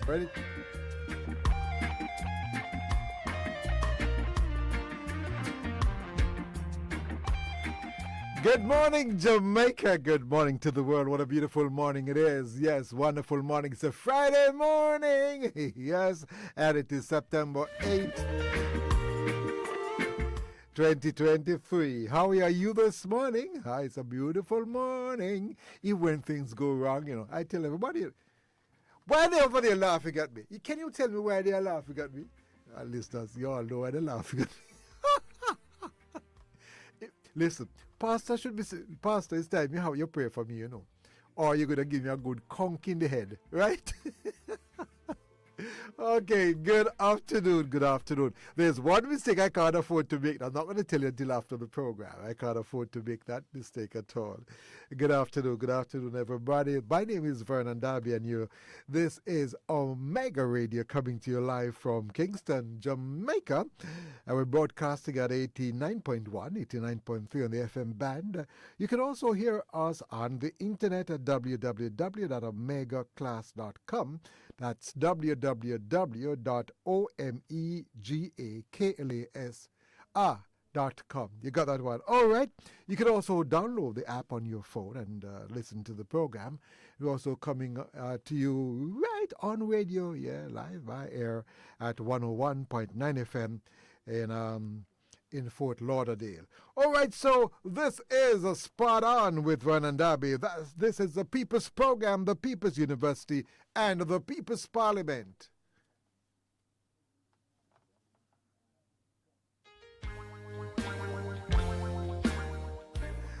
Ready? Good morning, Jamaica. Good morning to the world. What a beautiful morning it is. Yes, wonderful morning. It's a Friday morning. Yes, and it is September 8th, 2023. How are you this morning? It's a beautiful morning. Even when things go wrong, I tell everybody, why are they over there laughing at me? Can you tell me why they are laughing at me? Listeners, you all know why they're laughing at me. Listen, Pastor, it's time you pray for me, Or you're going to give me a good conk in the head, right? Okay, good afternoon. There's one mistake I can't afford to make. I'm not going to tell you until after the program. I can't afford to make that mistake at all. Good afternoon, everybody. My name is Vernon Darby, and this is Omega Radio coming to you live from Kingston, Jamaica. And we're broadcasting at 89.1, 89.3 on the FM band. You can also hear us on the internet at www.omegaclass.com. That's www.omegaclass.com. You got that one? All right. You can also download the app on your phone and listen to the program. We're also coming to you right on radio, live by air at 101.9 FM in Fort Lauderdale. All right, so this is a Spot On with Vernon Darby. This is the People's Program, the People's University, and the People's Parliament.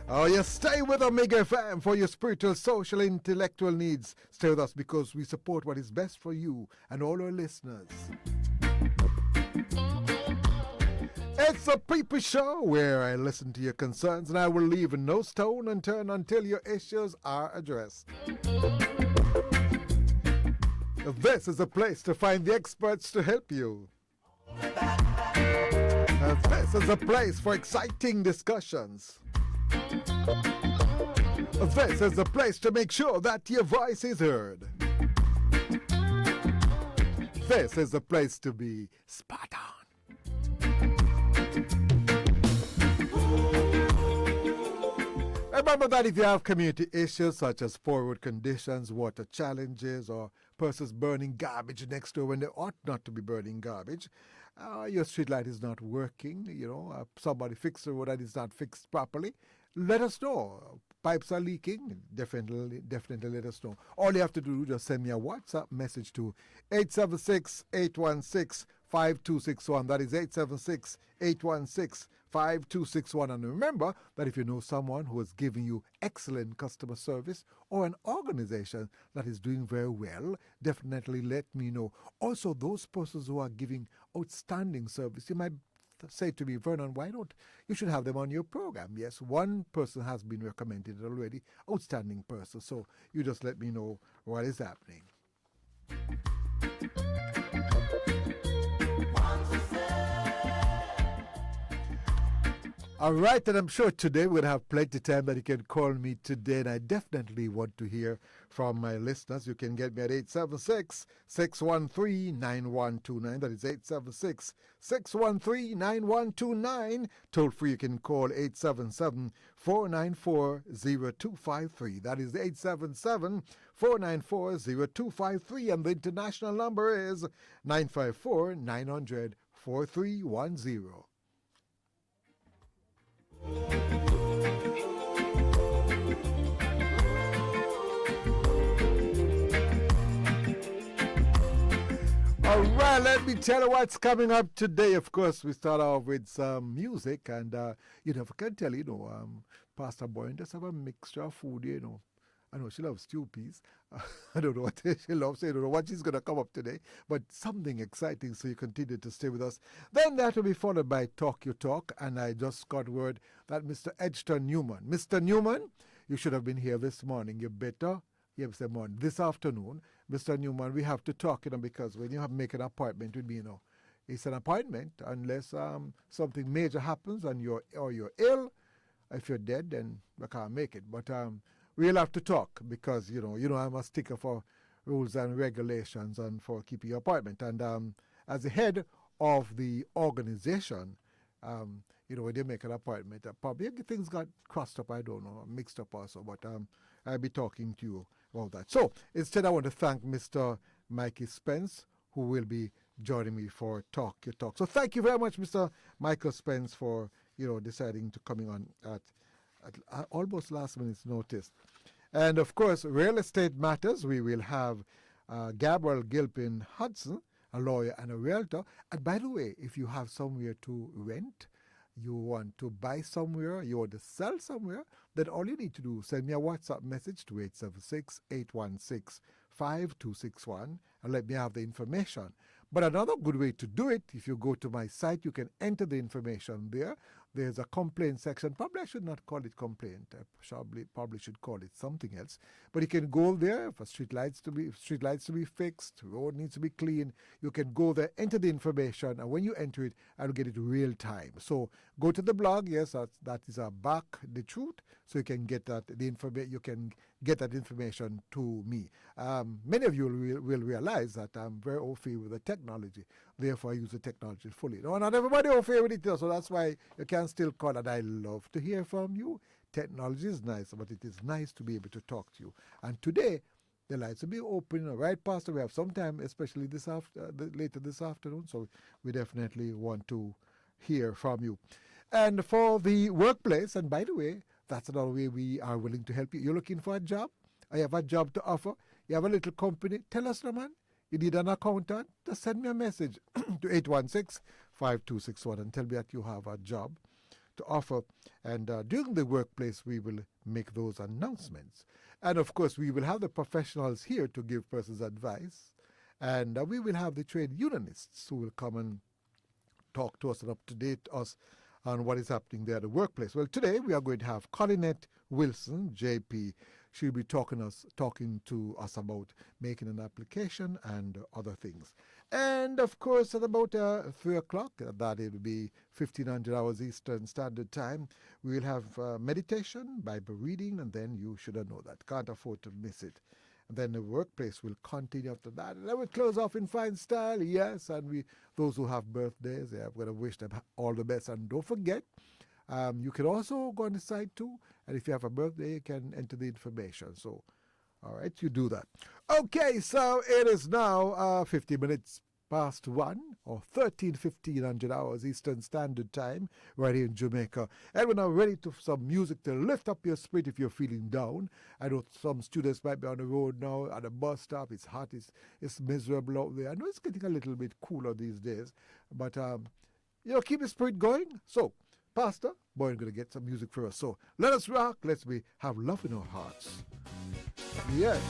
Oh, yes, stay with Omega FM for your spiritual, social, intellectual needs. Stay with us because we support what is best for you and all our listeners. It's a People Show where I listen to your concerns and I will leave no stone unturned until your issues are addressed. This is a place to find the experts to help you. This is a place for exciting discussions. This is a place to make sure that your voice is heard. This is a place to be spot on. Remember that if you have community issues such as poor road conditions, water challenges, or persons burning garbage next door when they ought not to be burning garbage, your street light is not working, somebody fixed the road that is not fixed properly, let us know. Pipes are leaking, definitely let us know. All you have to do is just send me a WhatsApp message to 876-816-5261. That is 876-816-5261. And remember that if you know someone who is giving you excellent customer service or an organization that is doing very well, definitely let me know. Also, those persons who are giving outstanding service, you might say to me, Vernon, why not? You should have them on your program. Yes, one person has been recommended already, outstanding person. So you just let me know what is happening. All right, and I'm sure today we're going to have plenty of time that you can call me today, and I definitely want to hear from my listeners. You can get me at 876-613-9129. That is 876-613-9129. Toll free, you can call 877-494-0253. That is 877-494-0253, and the international number is 954-900-4310. All right, let me tell you what's coming up today. Of course, we start off with some music, and I can tell Pastor Boyne does have a mixture of food. I know she loves stew peas. I don't know what she loves. I don't know what she's going to come up today, but something exciting, so you continue to stay with us. Then that will be followed by Talk Your Talk, and I just got word that Mr. Edgston Newman. Mr. Newman, you should have been here this morning. You better, this afternoon. Mr. Newman, we have to talk, because when you have make an appointment with me, it's an appointment unless something major happens and you're ill. If you're dead, then I can't make it. But we'll have to talk because, I'm a sticker for rules and regulations and for keeping your appointment. And as the head of the organization, when they make an appointment, probably things got crossed up, I don't know, mixed up also, but I'll be talking to you about that. So instead, I want to thank Mr. Mikey Spence, who will be joining me for Talk Your Talk. So thank you very much, Mr. Michael Spence, for, deciding to coming on at almost last minute's notice. And of course, Real Estate Matters, we will have Gabriel Gilpin Hudson, a lawyer and a realtor. And by the way, if you have somewhere to rent, you want to buy somewhere, you want to sell somewhere, then all you need to do is send me a WhatsApp message to 876-816-5261 and let me have the information. But another good way to do it, if you go to my site, you can enter the information there. There's a complaint section. Probably I should not call it complaint. I probably should call it something else. But you can go there for street lights to be fixed, road needs to be clean. You can go there, enter the information, and when you enter it, I'll get it real time. So go to the blog. Yes, that is Back the Truth. So you can get that you can get that information to me. Many of you will realize that I'm very au fait with the technology. Therefore, I use the technology fully. No, not everybody au fait with it, so that's why you can still call, and I love to hear from you. Technology is nice, but it is nice to be able to talk to you. And today, the lights will be open, right, Pastor? We have some time, especially later this afternoon, so we definitely want to hear from you. And for the workplace, and by the way, that's another way we are willing to help you. You're looking for a job? I have a job to offer. You have a little company. Tell us, man. You need an accountant? Just send me a message to 816-5261 and tell me that you have a job to offer. And during the workplace, we will make those announcements. And of course, we will have the professionals here to give persons advice. And we will have the trade unionists who will come and talk to us and up-to-date us on what is happening there at the workplace. Well, today we are going to have Colinette Wilson, JP. She'll be talking to us about making an application and other things. And of course, at about 3 o'clock, that it will be 1500 hours Eastern Standard Time, we will have meditation, Bible reading, and then you should know that. Can't afford to miss it. And then the workplace will continue after that. And then we'll close off in fine style, yes. And those who have birthdays, I'm going to wish them all the best. And don't forget, you can also go on the site too. And if you have a birthday, you can enter the information. So, all right, you do that. Okay, so it is now 50 minutes past 1 or 1500 hours Eastern Standard Time right here in Jamaica. And we're now ready to some music to lift up your spirit if you're feeling down. I know some students might be on the road now at a bus stop. It's hot. It's miserable out there. I know it's getting a little bit cooler these days. But, keep the spirit going. So, Pastor Boyne going to get some music for us. So, let us rock. Let's have love in our hearts. Yes.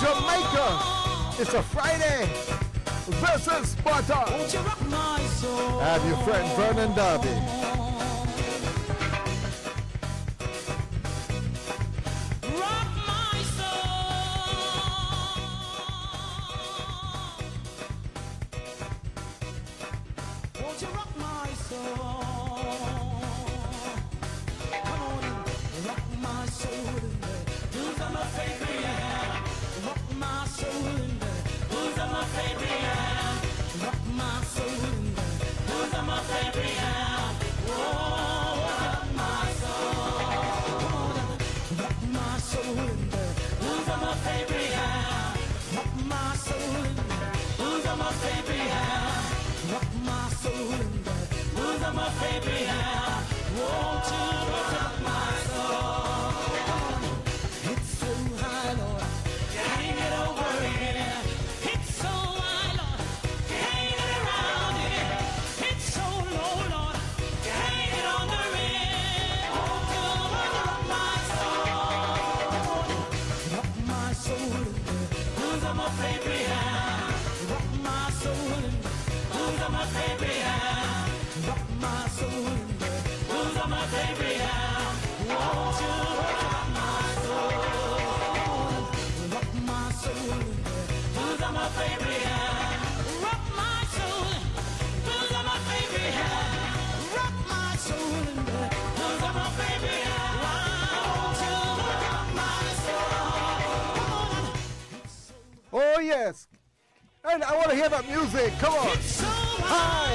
Jamaica, it's a Friday. This is Sparta. Won't you rock my soul? And your friend Vernon Darby. Rock my soul. Won't you rock my soul? Come on and rock my soul in there. Who's on my favorite? Yeah. Rock my soul in there. Who's on my favorite? Yeah. Rock my soul in there. Who's on my favorite? Yeah. Whoa, rock my soul. Come on and rock my soul in there. Who's on my favorite? Yeah. Rock my soul in there. Who's on my favorite? Yeah. Rock my soul in there. Who's on my favorite? Yeah. Won't you rock my soul? It's so high, Lord, can't get over it. It's so high, Lord, can't get around it. It's so low, Lord, can't get under it. Won't you rock my soul? Rock my soul in there. Who's on my favorite? Yeah. Rock my soul in there. Who's on my favorite? Yeah. Rock my soul in there. Who's on my favorite? Yeah. Won't you rock my soul? Rock my soul in there. Who's on my favorite? Yeah. Rock my soul. Who's on my favorite? Yeah. Rock my soul in there. Who's on my favorite? Yeah. Won't you rock my soul? Come on. Oh, yes. And I want to hear that music. Come on. It's so Hi.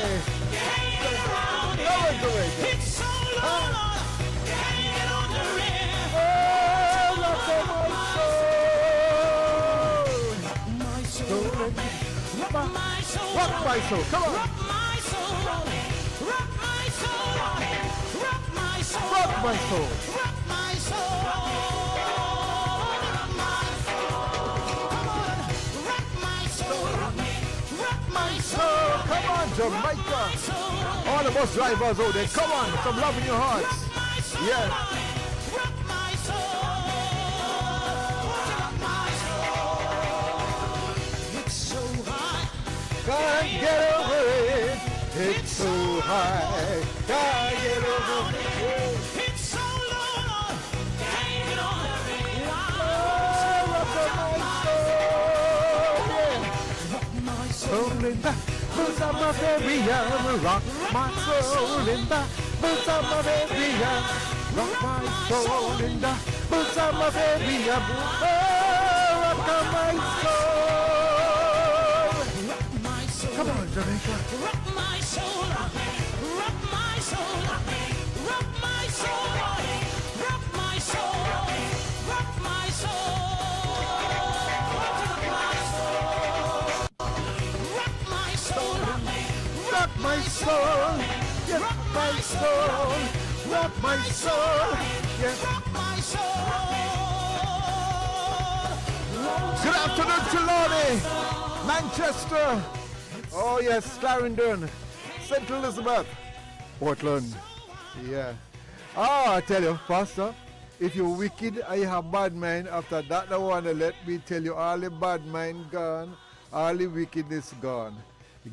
can't get around That was it. the way. It's so low, Lord, can't get under it. Oh, rock my soul. My soul, rock my soul, Rock my soul. Come on. rock my soul, rock my soul, rock my soul, Rock my soul. rock my soul, rock my soul. Come on, rock my soul, rock my soul, Come on, Jamaica. All the bus drivers out there, come on. Some love in your hearts. rock my soul, Yeah. rock my soul, rock my soul. It's so high. Can't get over it. It's so high. Can't get over it. It's so low, Lord, can't get under it. Oh, rock my soul. Yeah. Rock my soul, Soul in the boots of my baby, yeah. Rock my soul in the boots of my baby, yeah. Rock my soul in the boots of my baby, yeah. Oh, rock my soul. rock my soul, Come on, Jamaica. rock my soul, rock my soul, rock my soul, rock my soul, rock my soul, rock my soul, Rock my soul. Yeah, rock my soul. Rock my soul. Yeah. rock my soul. Good afternoon, Trelawney. Manchester. Oh, yes, Clarendon. St. Elizabeth. Portland. Yeah. Oh, I tell you, Pastor, if you're wicked and you have bad mind, after that, I want to let me tell you, all the bad mind gone, all the wickedness gone.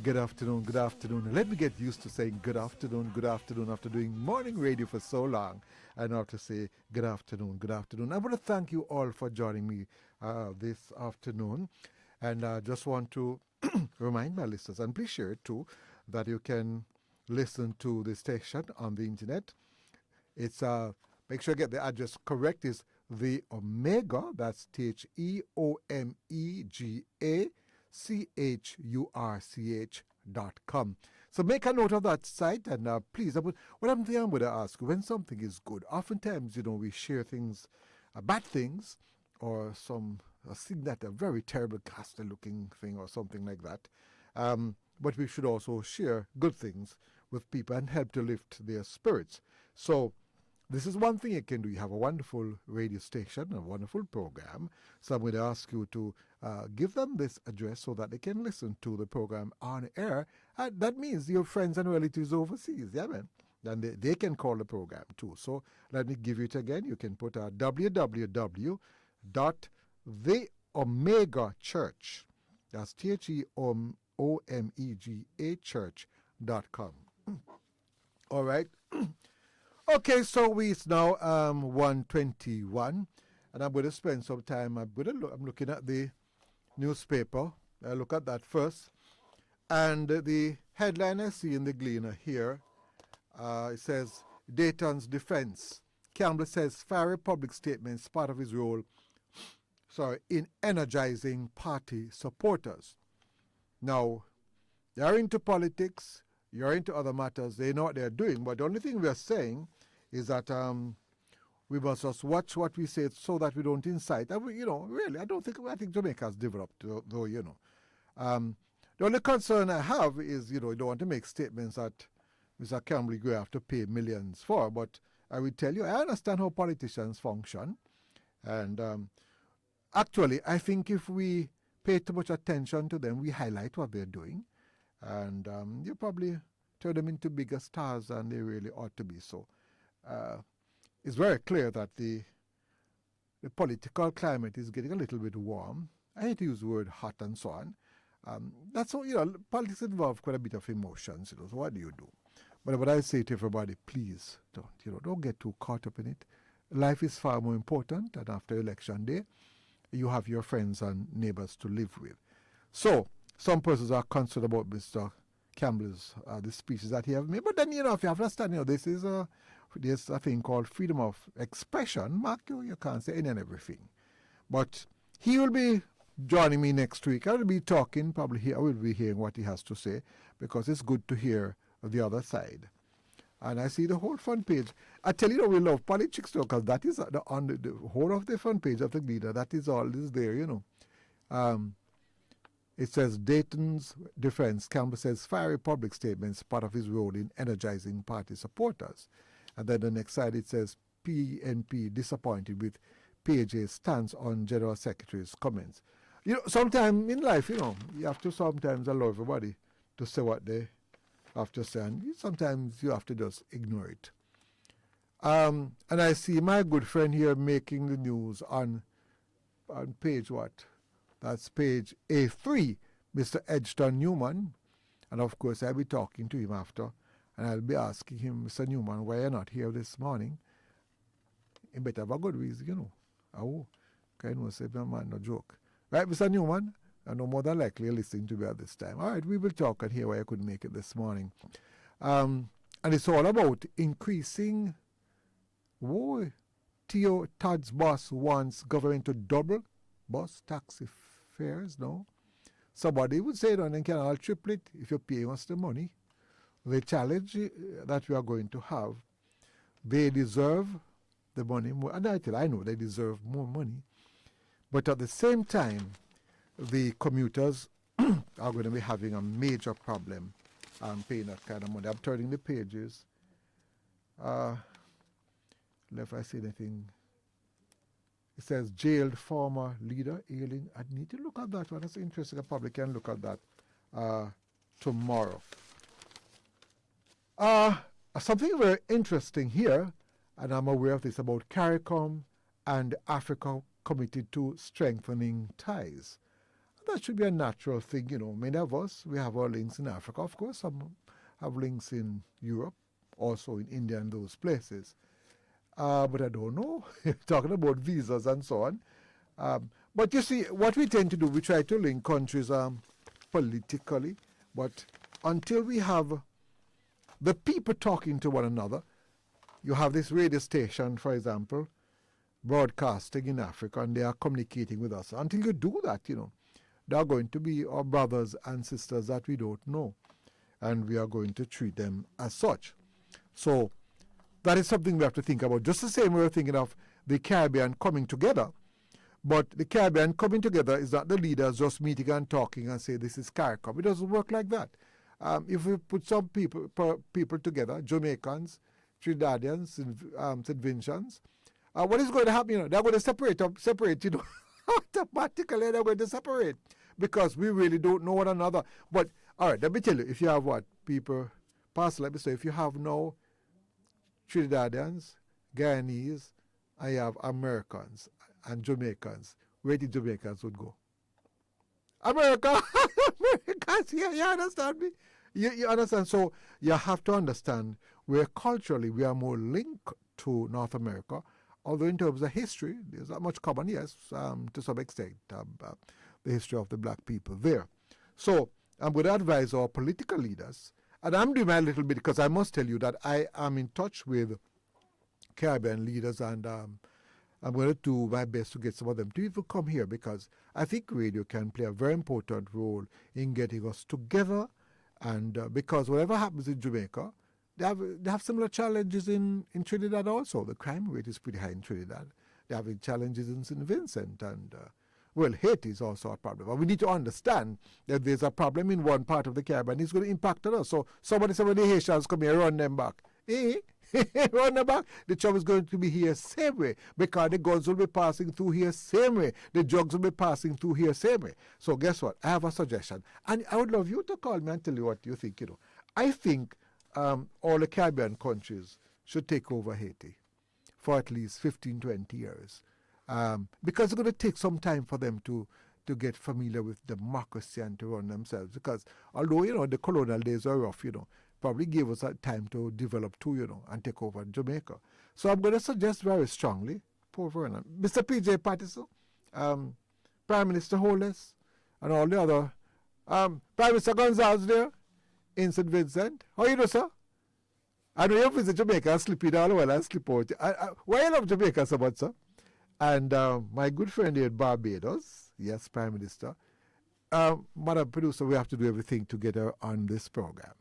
Good afternoon, good afternoon. Let me get used to saying good afternoon after doing morning radio for so long. I now have to say good afternoon, good afternoon. I want to thank you all for joining me this afternoon. And I just want to remind my listeners, and please share it too, that you can listen to the station on the internet. It's make sure you get the address correct. Is the Omega, that's TheOmegaChurch.com. So make a note of that site, and please, what I'm going to ask, when something is good, oftentimes, we share things, bad things, or some thing that a very terrible caster-looking thing or something like that. But we should also share good things with people and help to lift their spirits. So this is one thing you can do. You have a wonderful radio station, a wonderful program. So I'm going to ask you to give them this address so that they can listen to the program on air. And that means your friends and relatives overseas. Yeah, man. And they can call the program too. So let me give you it again. You can put www.theomegachurch. That's TheOmegaChurch. Omega church.com. All right. Okay, so it's now 1:21, and I'm going to spend some time. I'm looking at the newspaper. I look at that first, and the headline I see in the Gleaner here, it says Dayton's defense. Campbell says fiery public statements part of his role, in energizing party supporters. Now, you're into politics, you're into other matters, they know what they're doing, but the only thing we're saying is that we must just watch what we say so that we don't incite. And really, I think Jamaica has developed, though. The only concern I have is, you don't want to make statements that Mr. Campbell will have to pay millions for, but I will tell you, I understand how politicians function, and actually, I think if we pay too much attention to them, we highlight what they're doing, and you probably turn them into bigger stars than they really ought to be. So it's very clear that the political climate is getting a little bit warm. I hate to use the word hot and so on. That's all, politics involve quite a bit of emotions, so what do you do? But what I say to everybody, please don't get too caught up in it. Life is far more important, and after election day, you have your friends and neighbors to live with. So, some persons are concerned about Mr. Campbell's the speeches that he has made. But then, if you have to understand, there's a thing called freedom of expression. Mark, you can't say any and everything. But he will be joining me next week. I will be talking, probably I will be hearing what he has to say, because it's good to hear the other side. And I see the whole front page. I tell you, we love politics though, because that is on the whole of the front page of the Gleaner. That is all is there, It says Dayton's defense. Campbell says fiery public statements part of his role in energizing party supporters. And then the next side it says PNP disappointed with PAJ's stance on General Secretary's comments. Sometimes in life, you have to sometimes allow everybody to say what they have to say, and sometimes you have to just ignore it. And I see my good friend here making the news on page what? That's page A3, Mr. Edgerton Newman. And of course, I'll be talking to him after, and I'll be asking him, Mr. Newman, why you're not here this morning? He better have a good reason, Oh, kind of say, man, no joke. Right, Mr. Newman? I know more than likely you're listening to me at this time. All right, we will talk and hear why I couldn't make it this morning. And it's all about increasing. Theo Todd's boss wants government to double bus taxi fares, no? Somebody would say, then can all triple it if you're paying us the money. The challenge that we are going to have, they deserve the money more. And I know they deserve more money. But at the same time, the commuters are going to be having a major problem paying that kind of money. I'm turning the pages. If I see anything, it says jailed former leader ailing. I need to look at that one. That's interesting. I probably can look at that tomorrow. Something very interesting here, and I'm aware of this, about CARICOM and Africa committed to strengthening ties. That should be a natural thing, Many of us, we have our links in Africa, of course. Some have links in Europe, also in India and those places. But I don't know, talking about visas and so on. But you see, what we tend to do, we try to link countries politically, but until we have the people talking to one another, you have this radio station, for example, broadcasting in Africa, and they are communicating with us. Until you do that, they are going to be our brothers and sisters that we don't know, and we are going to treat them as such. So that is something we have to think about. Just the same way we're thinking of the Caribbean coming together, but the Caribbean coming together is not the leaders just meeting and talking and say this is CARICOM. It doesn't work like that. If we put some people together, Jamaicans, Trinidadians, St. Vincents, what is going to happen? They're going to separate, automatically they're going to separate because we really don't know one another. But, all right, let me tell you, if you have people, Pastor, let me say, if you have now Trinidadians, Guyanese, and you have Americans and Jamaicans, where the Jamaicans would go? America! America! You understand me? You understand? So you have to understand where culturally we are more linked to North America, although in terms of history, there's not much common, yes, to some extent, the history of the black people there. So I'm going to advise our political leaders, and I'm doing my little bit because I must tell you that I am in touch with Caribbean leaders, and I'm going to do my best to get some of them to even come here, because I think radio can play a very important role in getting us together. And because whatever happens in Jamaica, they have similar challenges in Trinidad also. The crime rate is pretty high in Trinidad. They're having challenges in St. Vincent, and well, Haiti is also a problem. But we need to understand that there's a problem in one part of the Caribbean. It's going to impact on us. So somebody the Haitians come here, run them back. Run them back. The trouble is going to be here same way, because the guns will be passing through here same way. The drugs will be passing through here same way. So guess what? I have a suggestion. And I would love you to call me and tell you what you think. I think all the Caribbean countries should take over Haiti for at least 15, 20 years. Because it's going to take some time for them to get familiar with democracy and to run themselves. Because although, the colonial days are rough, probably gave us time to develop too, and take over Jamaica. So I'm going to suggest very strongly, poor Vernon, Mr. P.J. Patterson, Prime Minister Holness, and all the other, Prime Minister Gonzalez there in St. Vincent. How you do, sir? I know you visit Jamaica and sleep in all the while and sleep out. Why you love Jamaica so much, sir? And my good friend here in Barbados, yes, Prime Minister, Madam Producer, we have to do everything to get her on this program.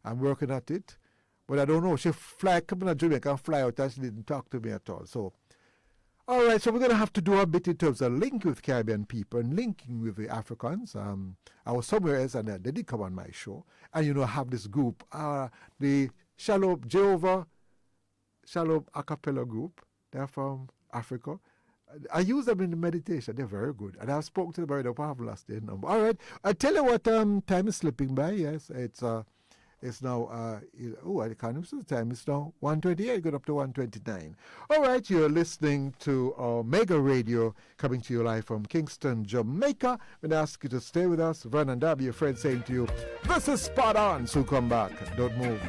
I'm working at it, but I don't know. She come to Jamaica and fly out, and she didn't talk to me at all. So, all right, so we're going to have to do a bit in terms of linking with Caribbean people and linking with the Africans. I was somewhere else, and they did come on my show. And, I have this group, the Shalom a cappella group. They're from Africa. I use them in the meditation. They're very good. And I've spoken to them already, but I haven't lost their number. All right, I tell you what, time is slipping by. Yes, it's now, I can't even see the time. It's now 1:28, going up to 1:29. All right, you're listening to Mega Radio, coming to you live from Kingston, Jamaica. I'm going to ask you to stay with us. Vernon Darby, your friend, saying to you, this is spot on, so come back. Don't move.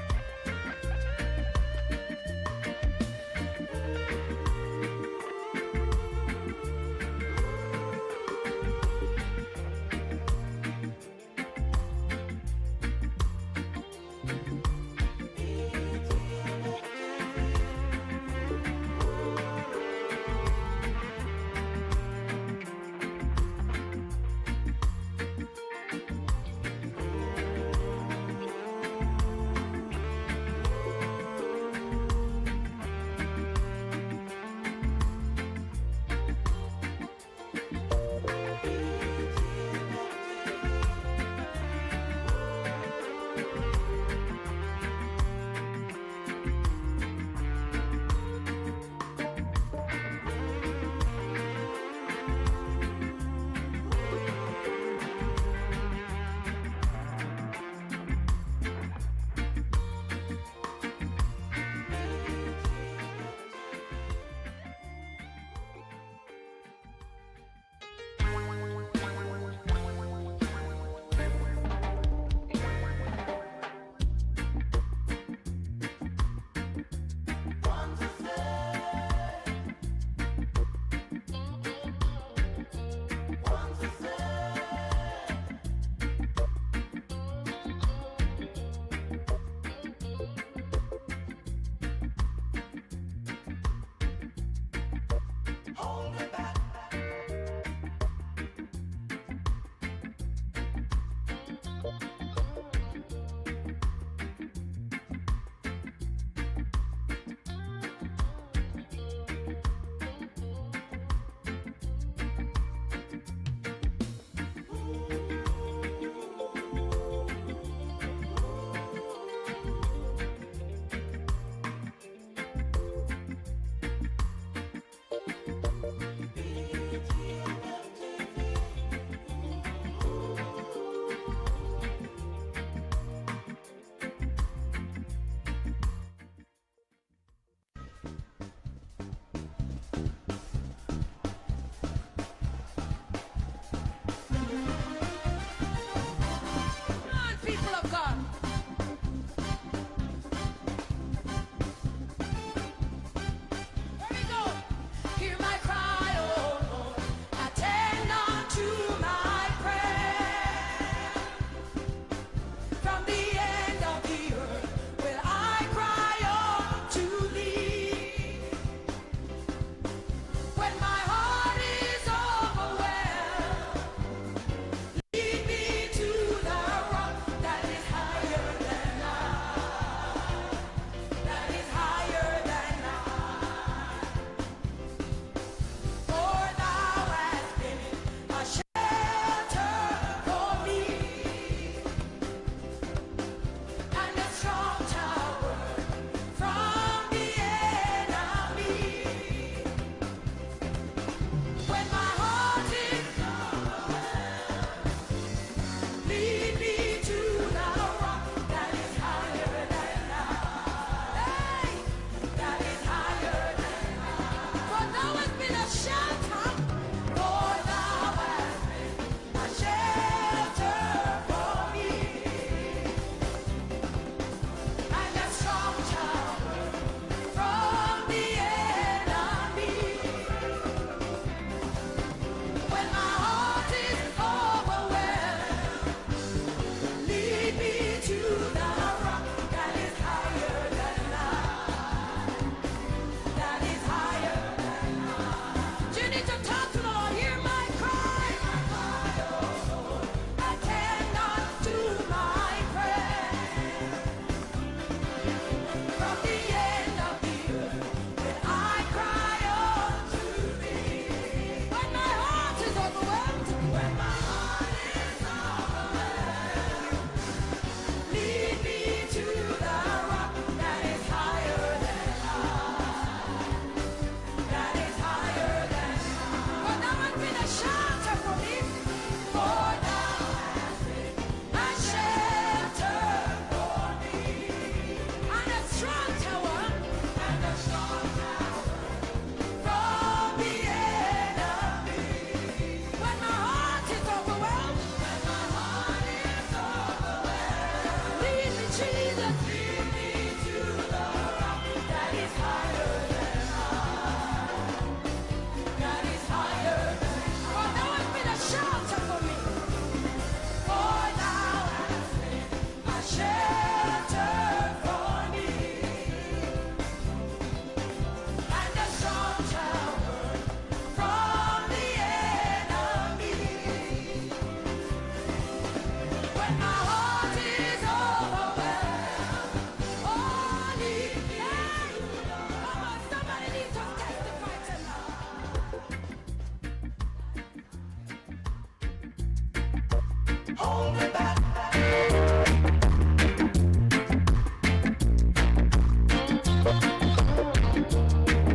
hold me back.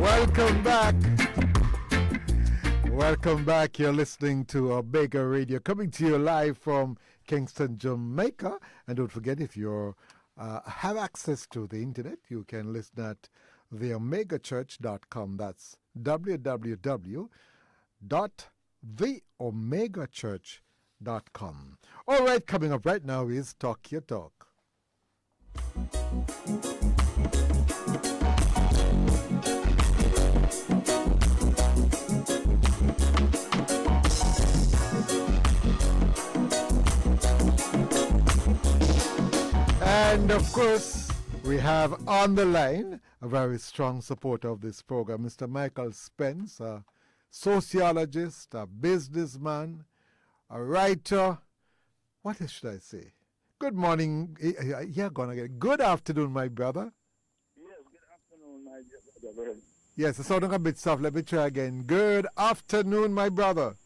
Welcome back. Welcome back. You're listening to Omega Radio, coming to you live from Kingston, Jamaica. And don't forget, if you have access to the internet, you can listen at theomegachurch.com. That's www.theomegachurch.com. All right, coming up right now is Talk Your Talk. And of course, we have on the line a very strong supporter of this program, Mr. Michael Spence, a sociologist, a businessman, a writer. What should I say? Good morning. Yeah, gonna get good afternoon, my brother. Yes, good afternoon, my dear brother. Yes, it's sounding a bit soft. Let me try again. Good afternoon, my brother.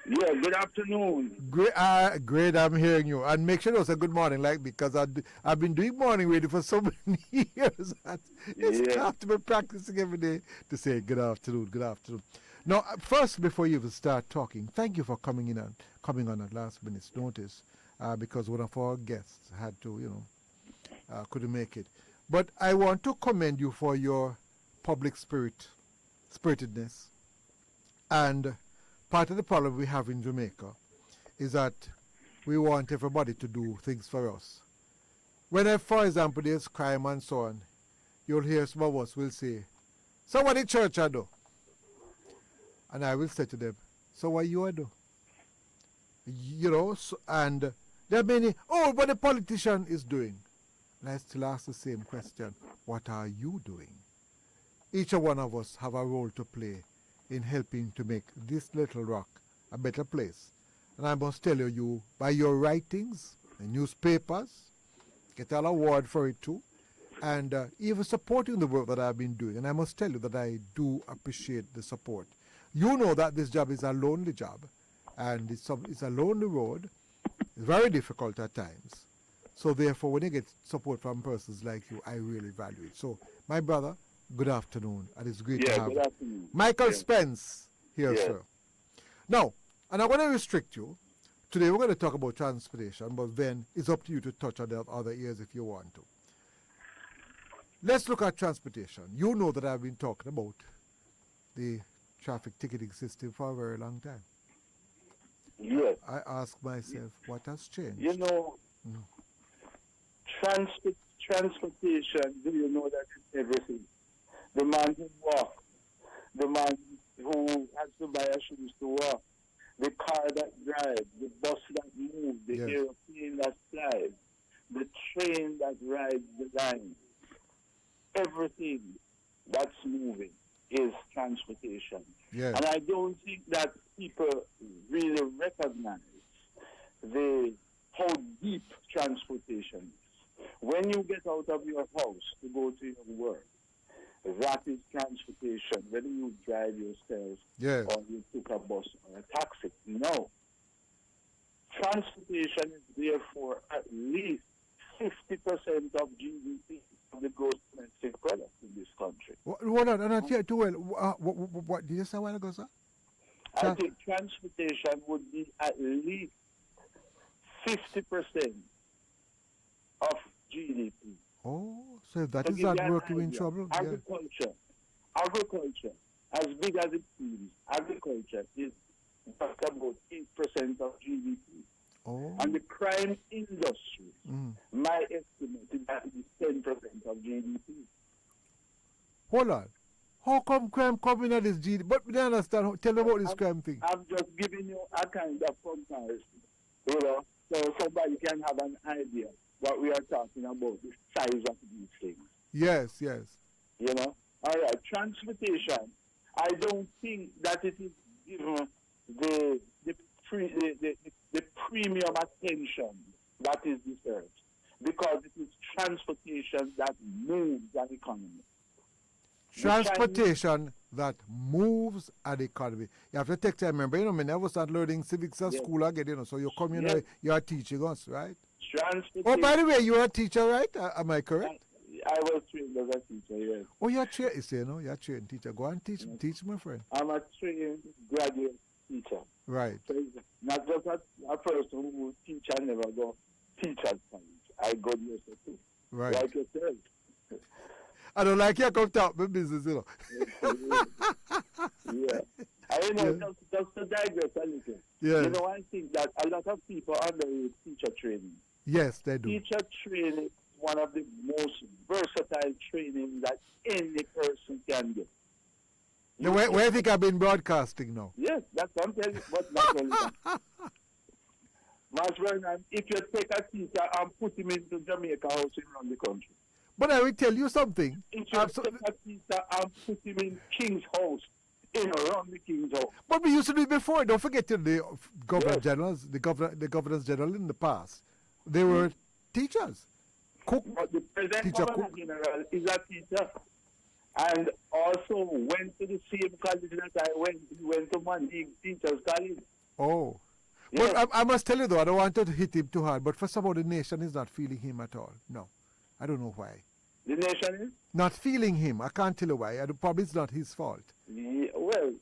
Yeah, good afternoon. Great, I'm hearing you. And make sure it was a good morning, like, because I've been doing morning radio for so many years. It's tough to be practicing every day to say good afternoon, good afternoon. Now, first, before you even start talking, thank you for coming on at last minute's notice, because one of our guests had to, couldn't make it. But I want to commend you for your public spiritedness. And part of the problem we have in Jamaica is that we want everybody to do things for us. Whenever, for example, there's crime and so on, you'll hear some of us will say, so what the church I do? And I will say to them, so what you do? And there are many, what the politician is doing. And I still ask the same question, what are you doing? Each one of us have a role to play in helping to make this little rock a better place. And I must tell you, by your writings, the newspapers, get an award for it too, and even supporting the work that I've been doing. And I must tell you that I do appreciate the support. You know that this job is a lonely job, and it's a lonely road. It's very difficult at times. So therefore, when you get support from persons like you, I really value it. So, my brother, good afternoon, and it's great to have good afternoon. Michael Spence here, sir. Now, and I'm going to restrict you. Today we're going to talk about transportation, but then it's up to you to touch on the other areas if you want to. Let's look at transportation. You know that I've been talking about the traffic ticketing system for a very long time. Yes. I ask myself, what has changed? Transportation, do you know that it's everything? The man who walks, the man who has to buy a shoes to walk, the car that drives, the bus that moves, the airplane that flies, the train that rides the line. Everything that's moving is transportation. Yes. And I don't think that people really recognize how deep transportation is. When you get out of your house to go to your work, that is transportation, whether you drive yourself or you took a bus or a taxi. No. Transportation is therefore at least 50% of GDP of the gross domestic product in this country. What did you say a while ago, sir? I think transportation would be at least 50% of GDP. Oh, so if that is not working in trouble. Agriculture, as big as it seems, agriculture is just about 8% of GDP. Oh. And the crime industry, my estimate is that it is 10% of GDP. Hold on. How come crime coming at this GDP? But we don't understand. Tell me about this crime thing. I'm just giving you a kind of comparison, so somebody can have an idea what we are talking about, the size of these things. Yes. All right, transportation, I don't think that it is given the premium attention that is deserved, because it is transportation that moves an economy. Transportation that moves an economy. You have to take time. Remember, I never start learning civics at Yes. school again, So you come, Yes. you are teaching us, right? Transportation. Oh, by the way, you are a teacher, right? Am I correct? I was trained as a teacher, yes. Oh, you're trained. You say, you're a trained teacher. Go and teach my friend. I'm a trained graduate teacher. Right. So it's not just a person who teach and never go teach at college. I go there too. Right. Like yourself. I don't like you come talk my business, Yeah. I just to digress a little. Yeah. I think that a lot of people underrate teacher training. Yes, they do. Teacher training is one of the most versatile training that any person can get. Now, where do you think I've been broadcasting now? Yes, that's what I'm telling you. But not only that. Mas Vernon, if you take a teacher and put him into Jamaica house around the country. But I will tell you something. If you take a teacher and put him in King's house, around the King's house. But we used to do it before. Don't forget the governor Yes. generals, the governors general in the past. They were teachers. Cook. But the present Teacher governor Cook. general is a teacher. And also went to the same college that I went. He went to Manding Teachers College. Oh. Yes. But I must tell you though, I don't want to hit him too hard, but for somehow the nation is not feeling him at all. No. I don't know why. The nation is? Not feeling him. I can't tell you why. Probably it's not his fault. Yeah, well,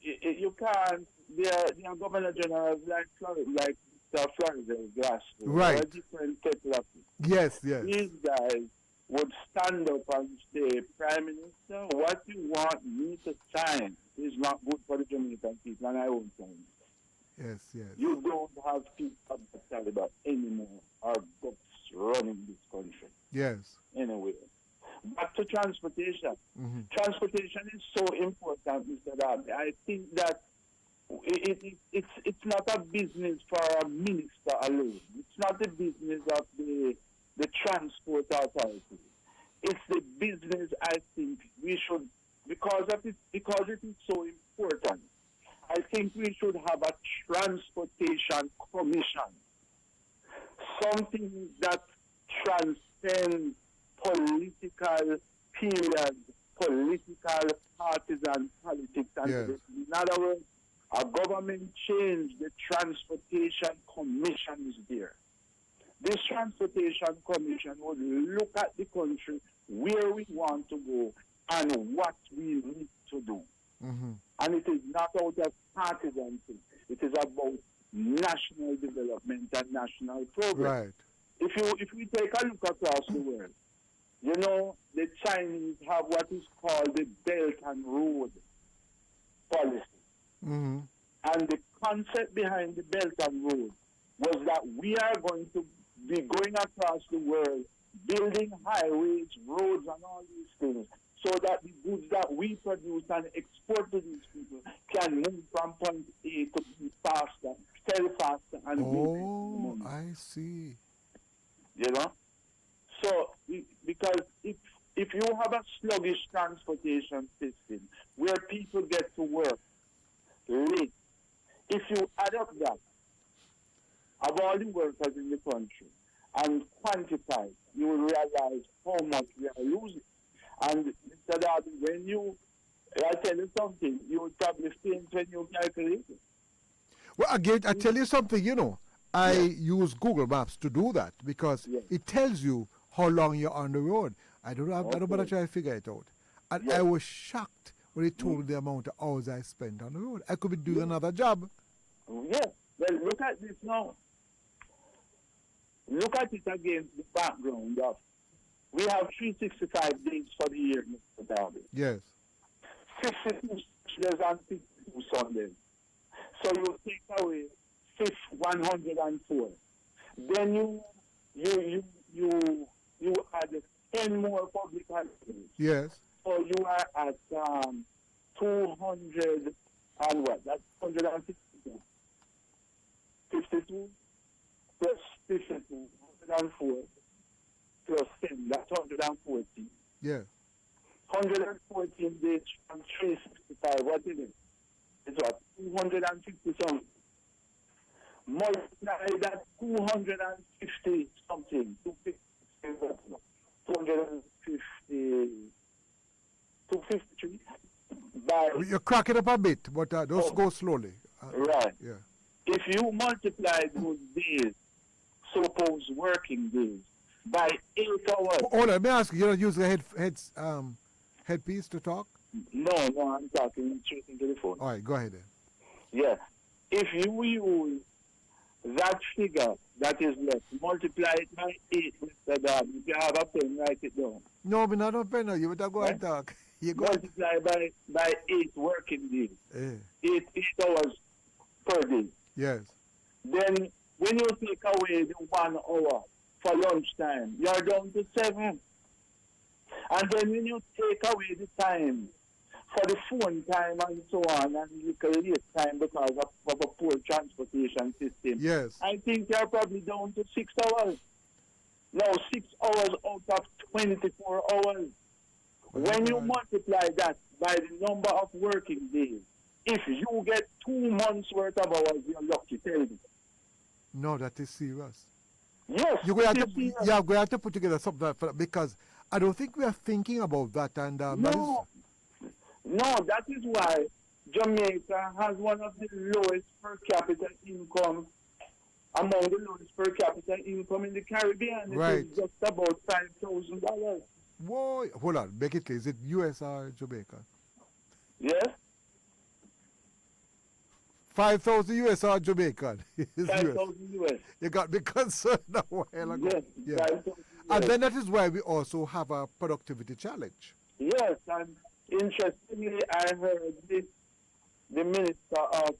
you can't. They are governor generals like the Florida Glass. Right. A different kettle of fish. Yes. These guys would stand up and say, Prime Minister, what you want me to sign is not good for the Jamaican people, and I won't sign it. Yes. You don't have people of the caliber anymore or guts running this country. Yes. Anyway, back to transportation. Mm-hmm. Transportation is so important, Mr. Darby. I think that it's not a business for a minister alone. It's not the business of the transport authority. It's the business, I think, we should, because it is so important, I think we should have a transportation commission. Something that transcends political periods, political partisan politics. And Yes. in other words, a government change, the transportation commission is there. This transportation commission would look at the country, where we want to go, and what we need to do. Mm-hmm. And it is not out of partisan thing. It is about national development and national progress. Right. If we take a look across the world, the Chinese have what is called the Belt and Road policy. Mm-hmm. And the concept behind the Belt and Road was that we are going to be going across the world, building highways, roads, and all these things, so that the goods that we produce and export to these people can move from point A to B faster, sell faster, and Oh, I see. So, because if you have a sluggish transportation system where people get to work late, if you add up that of all the workers in the country and quantify, you will realize how much we are losing. And Mr. Darby, I tell you something, you will probably faint when you calculate it. Well, again, I tell you something, I use Google Maps to do that because it tells you how long you're on the road. I don't bother trying to figure it out. And I was shocked when it told me the amount of hours I spent on the road. I could be doing another job. Yes. Well, look at this now. Look at it against the background of we have 365 days for the year, Mr. Darby. Yes. 62 Saturdays and 52 Sundays. So you take away 104. Then you add 10 more public holidays. Yes. So you are at 200 and what? That's 162. 52 plus 52, 104 plus 10, that's 114. Yeah. 114 days from 365, what is it? It's what? 250 something. Multiply that 250 something, 250, 253 by You're cracking up a bit, but just go slowly. right. Yeah. If you multiply those days, suppose working days, by 8 hours. Hold on, let me ask you, you don't use the headpiece to talk? No, I'm talking straight into the phone. All right, go ahead then. Yes. If you use that figure that is left, multiply it by 8, Mr. Darby. If you have a pen, write it down. No, me not open now. You better go and talk. You go. Multiply by 8 working days. Eh. 8 hours per day. Yes. Then when you take away the 1 hour for lunchtime, you're down to 7. And then when you take away the time for the phone time and so on, and you can late time because of a poor transportation system, Yes. I think you're probably down to 6 hours. Now, 6 hours out of 24 hours. When you multiply that by the number of working days, if you get 2 months worth of hours, you're lucky, tell me. No, that is serious. Yes, You're going to have to put together something for that because I don't think we are thinking about that. And no, that is why Jamaica has one of the lowest per capita income, among the lowest per capita income in the Caribbean. Right. It is just about $5,000. Whoa, hold on, make it clear. Is it US or Jamaica? Yes? 5,000 US or Jamaican? 5,000 US. You got me concerned a while ago. Yes, Yeah. 5,000 And US. then that is why we also have a productivity challenge. Yes, and interestingly, I heard the minister of,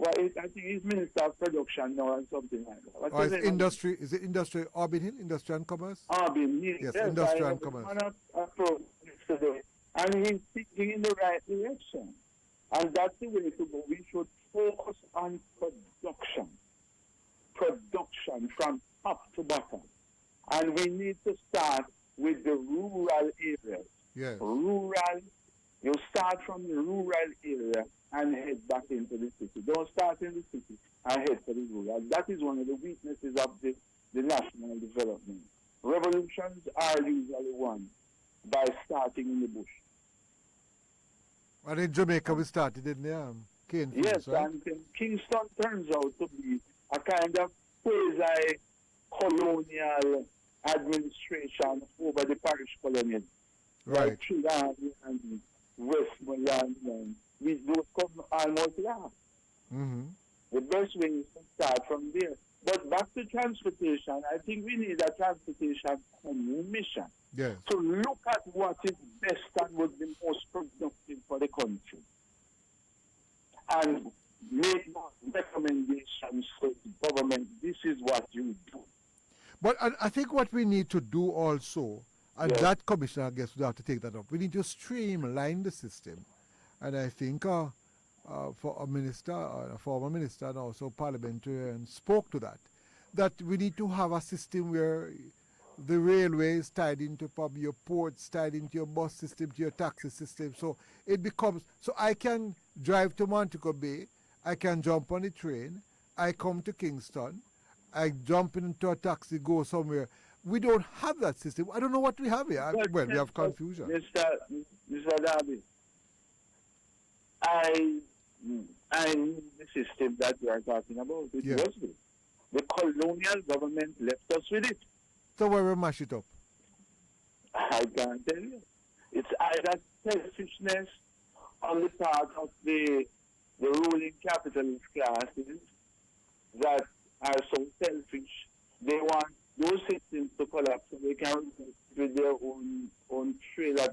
I think he's minister of production now or something like that. What's Or his is name? industry, is it industry, Arbin Hill, Industry and Commerce? Yes, Industry I and heard Commerce. one approach yesterday, and he's thinking in the right direction. And that's the way to go. We should focus on production. Production from top to bottom. And we need to start with the rural areas. Yes. Rural, you start from the rural area and head back into the city. Don't start in the city and head for the rural. That is one of the weaknesses of the national development. Revolutions are usually won by starting in the bush. And in Jamaica we started in the cane fields, Yes, right? and Kingston turns out to be a kind of quasi-colonial administration over the parish colonies. Right. Like Trinidad and Westmoreland, and those come almost last. Mm-hmm. The best way is to start from there. But back to transportation, I think we need a transportation commission Yes. to look at what is best and would be most productive for the country. And make recommendations to the government. This is what you do. But I think what we need to do also, and Yes. that commission, I guess, we have to take that up. We need to streamline the system. And I think for a minister, a former minister, and also parliamentarian spoke to that, that we need to have a system where the railway is tied into probably your ports, tied into your bus system, to your taxi system. So it becomes, so I can drive to Montego Bay, I can jump on the train, I come to Kingston, I jump into a taxi, go somewhere. We don't have that system. I don't know what we have here. Well, we have confusion. Mr. Darby, I knew the system that you are talking about. It Yeah. was good. The colonial government left us with it. So where we mash it up? I can't tell you. It's either selfishness on the part of the ruling capitalist classes that are so selfish. They want those systems to collapse so they can with their own trailer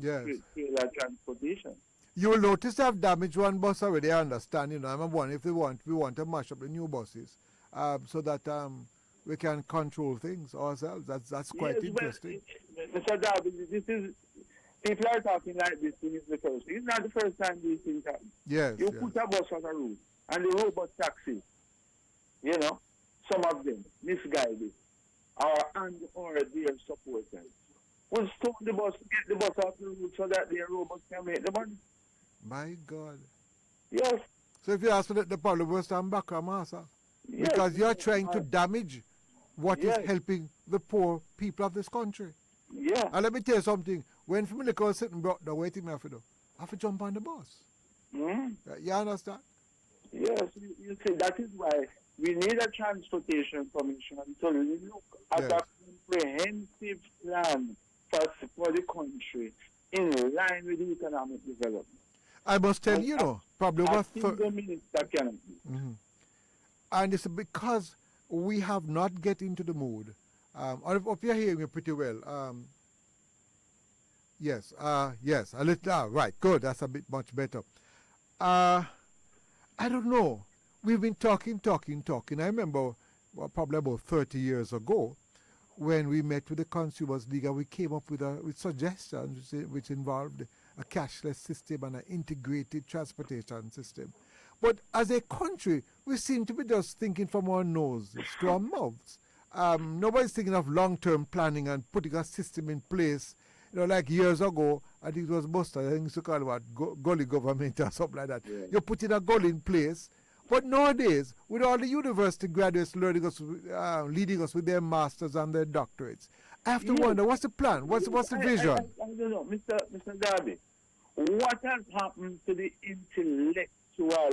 transportation. You will notice they have damaged one bus already, I understand. You know, I'm wondering if we want to mash up the new buses so that we can control things ourselves. That's quite interesting. Well, Mr. Darby, this is, people are talking like this thing is the first. It's not the first time these things happen. Yes. You yes. put a bus on a route, and the robot taxis, you know, some of them misguided, or their supporters will stop the bus, get the bus off the route so that their robots can make the money. My God. Yes. So if you ask for the problem, we'll stand back, Massa. Yes. Because you're trying to damage what is Yes. helping the poor people of this country. Yeah. And let me tell you something. When family was sitting brought the waiting me have to do, I have to jump on the bus. Mm. You understand? Yes, you see, that is why we need a transportation commission to look at Yes. a comprehensive plan for the country in line with the economic development. I must tell you, know, probably I over think the minister cannot do. and it's because we have not get into the mood. Up you're hearing me pretty well. Yes, yes, a little, right, good, that's a bit much better. I don't know. We've been talking. I remember probably about 30 years ago when we met with the Consumers League and we came up with suggestions which involved a cashless system and an integrated transportation system. But as a country, we seem to be just thinking from our noses to our mouths. Nobody's thinking of long-term planning and putting a system in place. You know, like years ago, I think it was Buster, I think used to call it what, gully government or something like that. Yeah. You're putting a goal in place. But nowadays, with all the university graduates learning us, leading us with their masters and their doctorates, I have to wonder, what's the plan? What's the vision? I don't know, Mr. Darby. What has happened to the intellectual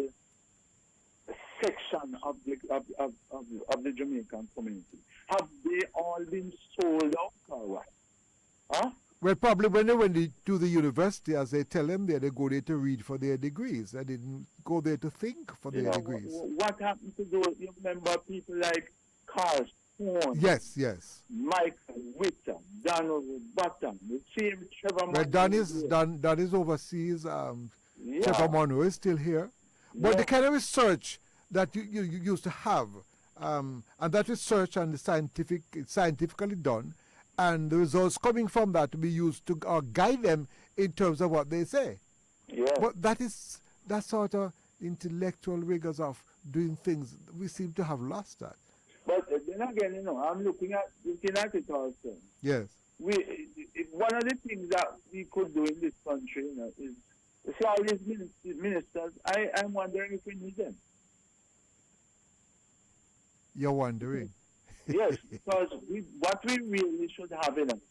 section of the Jamaican community? Have they all been sold out or what? Huh? Well, probably when they to the university, as they tell them there, they go there to read for their degrees. They didn't go there to think for their degrees. What happened to those? You remember people like Carl Stone, Yes. Michael Witter, Donald Button, the same Trevor Well, Monroe. Don is overseas. Yeah. Trevor Monroe is still here. But Yeah. the kind of research that you used to have, and that research and the scientifically done, and the results coming from that to be used to guide them in terms of what they say. Yeah. But that sort of intellectual rigors of doing things, we seem to have lost that. But then again, you know, I'm looking at it also. Yes. One of the things that we could do in this country, you know, is see all these ministers. I'm wondering if we need them. You're wondering. Yes, because what we really should have in it.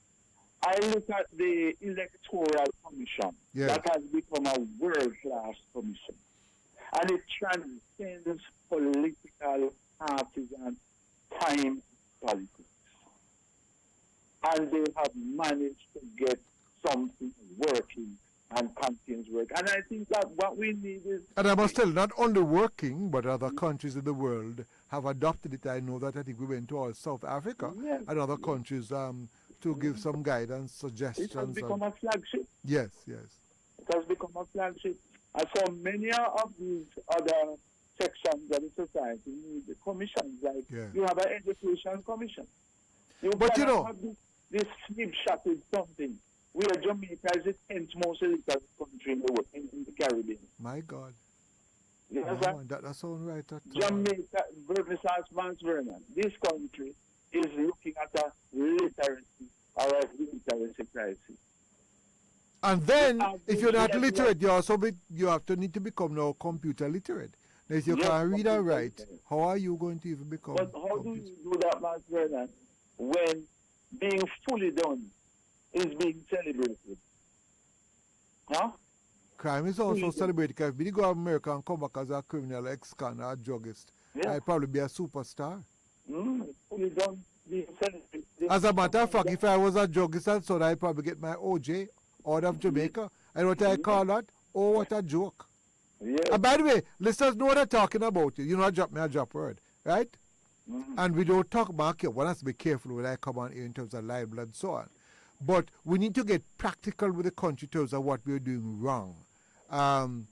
I look at the Electoral Commission. Yes. That has become a world-class commission. And it transcends political, partisan, time politics. And they have managed to get something working and continues work. And I think that what we need is... And I must tell you, not only working, but other countries in the world have adopted it. I know that I think we went to all South Africa Yes. and other countries to give some guidance, suggestions. It has become a flagship. Yes. It has become a flagship. And so many of these other sections of the society need commissions. Like you have an education commission. But you know... have this snapshot is something. We are Jamaica is the 10th most illiterate country in the world, in the Caribbean. My God. You know That sounds right. Jamaica, Mr. Vance Vernon, this country is looking at a literacy or a literacy crisis. And then, if you're not literate, you have to need to become now computer literate. Now, if you can't read and write, how are you going to even become? But how do you do that, Vance Vernon, when being fully done is being celebrated? Huh? Crime is also celebrated. Because if you go to America and come back as a criminal, ex-con, or a druggist, I'd probably be a superstar. Fully done being celebrated. As a matter of fact, if I was a druggist and so I'd probably get my OJ out of Jamaica. And what I call that? Oh, what a joke. Yes. And by the way, listeners know what I'm talking about. You know, I drop word, right? And we don't talk about it. One has to be careful when I come on here in terms of libel and so on. But we need to get practical with the country in terms of what we're doing wrong. And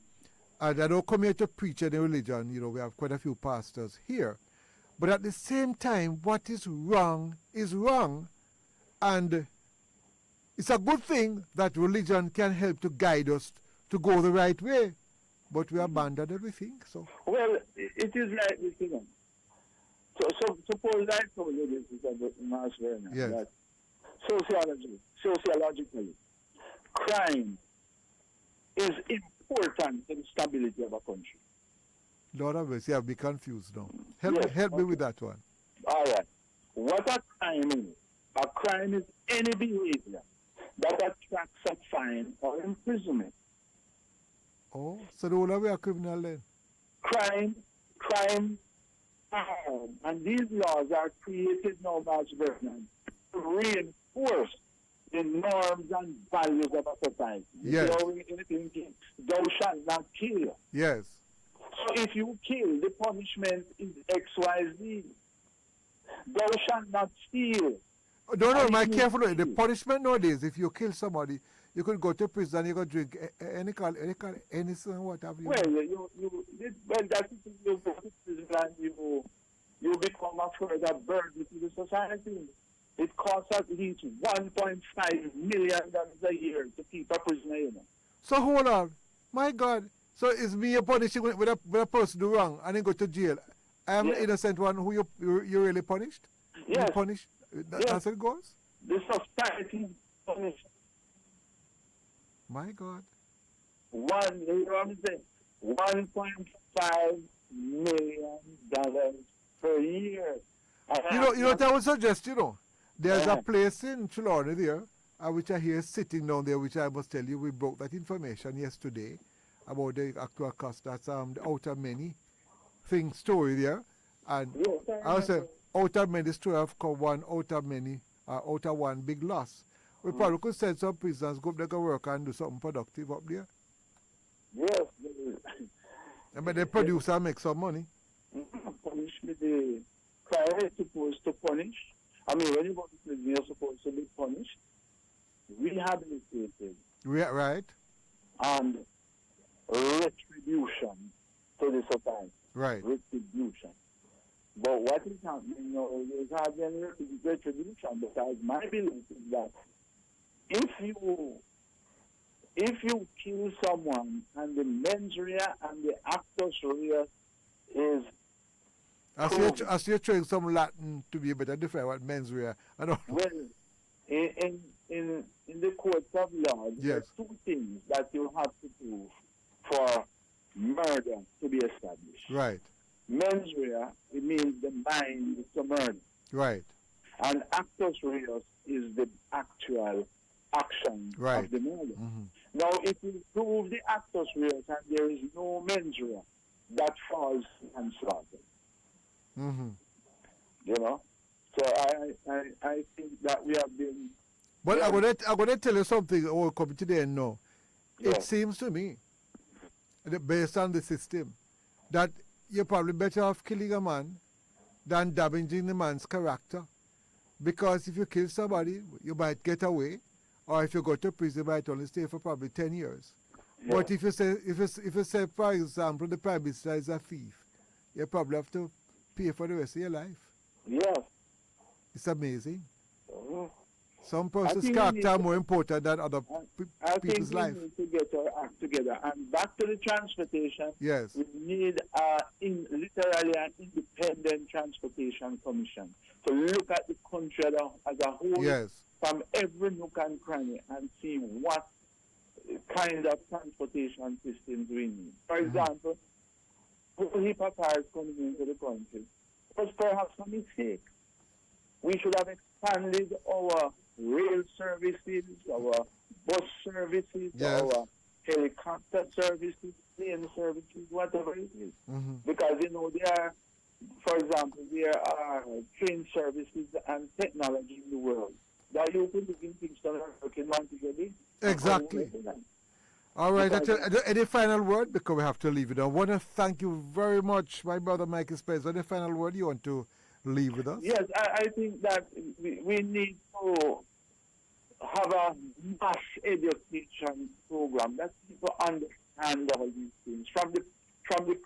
I don't come here to preach any religion. You know, we have quite a few pastors here. But at the same time, what is wrong is wrong. And it's a good thing that religion can help to guide us to go the right way. But we abandon everything. So well, it is like this, you know. So suppose I told you this is about Mass Vernon, that sociologically, crime is important to the stability of a country. Lord of mercy, I'll be confused now. Help me with that one. All right. What a crime is A crime is any behavior that attracts a fine or imprisonment. Oh, so the whole of we are criminal then? Crime, and these laws are created now, Master Bernard, to reinforce the norms and values of a society. Yes. Thou shalt not kill. Yes. So if you kill, the punishment is XYZ. Thou shalt not steal. No, my careful. The punishment nowadays, if you kill somebody, you could go to prison, you could drink anything, what have you. Well, that's it. You go to prison and you become a further burden to the society. It costs at least $1.5 million a year to keep a prisoner, you know. So hold on. My God. So is me a punishing when a person do wrong and then go to jail? I am the innocent one who you really punished? Yes. You punished? That's how it goes? The society punished. My God. $1.5 million per year. You know what I would suggest, There's a place in Trelawney there, which I hear sitting down there, which I must tell you, we broke that information yesterday about the actual cost. That's the Outer Many thing story there. And I say, Outer Many story of one Outer Many, Outer one big loss. We probably could send some prisoners, go up there, go work and do something productive up there. Yes. And they produce and make some money. Punishment, the crime is supposed to punish. I mean, when you go to prison, you're supposed to be punished, rehabilitated, Right. and retribution to the society. Right. Retribution. But what is happening now is having retribution, because my belief is that if you kill someone and the mens rea and the actus rea is As you're trying some Latin to be able to define what mens rea. I don't know. well, in the courts of law, there are two things that you have to prove for murder to be established. Right. Mens rea, it means the mind is to murder. Right. And actus reus is the actual action of the murder. Mm-hmm. Now, if you prove the actus reus and there is no mens rea, that falls manslaughter. Mm-hmm. You know? So I think that we have been... But I'm gonna tell you something, or come today and know. It seems to me, that based on the system, that you're probably better off killing a man than damaging the man's character. Because if you kill somebody, you might get away, or if you go to prison, you might only stay for probably 10 years. Yeah. But if you say, for example, the Prime Minister is a thief, you probably have to pay for the rest of your life. Yeah. It's amazing. Some person's character are more important than other people's life. I think we need to get our act together. And back to the transportation, yes, we need literally an independent transportation commission to look at the country as a whole, yes, from every nook and cranny, and see what kind of transportation systems we need. For example, a whole heap of cars coming into the country was perhaps a mistake. We should have expanded our rail services, our bus services, yes, our helicopter services, plane services, whatever it is. Mm-hmm. Because, there are, for example, there are train services and technology in the world that you could live in Kingston or working Montego. Exactly. All right. Any final word? Because we have to leave it. I want to thank you very much, my brother Michael Spence. Any final word you want to leave with us? Yes, I think that we need to have a mass education program that people understand all these things from the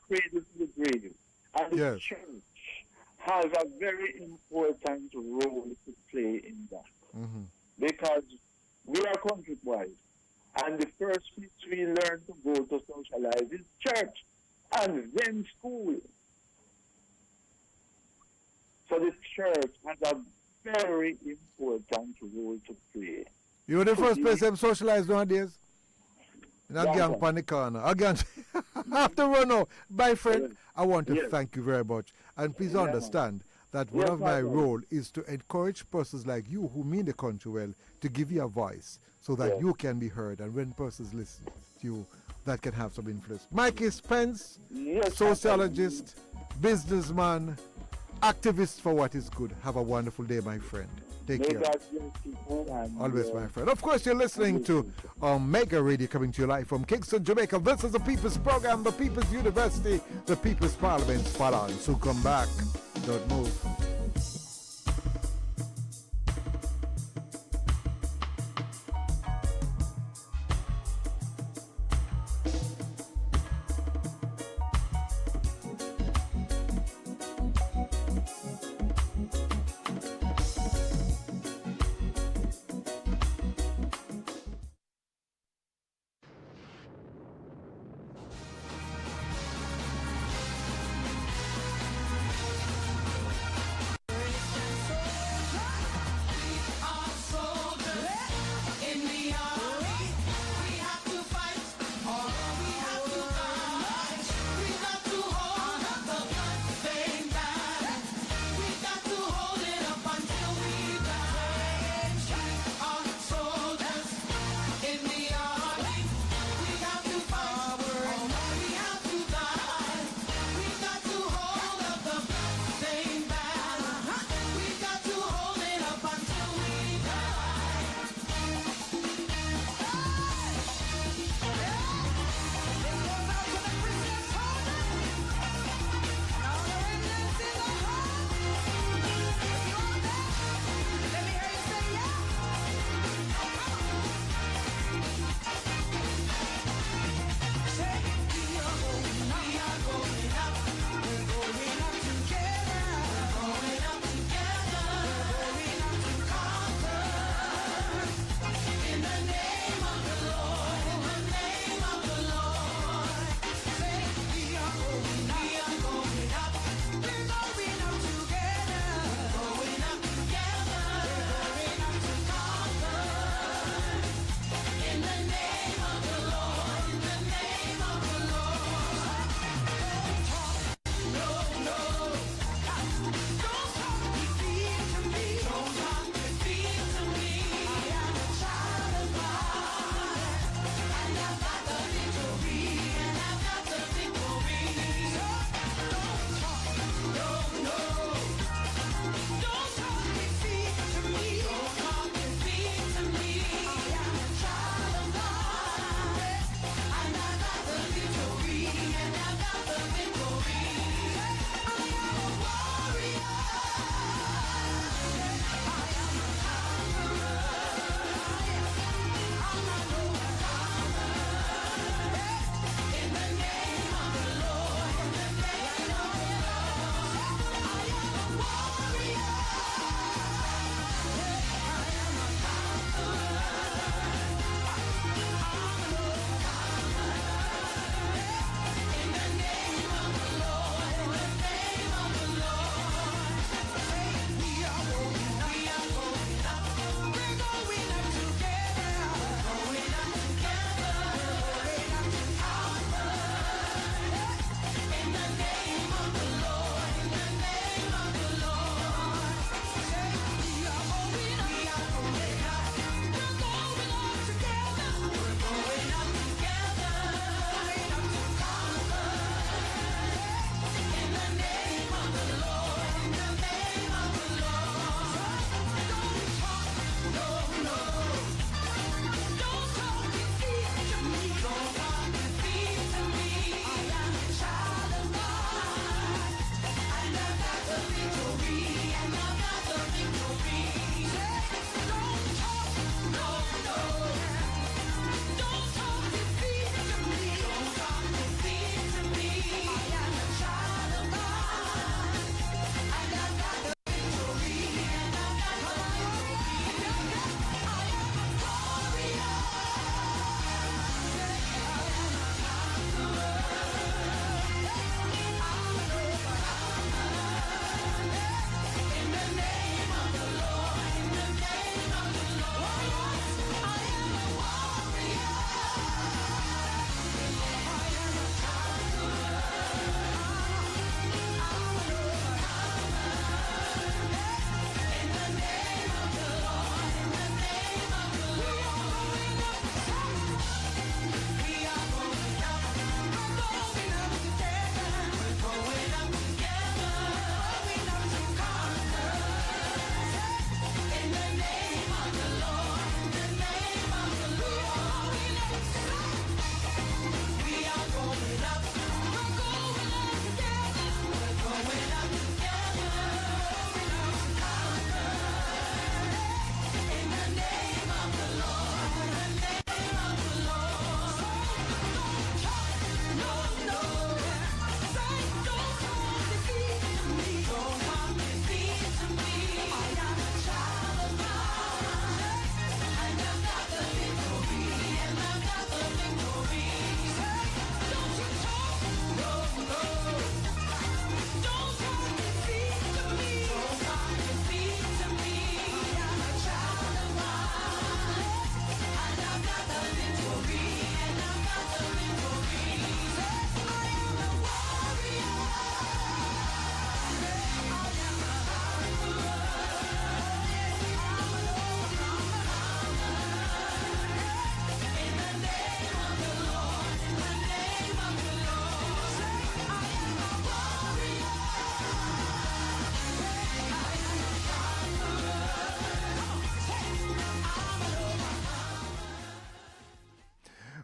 cradle to the grave. And the church has a very important role to play in that. Mm-hmm. Because we are country boys, and the first place we learn to go to socialize is church and then school. So the church has a very important role to play. You're the first place I'm socialized nowadays? In a gang on the corner. Again, I have to run now. Bye, friend. I want to thank you very much. And please understand that one Yes, of my my brother. role is to encourage persons like you who mean the country well to give you a voice so that Yes. you can be heard. And when persons listen to you, that can have some influence. Mikey Spence, Yes, sociologist, businessman, activist for what is good. Have a wonderful day, my friend. Take May care. God bless people and Always, my friend. Of course, you're listening to Mega Radio coming to you live from Kingston, Jamaica. This is the People's Program, the People's University, the People's Parliament. Spot on. So come back. Don't move.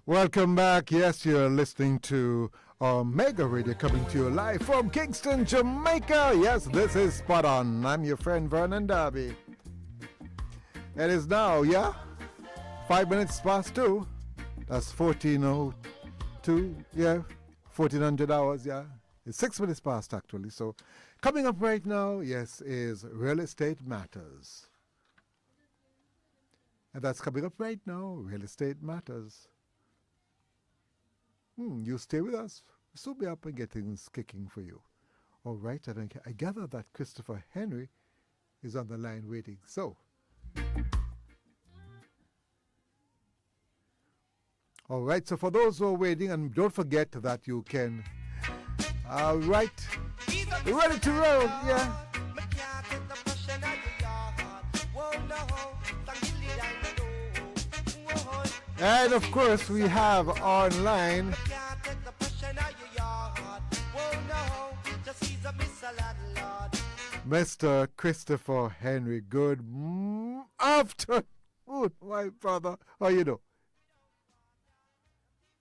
Welcome back. Yes, you're listening to Omega Radio coming to you live from Kingston, Jamaica. Yes, this is Spot On. I'm your friend Vernon Darby. It is now, 5 minutes past 2. That's 14:02, 1400 hours, It's 6 minutes past, actually. So, coming up right now, yes, is Real Estate Matters. And that's coming up right now, Real Estate Matters. You stay with us. We'll soon be up and get things kicking for you. All right, and I gather that Christopher Henry is on the line waiting. So, all right, so for those who are waiting, and don't forget that you can, ready to roll, And of course, we have online Mr. Christopher Henry. Good afternoon, my brother. How you doing?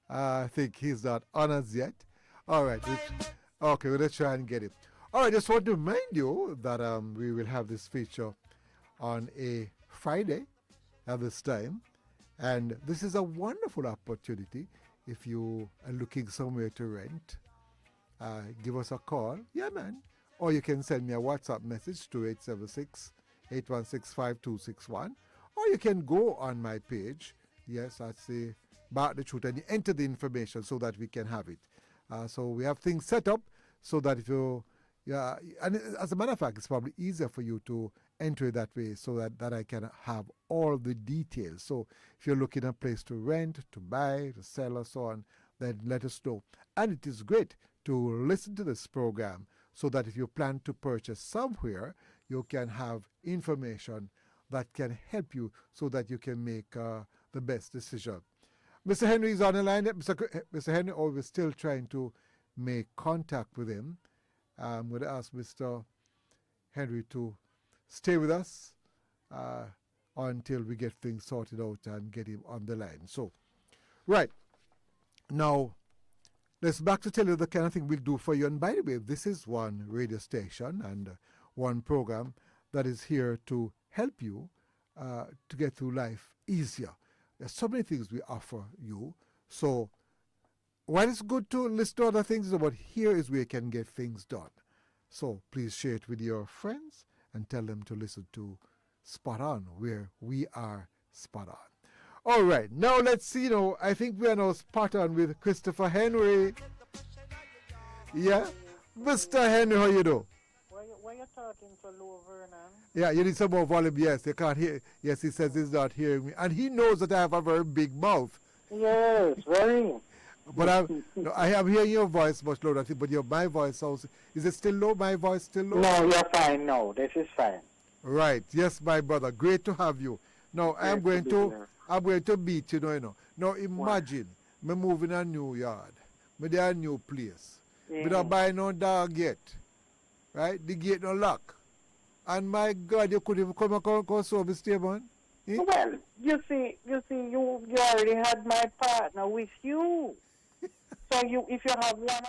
I think he's not on us yet. All right. Okay, we're going to try and get it. All right, just want to remind you that we will have this feature on a Friday at this time. And this is a wonderful opportunity if you are looking somewhere to rent. Give us a call. Yeah, man. Or you can send me a WhatsApp message to 876-816-5261. Or you can go on my page. Yes, that's the About the Truth, and you enter the information so that we can have it. So we have things set up so that if you, and as a matter of fact, it's probably easier for you to enter it that way so that I can have all the details. So if you're looking at a place to rent, to buy, to sell, or so on, then let us know. And it is great to listen to this program so that if you plan to purchase somewhere, you can have information that can help you so that you can make the best decision. Mr. Henry is on the line. Mr. Henry, we're still trying to make contact with him. I'm going to ask Mr. Henry to stay with us until we get things sorted out and get him on the line. So, right. Now, let's back to tell you the kind of thing we'll do for you. And by the way, this is one radio station and one program that is here to help you to get through life easier. There's so many things we offer you. So while it's good to list other things, but here is where you can get things done. So please share it with your friends and tell them to listen to Spot On, where we are spot on. All right, now let's see. I think we are now spot on with Christopher Henry. Yeah, Mr. Henry, how you do? Why you talking so low, Vernon? Yeah, you need some more volume. Yes, you can't hear. Yes, he says he's not hearing me, and he knows that I have a very big mouth. Yes, very. But I am hearing your voice much louder. But my voice also, is it still low? My voice still low? No, you're fine. No, this is fine. Right. Yes, my brother. Great to have you. Now I'm going to beat you. Now imagine me moving a new yard, me there a new place. Me don't buy no dog yet, right? The gate no lock, and my God, you couldn't even come so me stay, man. Eh? Well, you see, you already had my partner with you. So if you have one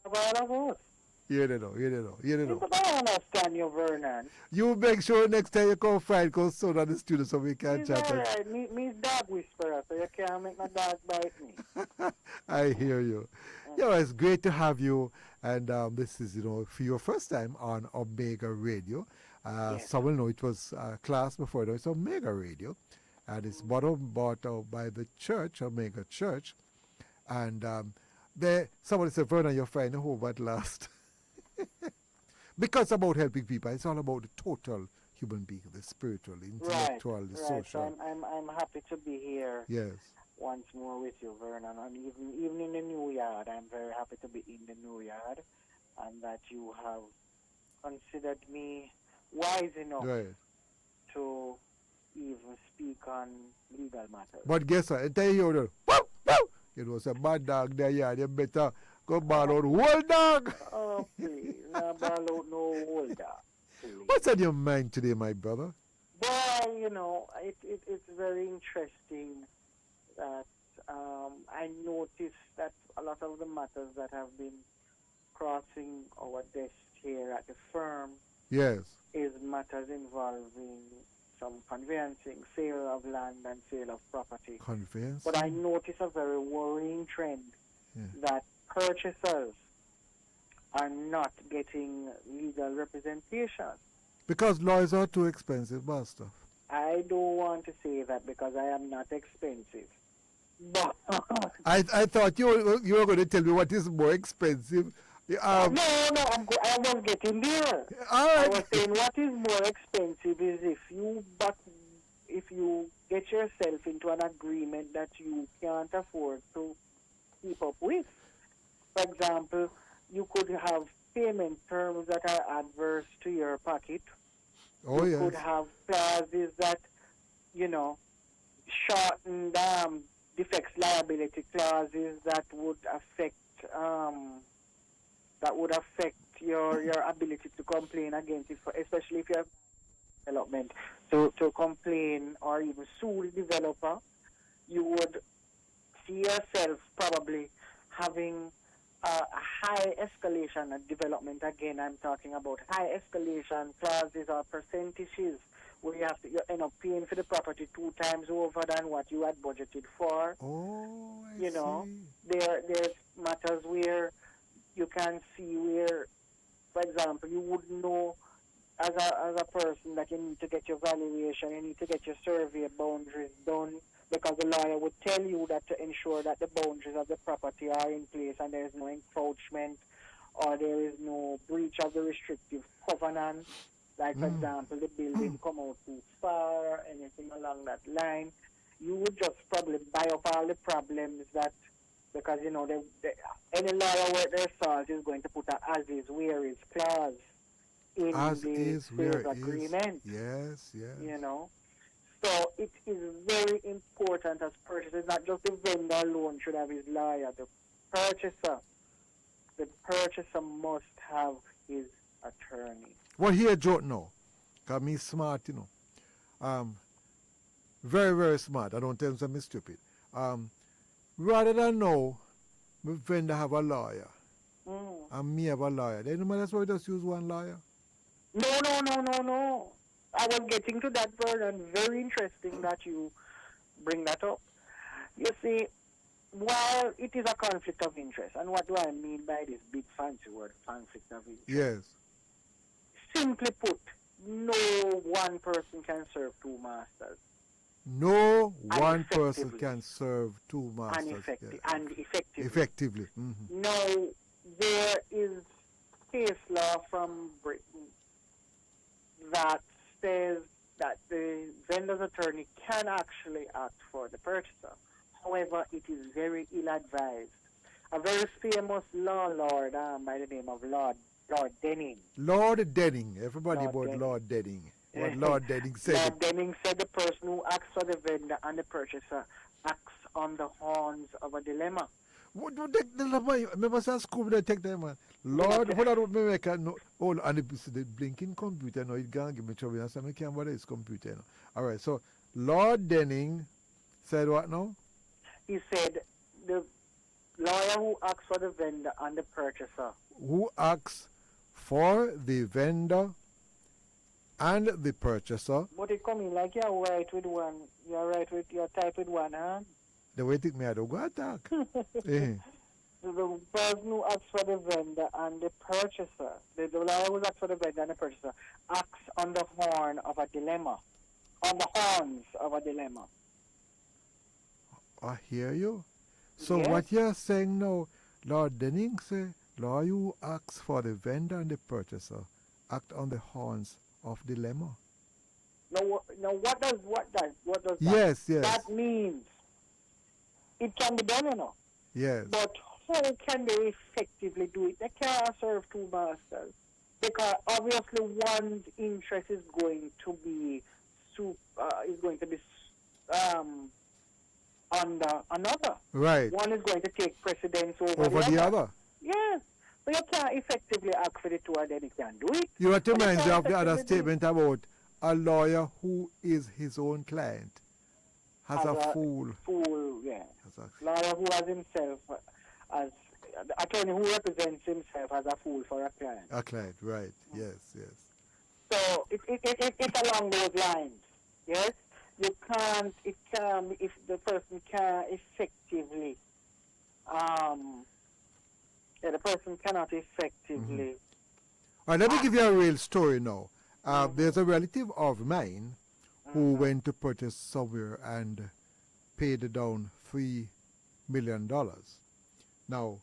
of all of us. You don't know. But I understand you, Vernon. You make sure next time you come Friday, go soon at the studio so we can chat. All right. Me's dog whisperer, so you can't make no dog bite me. I hear you. Yeah, it's great to have you. And this is, for your first time on Omega Radio. Yes. Some will know it was class before, though. It's Omega Radio. And it's bought out by the church, Omega Church. And somebody said, Vernon, you're finding home at last. Because it's about helping people. It's all about the total human being, the spiritual, the intellectual, the social. I'm happy to be here. Yes. Once more with you, Vernon, and even in the new yard, I'm very happy to be in the new yard, and that you have considered me wise enough to even speak on legal matters. But guess what? I tell you, it was a bad dog there, you better go ball out whole dog. Oh, please, not ball out no whole dog. Please. What's on your mind today, my brother? Well, it's very interesting that I noticed that a lot of the matters that have been crossing our desk here at the firm Yes. is matters involving some conveyancing, sale of land and sale of property. Conveyance. But I notice a very worrying trend that purchasers are not getting legal representation. Because lawyers are too expensive, Master. I don't want to say that because I am not expensive. But I thought you were going to tell me what is more expensive. no, I was getting there. All I right. was saying what is more expensive is if you get yourself into an agreement that you can't afford to keep up with. For example, you could have payment terms that are adverse to your pocket. Oh, You yes. could have clauses that, shortened defects liability clauses that would affect your ability to complain against it, especially if you have development to complain or even sue the developer. You would see yourself probably having a high escalation and development. Again, I'm talking about high escalation clauses or percentages where you end up paying for the property 2 times over than what you had budgeted for. Oh, I You know, see. there's matters where you can see where, for example, you would know as a person that you need to get your valuation, you need to get your survey boundaries done, because the lawyer would tell you that to ensure that the boundaries of the property are in place and there is no encroachment or there is no breach of the restrictive covenant. Like, for example, the building come out too far or anything along that line. You would just probably buy up all the problems that, because, any lawyer worth their salt is going to put an as is, where is clause in As the is, where sales agreement. Yes. So it is very important as purchasers, not just the vendor alone should have his lawyer, the purchaser must have his attorney. Well, here, Joe, no. Because me smart, very, very smart. I don't tell them I'm stupid. Rather than know, my vendor have a lawyer, and me have a lawyer, then that's why we just use one lawyer. No. I was getting to that word, and very interesting that you bring that up. You see, while it is a conflict of interest, and what do I mean by this big fancy word, conflict of interest? Yes. Simply put, no one person can serve 2 masters. No one And person effectively. can serve 2 masters. And effectively. Effectively. Mm-hmm. Now, there is case law from Britain that says that the vendor's attorney can actually act for the purchaser. However, it is very ill-advised. A very famous law lord by the name of Lord Denning. Lord Denning. Everybody Lord about Denning. Lord Denning. What Lord Denning said. Lord Denning said the person who acts for the vendor and the purchaser acts on the horns of a dilemma. What do take the dilemma? Remember some school they take them, man. Lord, hold on, me make a no. Oh, and the blinking computer, no, it can't give me trouble. And so I can't bother his computer. No. All right, so Lord Denning said what now? He said the lawyer who acts for the vendor and the purchaser. Who acts for the vendor and the purchaser? But it come in like you're right with one. You're type with one hand. The way it take me, I don't go attack. Eh. The person who acts for the vendor and the purchaser, the lawyer who acts for the vendor and the purchaser, acts on the horn of a dilemma. On the horns of a dilemma. I hear you. So Yes. what you're saying now, Lord Denning say, lawyer who acts for the vendor and the purchaser act on the horns of dilemma. Now what does that? Yes. That means it can be done, Yes. But how can they effectively do it? They can't serve 2 masters because obviously one's interest is going to be under another. Right. One is going to take precedence over The other. Yes. So you can't effectively act for the 2 and then you can do it. You have to But you mind can't you of the other effectively do it. statement about a lawyer who is his own client has As a fool. Fool, yeah. Lawyer who has himself as the attorney who represents himself as a fool for a client. A client, right? Yes, yes. So it's along those lines. Yes, you can't. It can if the person can effectively. The person cannot effectively. All right, let me give you a real story now. There's a relative of mine who went to purchase somewhere and paid down $3 million. Now,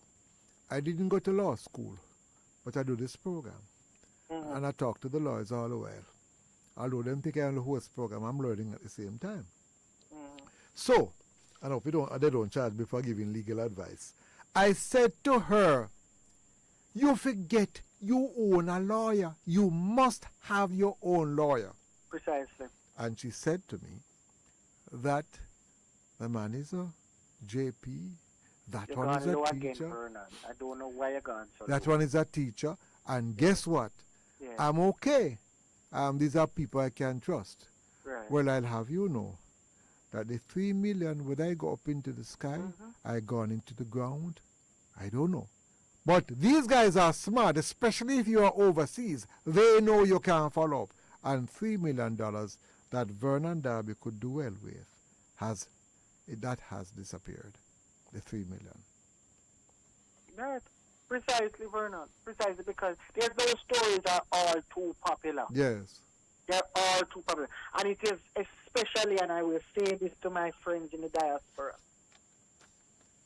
I didn't go to law school, but I do this program. And I talk to the lawyers all the while. Although them think I'm the host program, I'm learning at the same time. So, I know they don't charge me for giving legal advice. I said to her, you forget you own a lawyer. You must have your own lawyer. Precisely. And she said to me that the man is a JP, that one is a teacher. Again, I don't know why you're gone so that low. one is a teacher. And guess what? Yeah. I'm okay. These are people I can trust. Right. Well, I'll have you know that the 3 million, would I go up into the sky? I gone into the ground? I don't know. But these guys are smart, especially if you are overseas. They know you can't follow up. And $3 million that Vernon Darby could do well with has disappeared. The 3 million. Right. Precisely, Vernon. Precisely because those stories are all too popular. Yes. They're all too popular. And it is especially, and I will say this to my friends in the diaspora,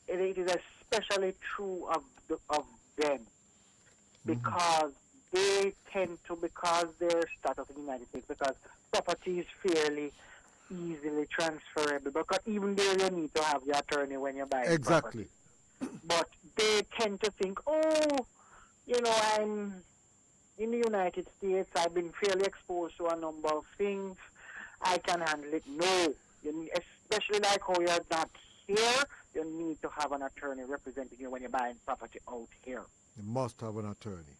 it is especially true of them because they tend to, because their status in the United States, because property is fairly easily transferable, because even there you need to have your attorney when you're buying exactly. property. But they tend to think, I'm in the United States, I've been fairly exposed to a number of things, I can handle it. No, especially like how you're not here, you need to have an attorney representing you when you're buying property out here. You must have an attorney.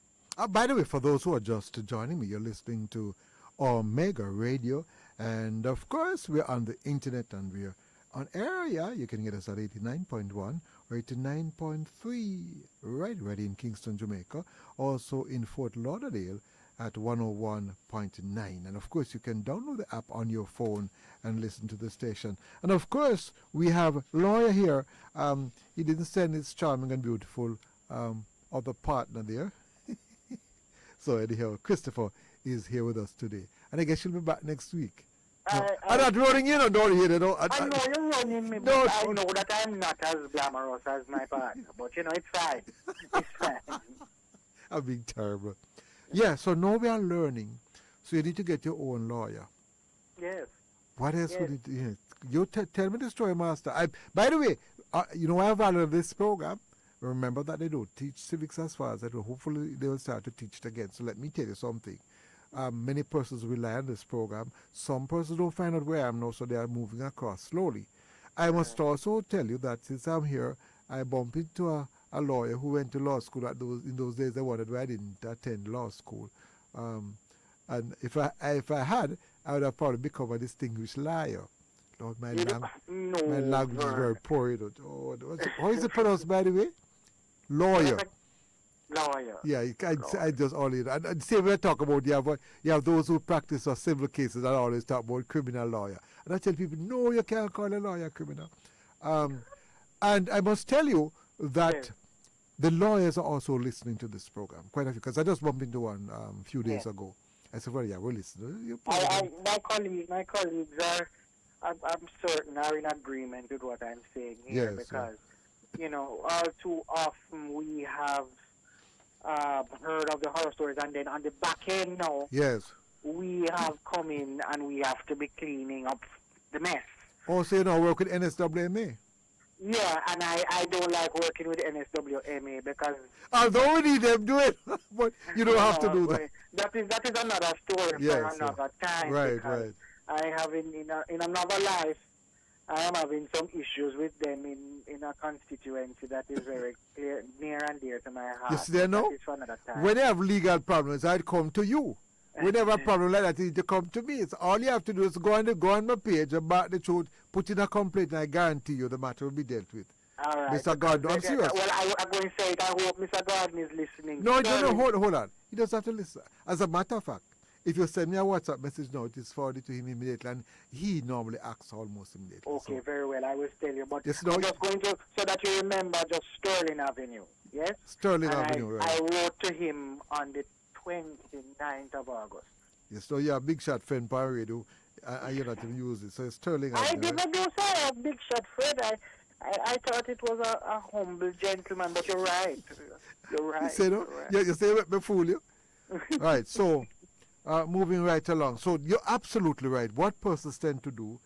By the way, for those who are just joining me, you're listening to Omega Radio, and of course we're on the internet and we're on area. You can get us at 89.1 or 89.3 right in Kingston, Jamaica. Also in Fort Lauderdale at 101.9. And of course you can download the app on your phone and listen to the station. And of course we have Lawyer here. He didn't send his charming and beautiful other partner there. So anyhow, Christopher is here with us today. And I guess she'll be back next week. I'm not running in or don't hear it. I know you're running me, but I know that I'm not as glamorous as my partner. But it's fine. It's fine. I'm being terrible. Yeah, so now we are learning. So you need to get your own lawyer. Yes. What else would it do? You tell me the story, Master. By the way, I value this program. Remember that they don't teach civics as far as I do. Hopefully they will start to teach it again. So let me tell you something. Many persons rely on this program. Some persons don't find out where I am now, so they are moving across slowly. I must also tell you that since I'm here, I bumped into a lawyer who went to law school in those days. I wondered why I didn't attend law school. And if I had, I would have probably become a distinguished liar. Lord, my language is very poor. How is it pronounced, by the way? Lawyer. Lawyer. Yeah, I just only. And say we're talking about you have those who practice civil cases and always talk about criminal lawyer. And I tell people, no, you can't call a lawyer criminal. And I must tell you that the lawyers are also listening to this program. Quite a few, because I just bumped into one a few days ago. I said, well, yeah, we're listening. My colleagues are, I'm certain, are in agreement with what I'm saying here, because, all too often we have heard of the horror stories, and then on the back end now, we have come in and we have to be cleaning up the mess. Oh, so you work with NSWMA? Yeah, and I don't like working with NSWMA because... Although we need them do it, but you don't have to do that. That is another story for another time. Right. I have in another life, I am having some issues with them in a constituency that is very near and dear to my heart. You see there now? When they have legal problems, I'd come to you. whenever a problem like that, you need to come to me. So all you have to do is go on my page about the truth, put in a complaint, and I guarantee you the matter will be dealt with. All right. Mr. Gordon, I'm serious. Well, I'm going to say it. I hope Mr. Gordon is listening. No, hold on. He doesn't have to listen. As a matter of fact, if you send me a WhatsApp message now, it is forwarded to him immediately, and he normally acts almost immediately. Okay, so. very well. I will tell you. But Yes, I'm just going to, so that you remember, just Sterling Avenue. Yes? Sterling Avenue, right. I wrote to him on the 29th of August. Yes, so you're a big shot friend by radio, and you're not even use it. So it's Sterling Avenue. I didn't do so, a big shot friend. I thought it was a humble gentleman, but you're right. You're right. You say no? Right. You say let me fool you? Right, so moving right along. So you're absolutely right. What persons tend to do,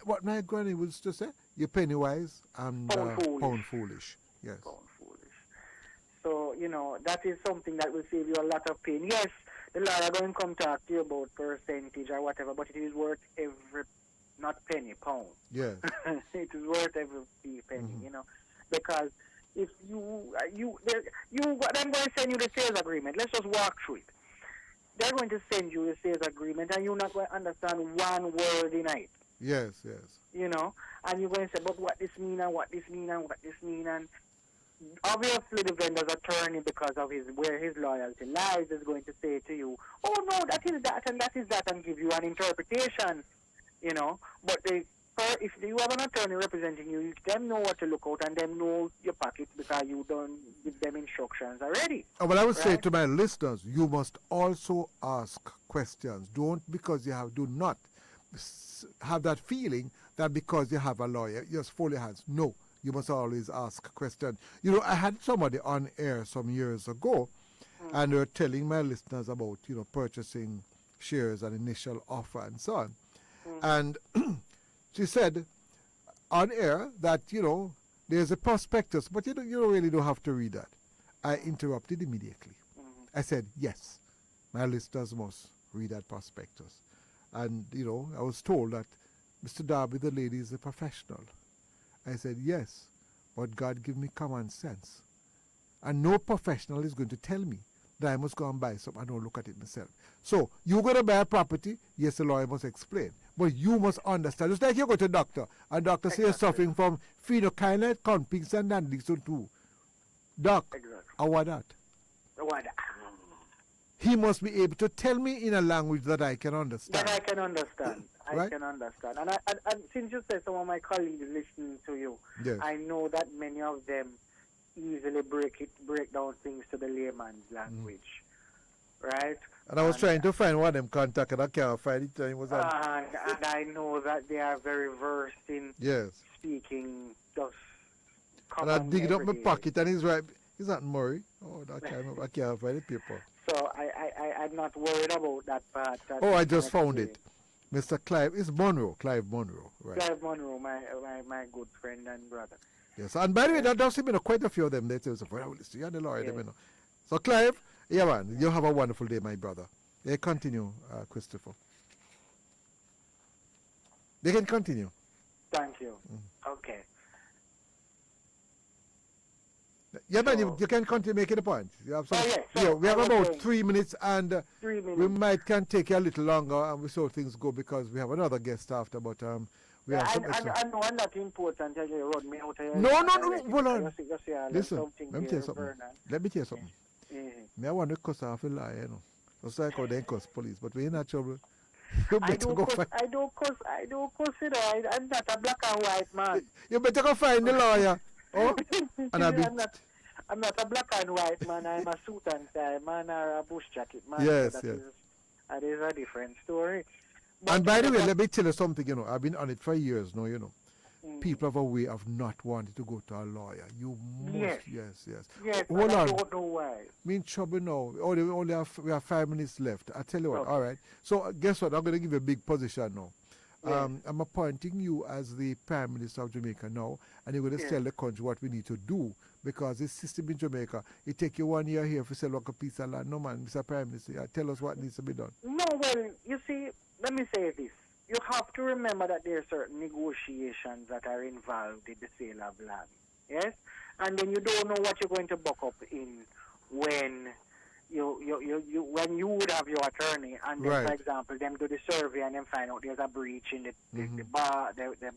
what my granny used to say, you're penny wise and pound foolish. Yes. Pound foolish. So, that is something that will save you a lot of pain. Yes, the lawyer going to come talk to you about percentage or whatever, but it is worth every, not penny, pound. Yeah. It is worth every penny, because if they're going to send you the sales agreement. Let's just walk through it. They're going to send you a sales agreement, and you're not going to understand one word in it. Yes. And you're going to say, but what this mean and what this mean and what this mean, and obviously the vendor's attorney, because of where his loyalty lies, is going to say to you, oh no, that is that and that is that, and give you an interpretation, But if you have an attorney representing you, them know what to look out, and them know your pocket because you don't give them instructions already. Well, I would say to my listeners, you must also ask questions. Do not have that feeling that because you have a lawyer, you just fold your hands. No, you must always ask questions. I had somebody on air some years ago, and they were telling my listeners about, purchasing shares and initial offer and so on. And she said on air that, there's a prospectus, but you really don't have to read that. I interrupted immediately. I said, yes, my listeners must read that prospectus. And, I was told that Mr. Darby, the lady, is a professional. I said, yes, but God give me common sense. And no professional is going to tell me that I must go and buy something. I don't look at it myself. So, you're going to buy a property, yes, the lawyer must explain. But you must understand. Just like you go to a doctor, and doctor says you're suffering from phenylketonuria, conflicts, and Anderson too. Doc, what that? He must be able to tell me in a language that I can understand. That I can understand. Right? I can understand. And since you said some of my colleagues listening to you, yes. I know that many of them easily break down things to the layman's language. Right? And I was trying to find one of them contact, and I can't find it. And I know that they are very versed in speaking just common. And I dig it up my pocket, and he's right. Is that Murray? Oh, I can't find the paper. So I'm not worried about that part. I just found it. Mr. Clive, it's Monroe. Clive Monroe, right? Clive Monroe, my good friend and brother. Yes, and by the way, that does seem quite a few of them. They say, you're the lawyer, them. So Clive, yeah, man, you have a wonderful day, my brother. They continue, Christopher. They can continue. Thank you. Okay. Yeah, man, you can continue making a point. You have some, we have about 3 minutes, and 3 we minutes. can take you a little longer, and we saw things go because we have another guest after, but we have some extra. I know I'm not important. You run me out here. No, hold on. Listen, let me tell you something. I want to cuss off a lie, Just like how they cuss police, but we're not trouble. I don't cuss it. I'm not a black and white man. You better go find the lawyer. Oh? And I'm not a black and white man. I'm a suit and tie man or a bush jacket man. Yes, that is a different story. But and by the way, let me tell you something, I've been on it for years now, People have a way of not wanting to go to a lawyer. You must, yes. Hold on. I don't know why. Me in trouble now. We have 5 minutes left. I tell you what, all right. So guess what? I'm going to give you a big position now. I'm appointing you as the Prime Minister of Jamaica now, and you're going to tell the country what we need to do, because this system in Jamaica, it take you 1 year here to sell like a piece of land. No, man, Mr. Prime Minister, tell us what needs to be done. No, well, you see, let me say this. You have to remember that there are certain negotiations that are involved in the sale of land. Yes? And then you don't know what you're going to buck up in when you when you would have your attorney, and then, Right. for example, them do the survey and then find out there's a breach in the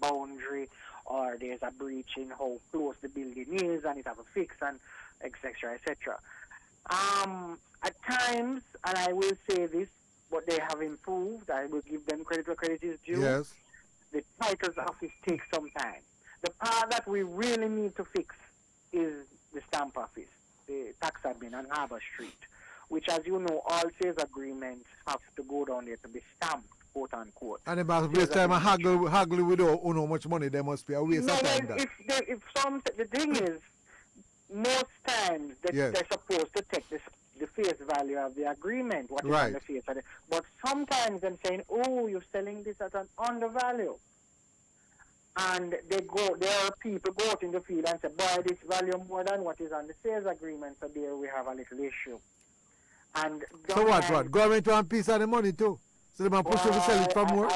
boundary, or there's a breach in how close the building is, and it have a fix, and etc. etc. At times, and I will say this, but they have improved. I will give them credit where credit is due. Yes. The title's office takes some time. The part that we really need to fix is the stamp office, the tax admin on Harbour Street, which, as you know, all sales agreements have to go down there to be stamped, quote unquote. And about waste time and haggle with how much money there must be a waste No, of time. well, the thing is, most times they're supposed to take the face value of the agreement, what is Right. on the face of it. But sometimes they're saying, oh, you're selling this at an undervalue. And there are people go out in the field and say, boy, this value more than what is on the sales agreement, so there we have a little issue. And So what? Government want piece of the money too. So they might push you to sell it for more.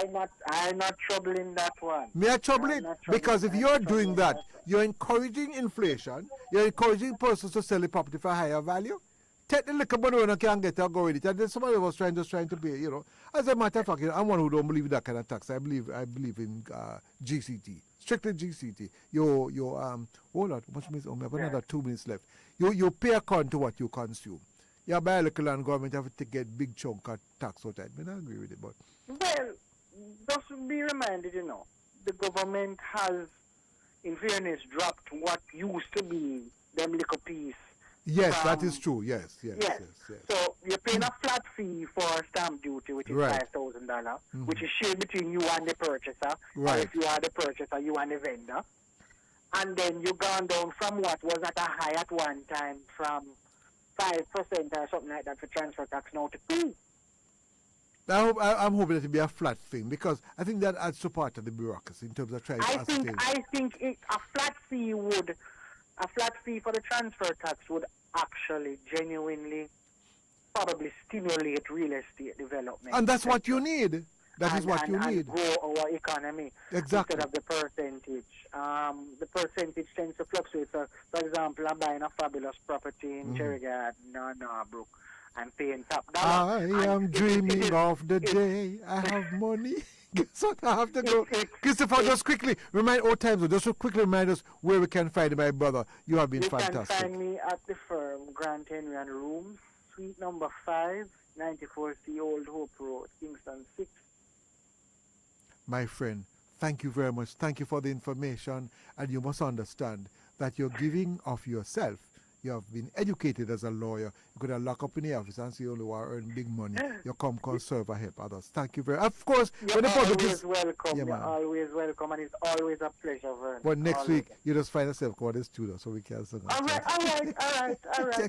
I'm not troubling that one. Me are troubling because if you're doing that, you're encouraging inflation, you're encouraging persons to sell the property for higher value. Take the little money when you can get it, go with it. And then somebody was trying to pay, you know. As a matter of fact, I'm one who don't believe in that kind of tax. I believe in GCT, strictly GCT. Hold on, much minutes? Oh, we have another 2 minutes left. You pay according to what you consume. You buy a little and government have to get big chunk of tax out of it. I don't agree with it, but Well, just be reminded, you know, the government has, in fairness, dropped what used to be them little piece. yes, that is true. Yes. So you're paying a flat fee for stamp duty, which is Right. $5,000, which is shared between you and the purchaser. Right. Or if you are the purchaser, you and the vendor. And then you've gone down from what was at a high at one time, from 5% or something like that for transfer tax, now to 2%. I'm hoping it will be a flat thing because I think that adds to part of the bureaucracy in terms of trying to ascertain. I think a flat fee for the transfer tax would actually genuinely probably stimulate real estate development. And that's what you need. That is what you need. And grow our economy Exactly. instead of the percentage. The percentage tends to fluctuate. So, for example, I'm buying a fabulous property in Cherry Garden or Norbrook and paying top dollar. I am dreaming of the day I have money. Guess what? I have to go. Christopher, just quickly remind all times, just quickly remind us where we can find my brother. You have been fantastic. You can find me at the firm, Grand Henry and Rooms, suite number 5, 94C Old Hope Road, Kingston 6. My friend, thank you very much. Thank you for the information. And you must understand that you're giving of yourself. You have been educated as a lawyer. You could have locked up in the office and say you only want to earn big money. You come serve and help others. Thank you very much. Of course, You're when the public always is... welcome. Yeah, You're man. always welcome, and it's always a pleasure, Vern. But next Always. week, you just find yourself going to the studio so we can sing. All right,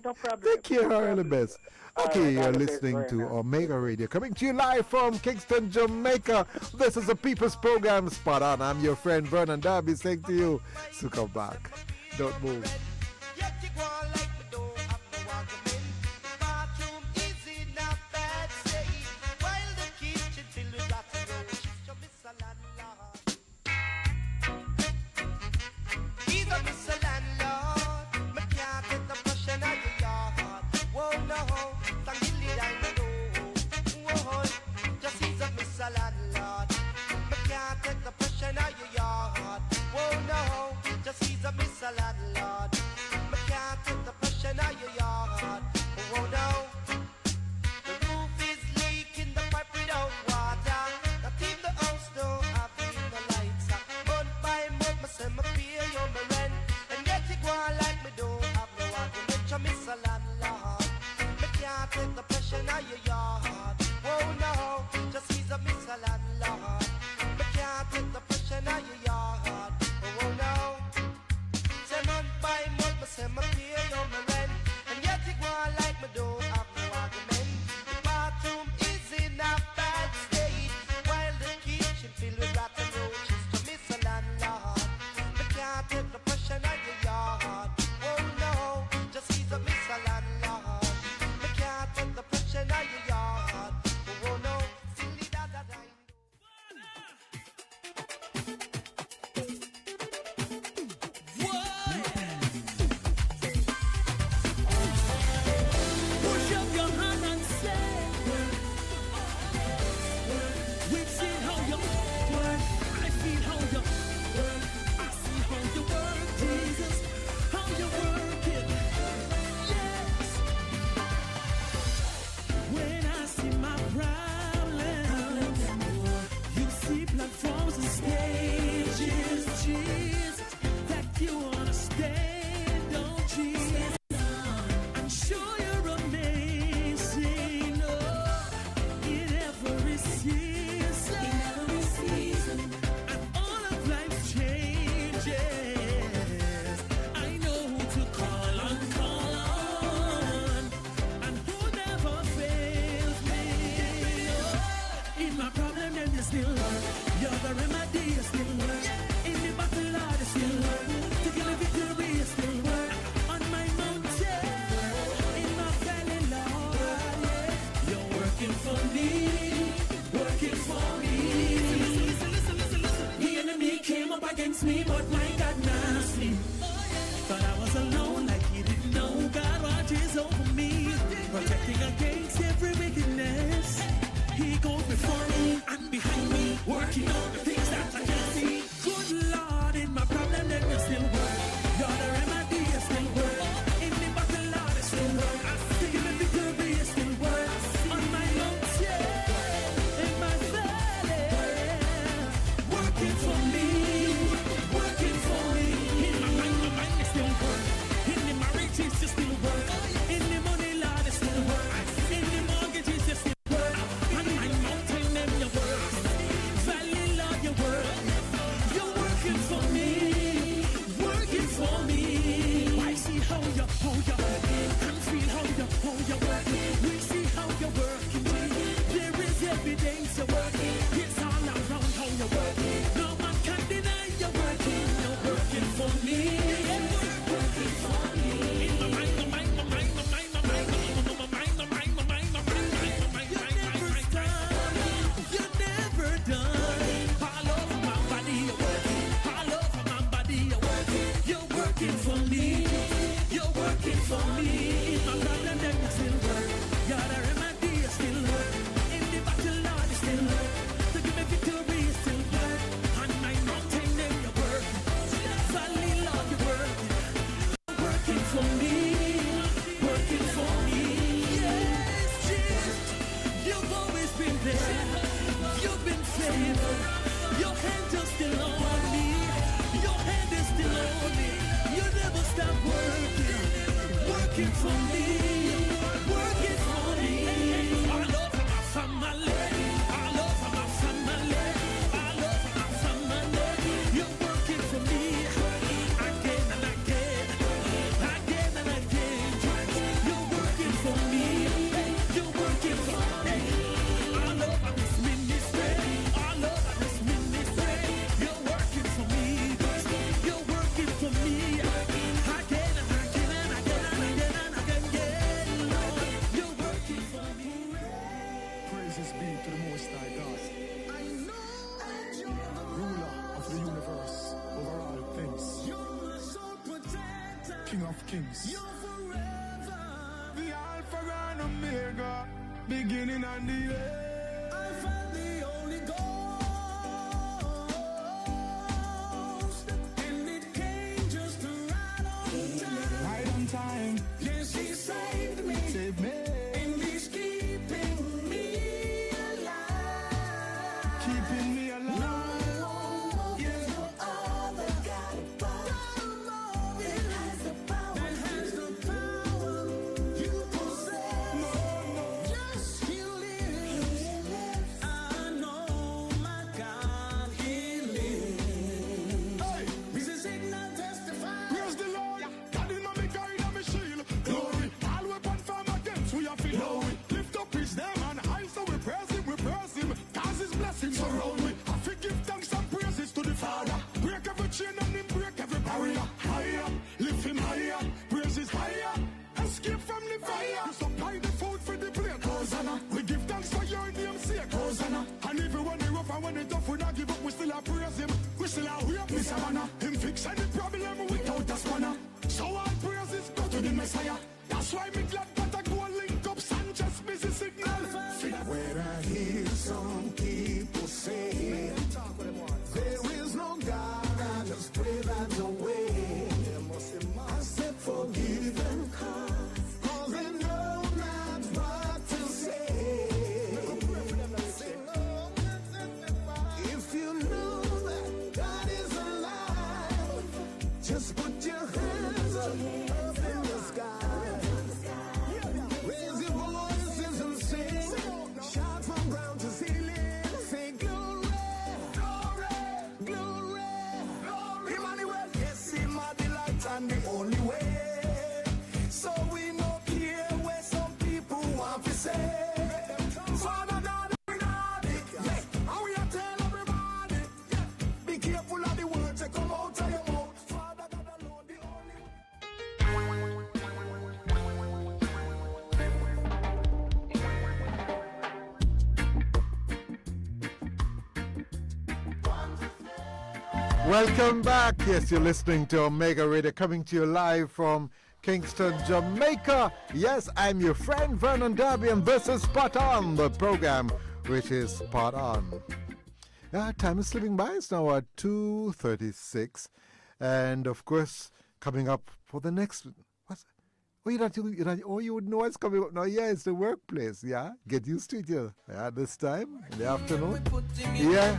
no problem. Take care, all the best. All Okay, right, you're all the best, listening to Vernon. Omega Radio, coming to you live from Kingston, Jamaica. This is the People's Program, Spot On. I'm your friend Vernon Darby saying to you, so come back. Don't move. Yet you go on like me don't have no argument. Bathroom is in a bad state, while the kitchen filled with lots of roaches. So Mr. Landlord, he's a Mr. Landlord. Me can't get the brush in your yard. Whoa no, thank you, I know. Whoa, just he's a Mr. Landlord. Me can't get the brush in your yard. Whoa no, just he's a Mr. Landlord. against me, but my God knows me. But I was alone like he didn't know. God watches over me, protecting against every wickedness. He goes before me and behind me, working on the things that I can't see. Good Lord, in my problem, let me still work. You're the remedy, you still work. In the battle, Lord, I still work. I see the victory, you still work. On my mountain, in my valley, working for me, working for me. In my mind, it still work. In the marriage, it's just still work. In the money, Lord, it still work. In the mortgage, it's just still work. On my mountain, them you work. Valley, Lord, you work. You're working for me, working for me. I see how you and feel how you work. We see how you're working. There is evidence you're working. It's all around how you're working. No man can deny you're working. You're working for me. Working for me. In my mind, my mind, my mind, my mind, my mind, my mind, my mind, my mind, my mind. You never stop. You're never done. All over my body you're working. All over my body you're working. You're working for me. You're working for me. In my problem, then you still work. You're the remedy, you still work. In the battle, Lord, you still work. To give me victory, you still work. On my mountain, then you work. Valley, Lord, you work. You're working for me. Working for me. Yes, Jesus. You've always been there. You've been faithful. Your hand is still on me. Your hand is still on me. You never stop working. Working for me. Working for me. All over my family. All over my family. All over my family. You're working for me. Again and again. Again and again. You're working for me. You're working for me. All over this ministry. All over this ministry. You're working for me. You're working for me. Again and again and again and again and again. Lord, you're working for me. Praises be to the Most High God, ruler of the universe over all things, King of kings, the Alpha and Omega, beginning and the end. I found the Holy Ghost, and it came just right on time. Right on time. Yes, He saved me. Saved me. And He's keeping me alive. Keeping me alive. No, there's no other God but that has the power. That has the power you possess. No, yes, He lives. I know my God, He lives. Hey, this is it now testify. Praise the Lord. God in my guide and my shield. Glory. All weapon from against we have feel glory. Lift up His name and high, so we praise Him. Cause His blessings surround me. I forgive thanks and praises to the Father. Break every chain and Him break every barrier. Higher, lift Him higher. Praises higher. Escape from the fire. You supply the food for the plate. Hosanna. We give thanks for your name's sake. Hosanna. And even when they rough and when they tough, we not give up. We still a praise Him. We still a way up His Savannah. Him fix any problem without a spanner. So all praises go to the Messiah. That's why me glad that I go link up Sanchez busy signal. Where I hear some people say there is no God, I just pray that away. I said forgive them, cause they know not what to say. If you know that God is alive, just put your hands up in the sky. Welcome back. Yes, you're listening to Omega Radio, coming to you live from Kingston, Jamaica. Yes, I'm your friend Vernon Darby, and this is Spot On, the program which is spot on. Time is slipping by. It's now at 2:36, and of course, coming up for the next. Oh, you would know what's coming up now. Yeah, it's the workplace. Yeah, get used to it. Yeah, this time in the afternoon. Yeah.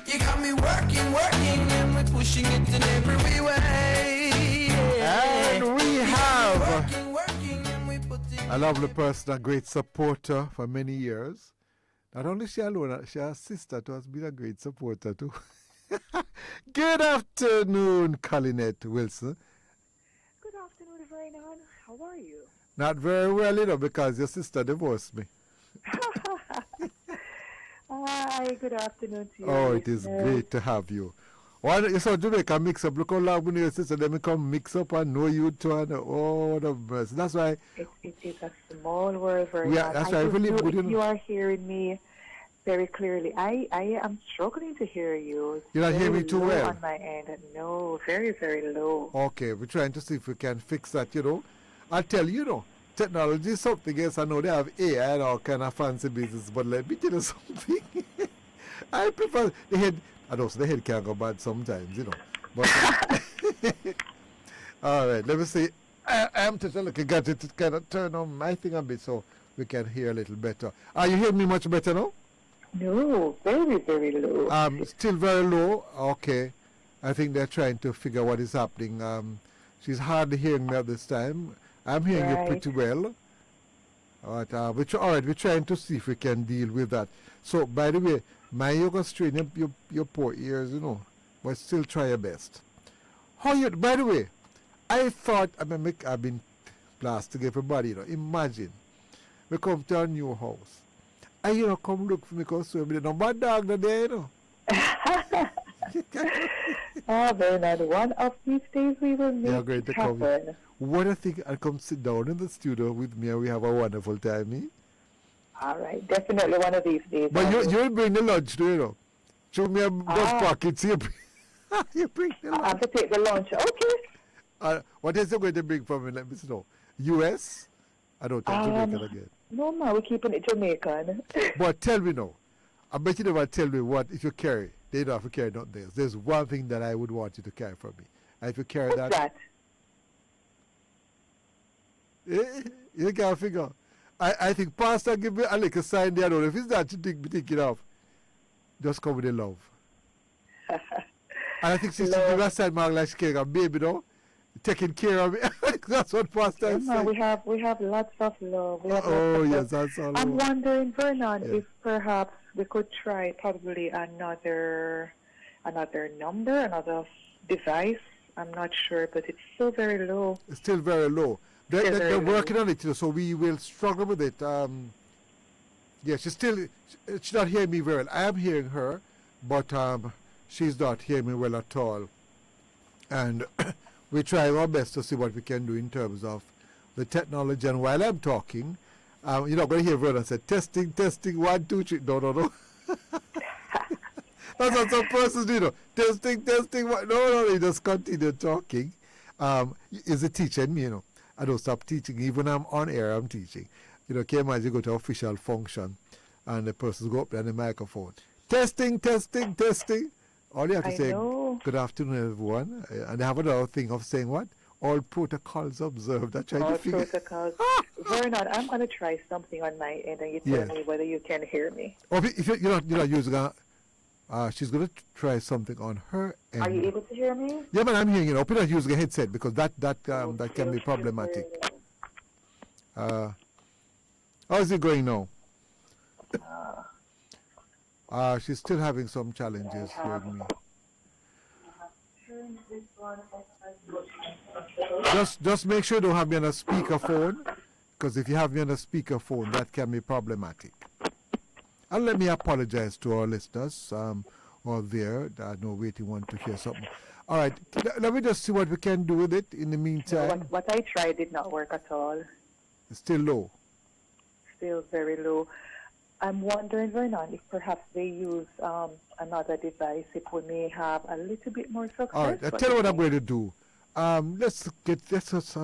You got me working, and we're pushing it in every way. And we have Working, and we putting a lovely person, a great supporter for many years. Not only she alone, her sister too has been a great supporter too. Good afternoon, Colinette Wilson. Good afternoon, Vernon. How are you? Not very well, because your sister divorced me. Hi, good afternoon to you. Oh, it is listeners. great to have you. Why don't you saw Jamaica mix up? Look how long when your sister let me come mix up and know you too. And oh, the mercy. That's why. It is a small world, Vernon. Yeah, that's why I really wouldn't. You are hearing me very clearly. I am struggling to hear you. You're not hearing me Very too low well? on my end. No, very, very low. Okay, we're trying to see if we can fix that, I'll tell you, technology is something else. I know they have AI and all kind of fancy business, but let me tell you something. I prefer the head. I know the head can go bad sometimes, But all right, let me see. I am to look. I got it to kind of turn on my thing a bit so we can hear a little better. Are you hearing me much better now? No, very, very low. Still very low. Okay, I think they're trying to figure what is happening. She's hardly hearing me at this time. I'm hearing you Right. pretty well. All right, we're trying to see if we can deal with that. So, by the way, you're going to strain your poor ears, but still try your best. By the way, I thought, I've been blasting everybody, Imagine, we come to a new house. And, come look for me because we no bad dog today, Vernon, one of these days we will You're make going it to come. happen. What I think, I'll come sit down in the studio with me and we have a wonderful time, All right, definitely one of these days. But I will. you'll bring the lunch, too, Show me a those pockets. You bring the I lunch. have to take the lunch. Okay. What is it going to bring for me? Let me know. U.S.? I don't talk Jamaican again. No, man, we're keeping it Jamaican. But tell me now. I bet you never tell me what if you carry. They don't have to carry nothing else. There's one thing that I would want you to carry for me. And if you carry What's that? You can't figure. I think Pastor give me a little sign there. I don't know if it's that you think me thinking of. Just come with the love. And I think she's giving a sign mark like she carrying a baby now. Taking care of me. That's what Pastor is saying. We have lots of love. We have Oh, lots of yes, love. that's all. I'm wondering, Vernon, Yes. if perhaps we could try probably another number, another device. I'm not sure, but it's still very low. It's still very low. They're very low. working on it, so we will struggle with it. Yeah, she's not hearing me well. I am hearing her, but she's not hearing me well at all. And we try our best to see what we can do in terms of the technology. And while I'm talking, you're not going to hear Vernon say, testing, 1, 2, 3. No. That's what some persons do, Testing, what? No, he just continue talking. Is a teacher in me, I don't stop teaching. Even when I'm on air, I'm teaching. Can you imagine you go to official function and the person go up there on the microphone. Testing. All you have to say, know. good afternoon, everyone. And they have another thing of saying what? All protocols observed. I try All to figure. protocols. Vernon, I'm going to try something on my end, and you tell Yeah. me whether you can hear me. Or if you're not using she's going to try something on her end. Are you able to hear me? Yeah, but I'm hearing, We're not using a headset because that can be problematic. How's it going now? She's still having some challenges hearing me. Just make sure you don't have me on a speakerphone, because if you have me on a speakerphone, that can be problematic. And let me apologize to our listeners or there that are no waiting one to hear something. All right, let me just see what we can do with it in the meantime. What I tried did not work at all. It's still low. Still very low. I'm wondering, Vernon, if perhaps they use another device, if we may have a little bit more success. All right, I'll tell you what I'm going to do. Let's just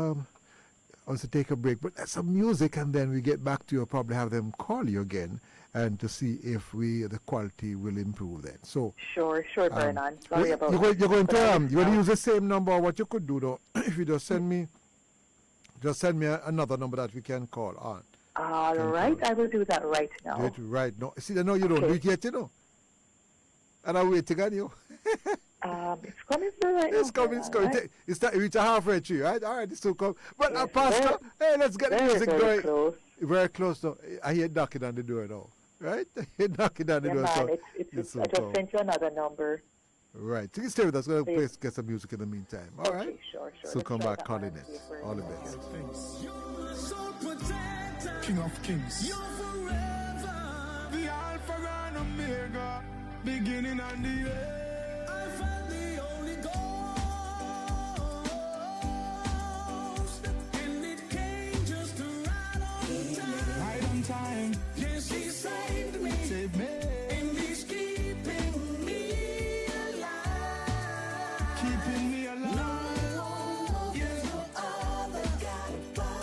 also take a break, but some music, and then we get back to you. Probably have them call you again, and to see if the quality will improve then. So Sure, Vernon. Sorry about you're going that. to use the same number. What you could do though, if you just send me another number that we can call on. All right, I will do that right now. Do it right now. See, I know you don't do it yet, and I'm waiting on you. It's coming through right now. It's coming. Right? It's not reach a halfway tree, right? All right, it's still come. But Pastor, hey, let's get the music very going. close. Very close now. I hear knocking on the door now, right? I hear knocking on the door. Man, So it's I just sent you another number. right. So you stay with us. We're going to get some music in the meantime. All right? Okay, sure. So Let's come try back that calling one. it. See if we're- All the best. King of Kings. You're forever. The Alpha and Omega. Beginning and the end. I found the Holy Ghost. And it came just right on time. Right on time. Yes, he saved me. Saved me. And he's keeping me alive. Keeping me alive. No, yes, no other God but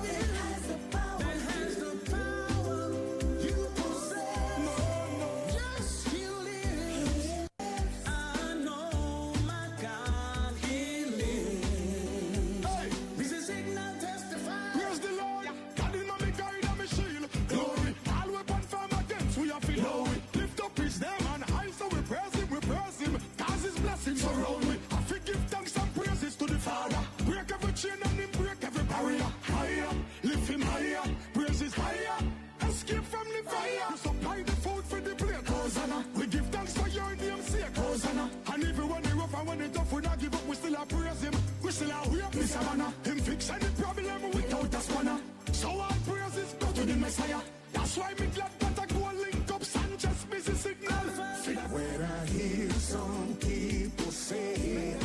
that has the power. You possess. No, yes, he lives. I know my God, he lives. Hey, this is signal testify. Praise the Lord. God is my guide and my shield. Glory. All weapon from against we have to know it. Lift up his name and high, so we praise him. Cause his blessings surround me. I forgive thanks and praises to the Father. Break every chain and him break every barrier. Higher, lift him higher, praises higher. Escape from the fire. You supply the food for the plate. Hosanna. We give thanks for your name's sake. Hosanna. And even when they rough and when they tough, we not give up. We still a praise him. We still a way up this Savannah. Him fix any problem without a spanner. So all praises go to the Messiah. That's why me glad that I go and link up Sanchez busy signal. When I hear some people say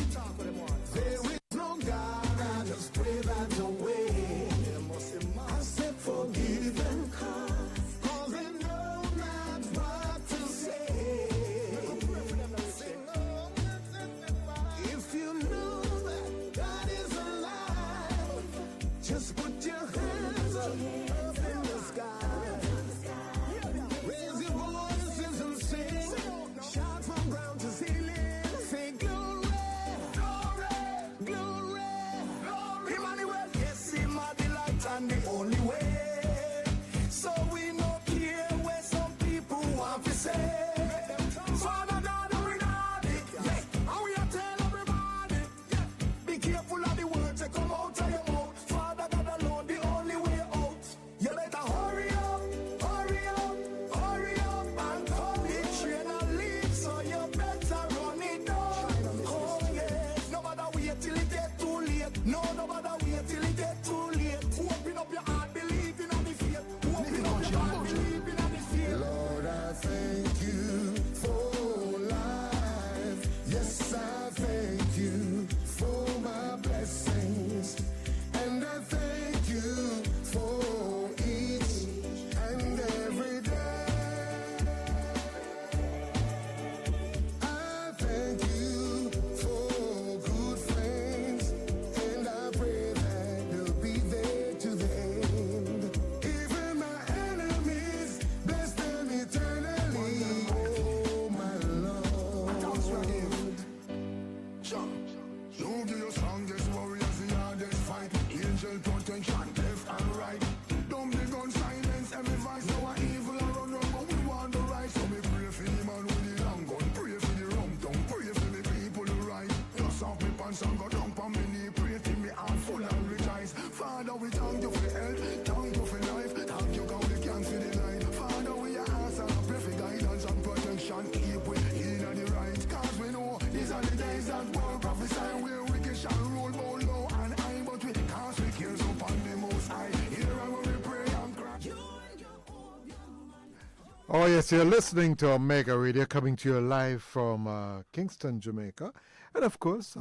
there is no God, I just pray that away. I said forgive them, cause they know not what to say. If you know that God is alive, just put your hands up in the sky. Raise your voices and sing. Shout from ground to ceiling. Say glory, glory, glory, glory. Emmanuel, yes, him are the light and the only way. So we no care where some people want to say. Father God, we not it. Yes, and we are tell everybody. Yes, be careful of the words that come out of your mouth. Father God alone, the only way out. You better hurry up, hurry up, hurry up, and come the train and leave. So you better run it down. Oh yes, no matter wait till it get too late. No matter wait till it get too late. Open up your heart, believe in the faith. Open up your heart, believe in the faith. Lord, I thank you for life. Yes, I thank you for my blessings. And I thank you for each and every day. I thank you for good friends, and I pray that they'll be there to the end. Even my enemies, bless them eternally. Oh, my Lord. You give your strongest warriors the hardest fight. Angel protection, left and right. Don't be gun silence, every voice. No one evil around, but we want the right. So me pray for the man with the long gun, pray for the rum tongue, pray for the people who right. Just off me pants and go down for me knee, pray till me heart full and rejoice. Father, we thank you for health, thank you for life, thank you God we can see the light. Father, we ask and pray for guidance and protection, keep we in the right. Cause we know these are the days that were prophesied where wicked shall rule both low and high, but we cast we cares upon the most high. Here I will we pray and cry. Oh, yes, you're listening to Omega Radio coming to you live from Kingston, Jamaica. And of course,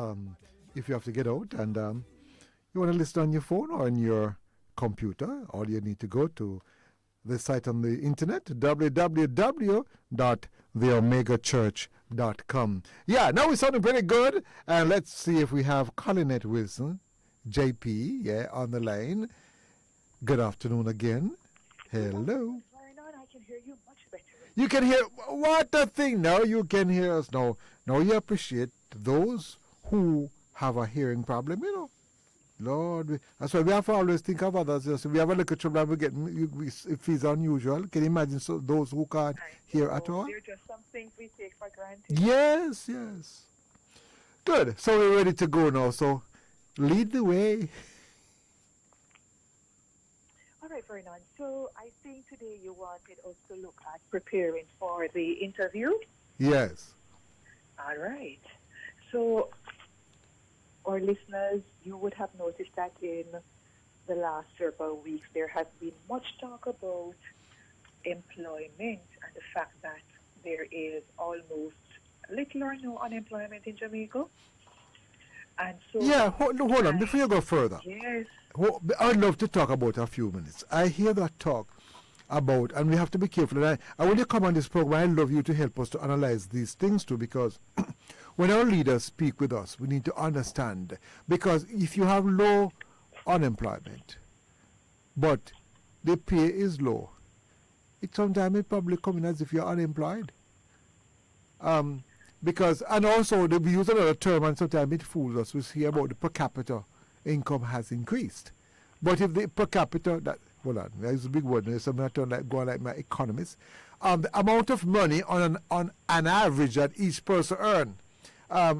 if you have to get out and you want to listen on your phone or on your computer, all you need to go to the site on the internet, www.theomegachurch.com. Yeah, now we're sounding pretty good. And let's see if we have Collinette Wilson, JP, on the line. Good afternoon again. Hello. Vernon, I can hear you much better. You can hear, what a thing. Now you can hear us. Now you appreciate those who have a hearing problem, Lord, that's why we have to always think of others. So we have a little trouble we get, it feels unusual. Can you imagine those who can't hear at all? They're just some things we take for granted. Yes. Good. So we're ready to go now. So lead the way. All right, Vernon. So I think today you wanted us to look at preparing for the interview. Yes. All right. So, our listeners, you would have noticed that in the last several weeks there has been much talk about employment and the fact that there is almost little or no unemployment in Jamaica. And so, Yeah, hold on. Before you go further, yes, I'd love to talk about a few minutes. I hear that talk about, and we have to be careful. And I when you come on this program, I love you to help us to analyze these things too, because when our leaders speak with us, we need to understand. Because if you have low unemployment, but the pay is low, sometimes it probably comes as if you're unemployed. Because, and also we use another term, and sometimes it fools us. We hear about the per capita income has increased. But if the per capita, hold on, that's a big word, so I'm not going like my economist. The amount of money on an average that each person earn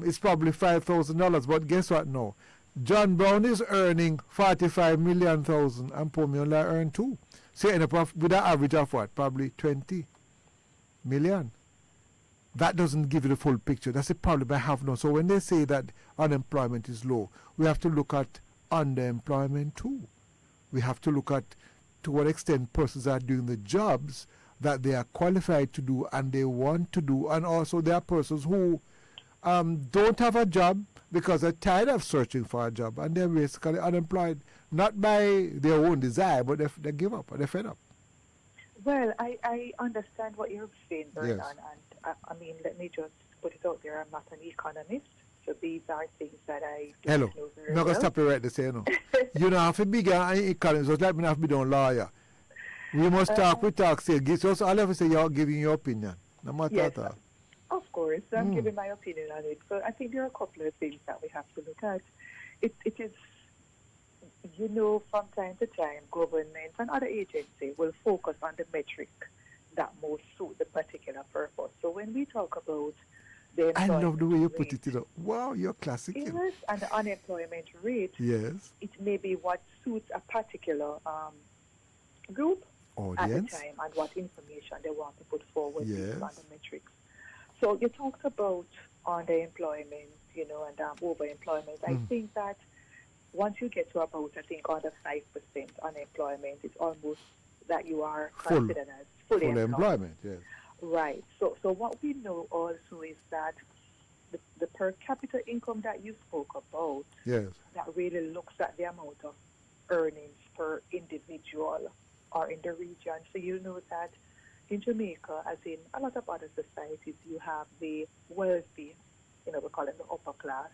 is probably $5,000. But guess what? No. John Brown is earning 45 million thousand, and poor me only earn 2. So you end up with an average of what? Probably 20 million. That doesn't give you the full picture. That's the problem I have now. So when they say that unemployment is low, we have to look at underemployment too. We have to look at to what extent persons are doing the jobs that they are qualified to do and they want to do. And also there are persons who don't have a job because they're tired of searching for a job and they're basically unemployed, not by their own desire, but they give up or they're fed up. well, I understand what you're saying, Vernon, Yes. and I mean, let me just put it out there. I'm not an economist, so these are things that I don't Hello. know very I'm not going to well. stop you right there, say no. You don't have to be an economist, just like me not have to be a lawyer. We must talk, say, so all of us say you're giving your opinion. No matter Yes, what. of course, I'm giving my opinion on it. So I think there are a couple of things that we have to look at. It is, from time to time, government and other agencies will focus on the metric that most suit the particular purpose. So when we talk about the I love the way you put rate, it. Wow, you're classic. yes, and the unemployment rate, Yes. it may be what suits a particular group Audience. at the time and what information they want to put forward Yes. based on the metrics. So you talked about underemployment, and overemployment. I think that once you get to about, under 5% unemployment, it's almost that you are Full. considered as fully Full employed. employment, yes. Right. So what we know also is that the per capita income that you spoke about, Yes. that really looks at the amount of earnings per individual or in the region. So you know that in Jamaica, as in a lot of other societies, you have the wealthy, we call it the upper class,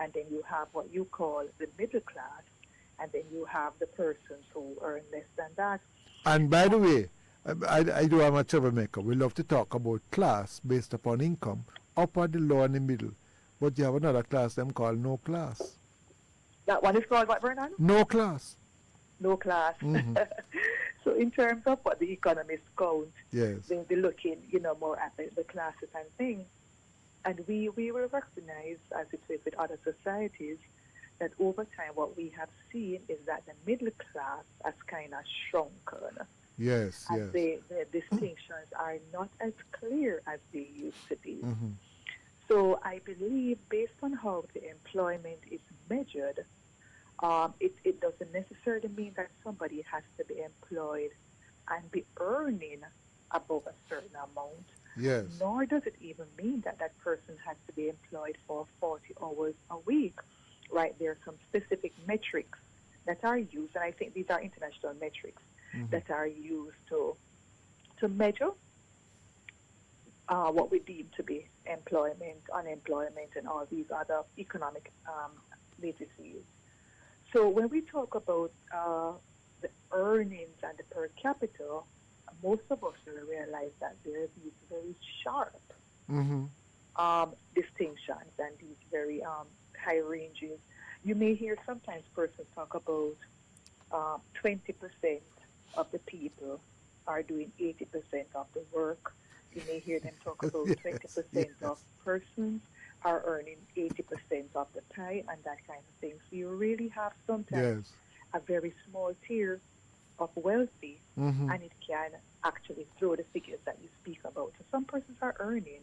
and then you have what you call the middle class, and then you have the persons who earn less than that. And by the way, I do am a troublemaker. We love to talk about class based upon income, upper, the lower, and the middle. But you have another class them called no class. That one is called what, Vernon? No class. No class. So in terms of what the economists count, Yes. they'll be looking, more at the classes and things. And we will recognize, as it is with other societies, that over time what we have seen is that the middle class has kind of shrunken. Yes, And yes. the distinctions are not as clear as they used to be. Mhm. So I believe, based on how the employment is measured, it doesn't necessarily mean that somebody has to be employed and be earning above a certain amount. Yes. Nor does it even mean that that person has to be employed for 40 hours a week. Right? There are some specific metrics that are used, and I think these are international metrics, that are used to measure what we deem to be employment, unemployment, and all these other economic matrices. So when we talk about the earnings and the per capita, most of us will realize that there are these very sharp distinctions and these very high ranges. You may hear sometimes persons talk about 20% of the people are doing 80% of the work. You may hear them talk about 20% of persons are earning 80% of the pie and that kind of thing. So you really have sometimes a very small tier of wealthy, and it can actually throw the figures that you speak about. So some persons are earning,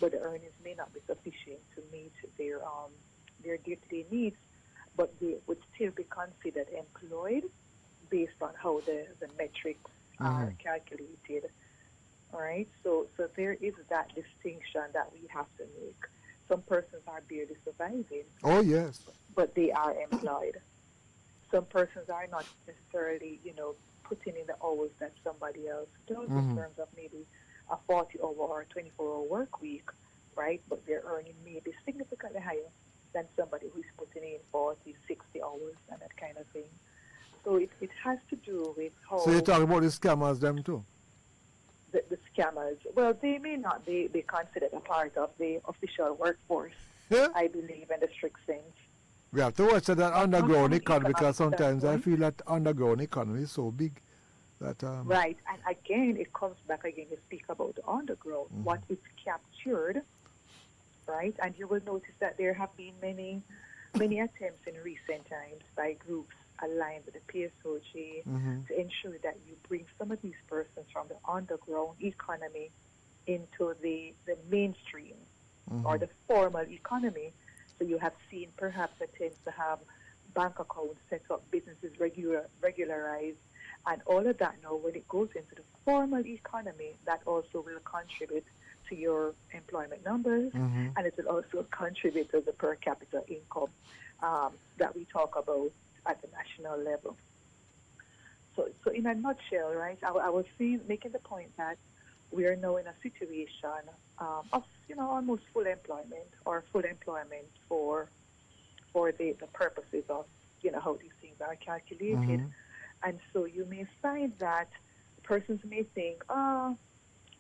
but the earnings may not be sufficient to meet their day-to-day needs, but they would still be considered employed based on how the metrics are calculated. All right, so there is that distinction that we have to make. Some persons are barely surviving. Oh, yes. But they are employed. Some persons are not necessarily, putting in the hours that somebody else does in terms of maybe a 40-hour or 24-hour work week, right? But their earning may be significantly higher than somebody who's putting in 40, 60 hours and that kind of thing. So it has to do with how... So you're talking about the scammers, them too? The scammers, well, they may not be considered a part of the official workforce, I believe, in the strict sense. We have to watch that underground economy, because sometimes I feel that underground economy is so big that... Right, and again, it comes back again, you speak about the underground, what is captured, right? And you will notice that there have been many attempts in recent times by groups aligned with the PSOG to ensure that you bring some of these persons from the underground economy into the mainstream or the formal economy. So you have seen perhaps attempts to have bank accounts set up, businesses regularized, and all of that now when it goes into the formal economy, that also will contribute to your employment numbers, and it will also contribute to the per capita income that we talk about at the national level. So in a nutshell, right, I was making the point that we are now in a situation of, almost full employment or full employment for the purposes of, how these things are calculated. And so you may find that persons may think,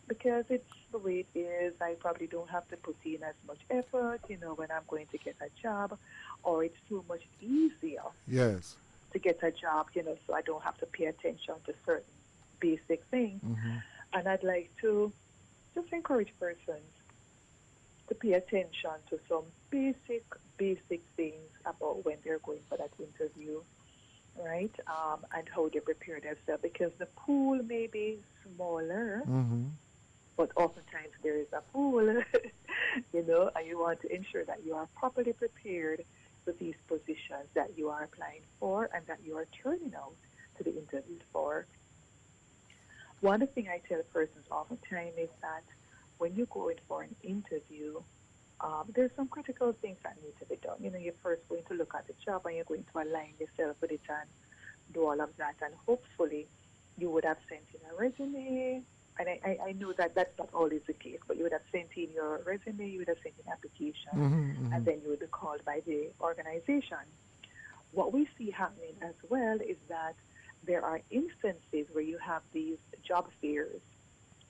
because it's the way it is, I probably don't have to put in as much effort, when I'm going to get a job, or it's too much easier to get a job, so I don't have to pay attention to certain basic things. And I'd like to just encourage persons to pay attention to some basic things about when they're going for that interview, right? And how they prepare themselves, because the pool may be smaller, but oftentimes there is a pool, and you want to ensure that you are properly prepared for these positions that you are applying for and that you are turning out to be interviewed for. One thing I tell persons oftentimes is that when you go in for an interview, there's some critical things that need to be done. You're first going to look at the job and you're going to align yourself with it and do all of that. And hopefully you would have sent in a resume. And I know that that's not always the case, but you would have sent in your resume, you would have sent in an application, and then you would be called by the organization. What we see happening as well is that there are instances where you have these job fairs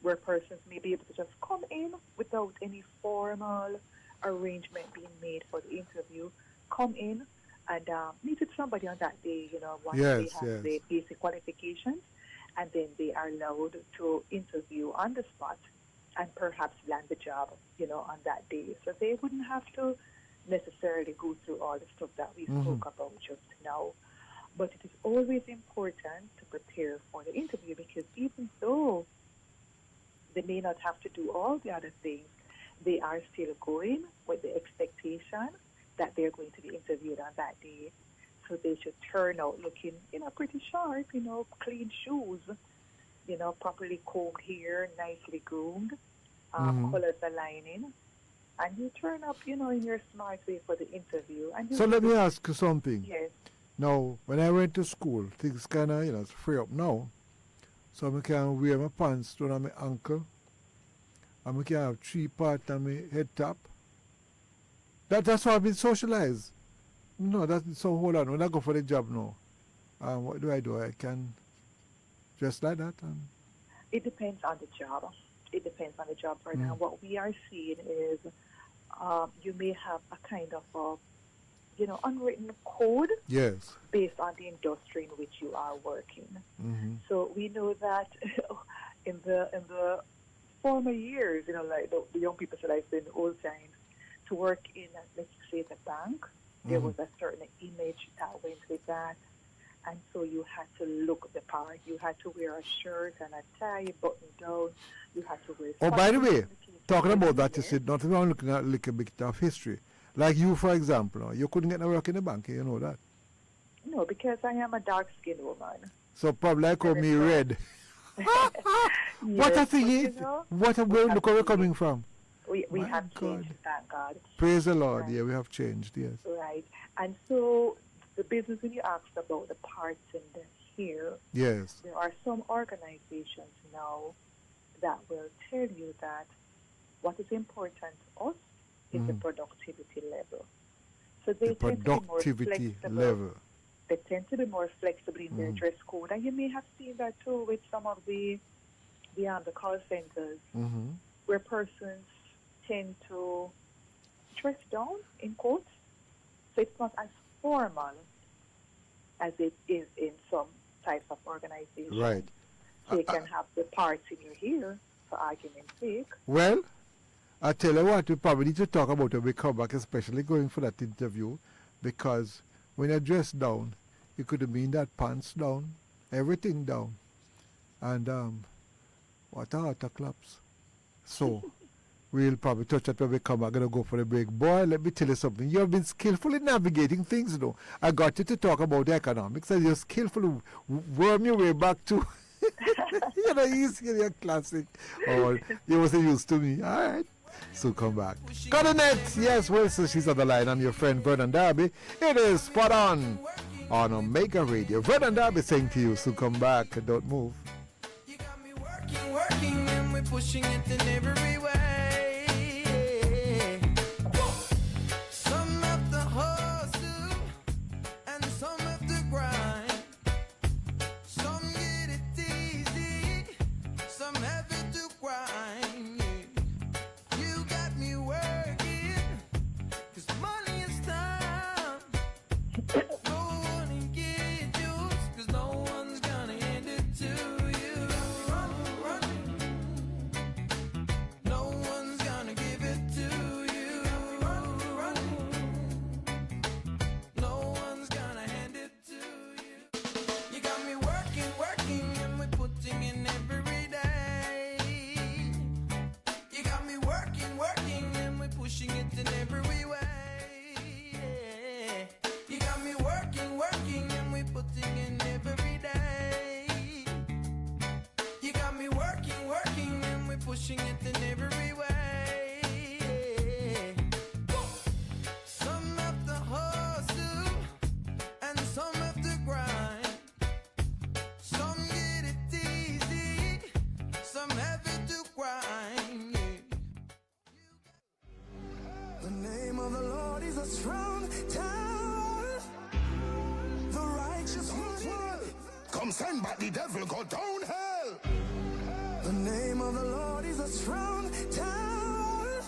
where persons may be able to just come in without any formal arrangement being made for the interview, come in and meet with somebody on that day, once they have the basic qualifications, and then they are allowed to interview on the spot and perhaps land the job, on that day. So they wouldn't have to necessarily go through all the stuff that we spoke about just now. But it is always important to prepare for the interview, because even though they may not have to do all the other things, they are still going with the expectation that they're going to be interviewed on that day. So they should turn out looking, pretty sharp, clean shoes, properly combed hair, nicely groomed, colors aligning, and you turn up, in your smart way for the interview. And so let me ask you something. Yes. Now, when I went to school, things kind of, free up now. So I can wear my pants down on my ankle. And I can have 3 parts on my head top. That's how I've been socialized. No, that's so hold on. When I go for the job now, what do? I can dress like that. It depends on the job. It depends on the job right now. What we are seeing is you may have a kind of a, unwritten code Yes. based on the industry in which you are working. So we know that in the former years, like the young people that I say in the old times, to work in, let's say, the bank, there was a certain image that went with that. And so you had to look the part. You had to wear a shirt and a tie, button down. You had to wear. Oh, by the way, talking about that, you said nothing wrong looking at a little bit of history. Like you, for example, you couldn't get no work in the bank, you know that? No, because I am a dark-skinned woman. So probably I call me red. What a thing is? Where look where we're coming from. We have changed, thank God. Praise the Lord. Right. Yeah, we have changed, yes. Right. And so the business, when you asked about the parts in the hair, Yes. there are some organizations now that will tell you that what is important to us is the productivity level. So they The tend to be more productivity flexible. level. They tend to be more flexible in their dress code. And you may have seen that too with some of the call centers where persons tend to dress down, in quotes. So it's not as formal as it is in some types of organizations. Right. So you can have the parts in your hair, for argument's sake. Well, I tell you what, we probably need to talk about it when we come back, especially going for that interview, because when you dress down, it could mean that pants down, everything down, and what are claps. So we'll probably touch that when we come back. I'm going to go for a break. Boy, let me tell you something. You have been skillful in navigating things, though. I got you to talk about the economics, and you're skillful to worm your way back to, you're classic. Or you wasn't used to me. All right. So come back. Coronet, yes, Wilson, she's on the line. I'm your friend Vernon Darby. It is spot on Omega Radio. Vernon Darby saying to you, so come back, don't move. You got me working, and we're pushing it in every way. Some have to hustle, and some have to grind. Some get it easy, some have it to grind. You got me working, 'cause money is time. Go on and get yours, 'cause no one's gonna hand it to you. Run. No one's gonna give it to you. Run. No one's gonna hand it to you. You got me working, and we're putting in every day. You got me working, and we're pushing it in every way. You got me working, and we're putting in every day. You got me working, and we're pushing it in every way. Some have to hustle, and some have to grind. Some get it easy, some have it to grind. The name of the Lord is a strong tower. The righteous run. Come send back the devil, go down hell. The name of the Lord is a strong tower.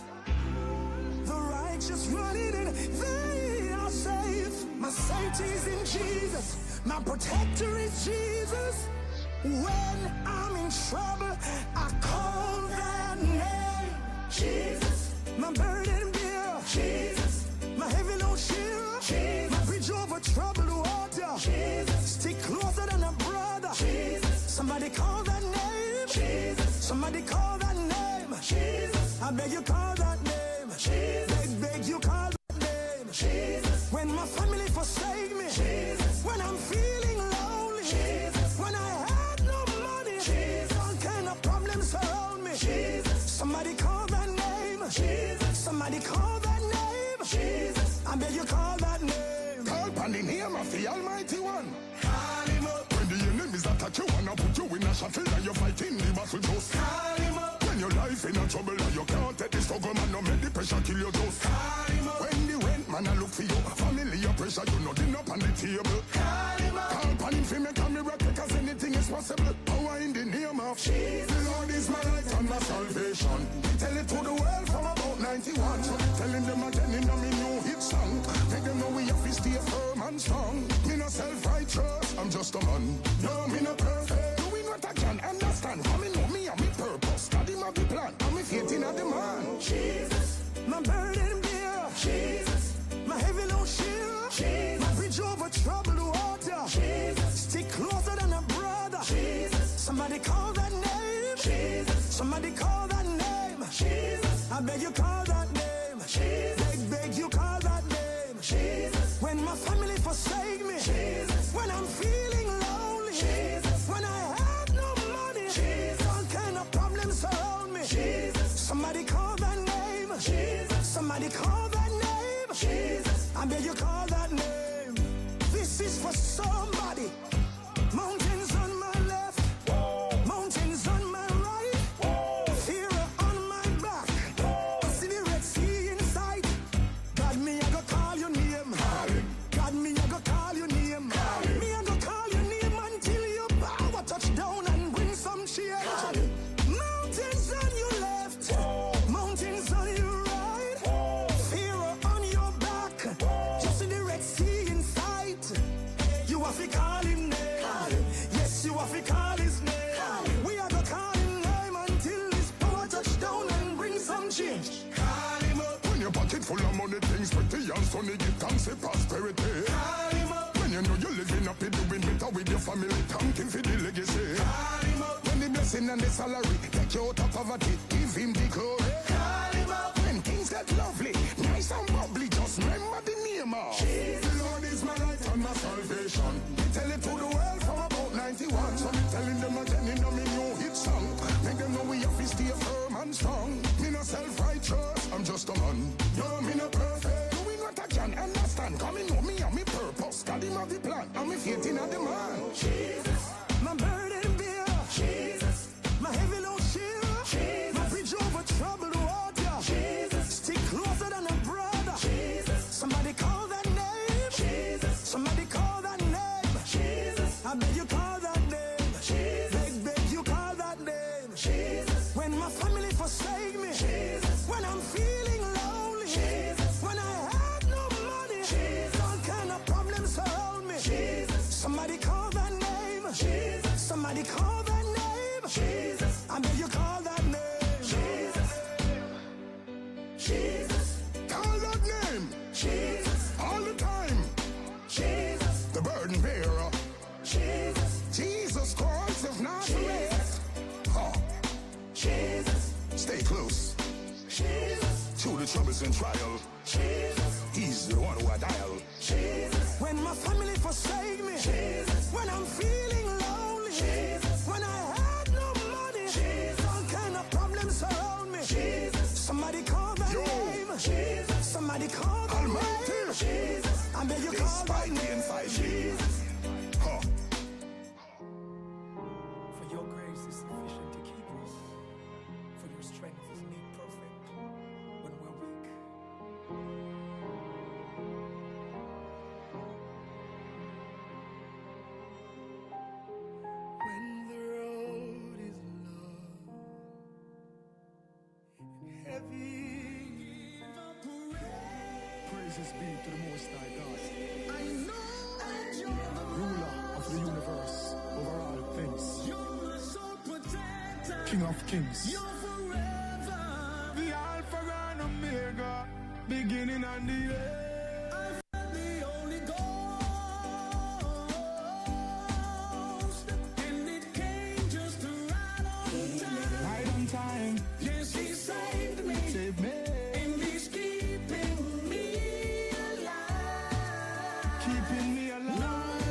The righteous run in and they are safe. My safety is in Jesus. My protector is Jesus. When I'm in trouble, I call that name. Jesus. My burden bearer. Jesus. My heavy load sharer. Jesus. My bridge over troubled water. Jesus. Stick closer than a brother. Jesus. Somebody call that name. Jesus. Somebody call that name. Jesus. I beg you call that name. Jesus. Beg you call that name. Jesus. When my family forsake me. Jesus. When I'm feeling lonely. Jesus. When I had no money. Jesus. All kind of problems surround me. Jesus. Somebody call that name. Jesus. Somebody call that name. Jesus. I beg you call that name. Call upon the name of the Almighty One. Call him up when the enemies are attack you wanna put you in a shuttle and you fighting the battle just call him up. When your life in a trouble and you can't take the struggle, man, no make the pressure kill you just call him up. When the rent man a look for you, family your pressure, you know dinner up on the table. Call him up. Call upon him for make a miracle, cause anything is possible. Power in the name of Jesus. The Lord is my light and my salvation. Tell it to the world from about 91. So telling them again in a me new hit song. Make them know we have to stay firm and strong. Me no self-righteous, I'm just a man. No, me no perfect. Doing what I can, understand. For me know me and me purpose. God him have the plan, and me faith in the man. Jesus, my burden bearer. Jesus, my heavy load shield. Jesus, my bridge over troubled water. Jesus, stick closer than a brother. Jesus, somebody call that name. Jesus, somebody call that name. Jesus, I beg you call that name. Jesus, beg you call that name. Jesus, when my family forsake me. Jesus, when I'm feeling lonely. Jesus, when I have no money. Jesus, all kind of problems surround me. Jesus, somebody call that name. Jesus, somebody call that name. Jesus, I beg you call that name. This is for somebody. Mountains on my left, mountains on my right, fear on my back, see the Red Sea inside. God, me I go call your name. God, me I go call your name. Me I go call your name until your power touch down and bring some change. Mountains on your left, mountains on your right, fear on your back, just see the Red Sea inside. You have to call him name. Yes, you have to call his name. We are gonna call him name until his power touch down and bring some change. Call him up. When your pocket full of money, things pretty and sunny, give thanks for prosperity. Call him up. When you know you're living happy, doing better with your family, thanking for the legacy. Call him up. When the blessing and the salary take you out of poverty, give him the glory. Call him up. When things get lovely, nice and bubbly, just remember the name of Jesus. The Lord is my light and my salvation. We tell it to the world from about 91. So me telling them again in a me new hit song. Make them know we have to stay firm and strong. Me no self-righteous, I'm just a man. No, me no perfect. Doing what I can, understand. Come in know me and me purpose. God him have the plan, and me faith in the man. Jesus, my burden bearer. Jesus, my heavy load shield. Jesus, my bridge over troubled water. Jesus, stick closer than a brother. Jesus, somebody call that name. Jesus, somebody call that name. Jesus, I beg you call that name. Jesus, beg you call that name. Jesus, when my family forsake me. Jesus, when I'm feeling lonely. Jesus, when I have no money. Jesus, all kind of problems surround me. Jesus, somebody call that name. Jesus, somebody call that name. Jesus, I beg you call that name. Jesus, Jesus, call that name. Jesus, all the time. Jesus, the burden bearer. Jesus, Jesus Christ of Nazareth. Oh. Jesus, stay close. Jesus, through the troubles and trial. Jesus, he's the one who I dial. Jesus, when my family forsake me. Jesus, when I'm feeling lonely. Jesus, when I have no money. Jesus, all kind of problems surround me. Jesus, somebody call that name. Jesus, somebody call that name. Jesus, I beg you call that name. Jesus. Huh. For your grace is sufficient to keep us. For your strength is made perfect when we're weak. When the road is low and heavy, praises be to the Most High God. I know that you're the ruler of the universe over all things. You're my soul protector, King of Kings. You're forever, the Alpha and Omega, beginning and the end. I felt the Holy Ghost, and it came just right on time. Right on time. Yes, He saved me. Saved me. And He's keeping me alive. Keeping me alive.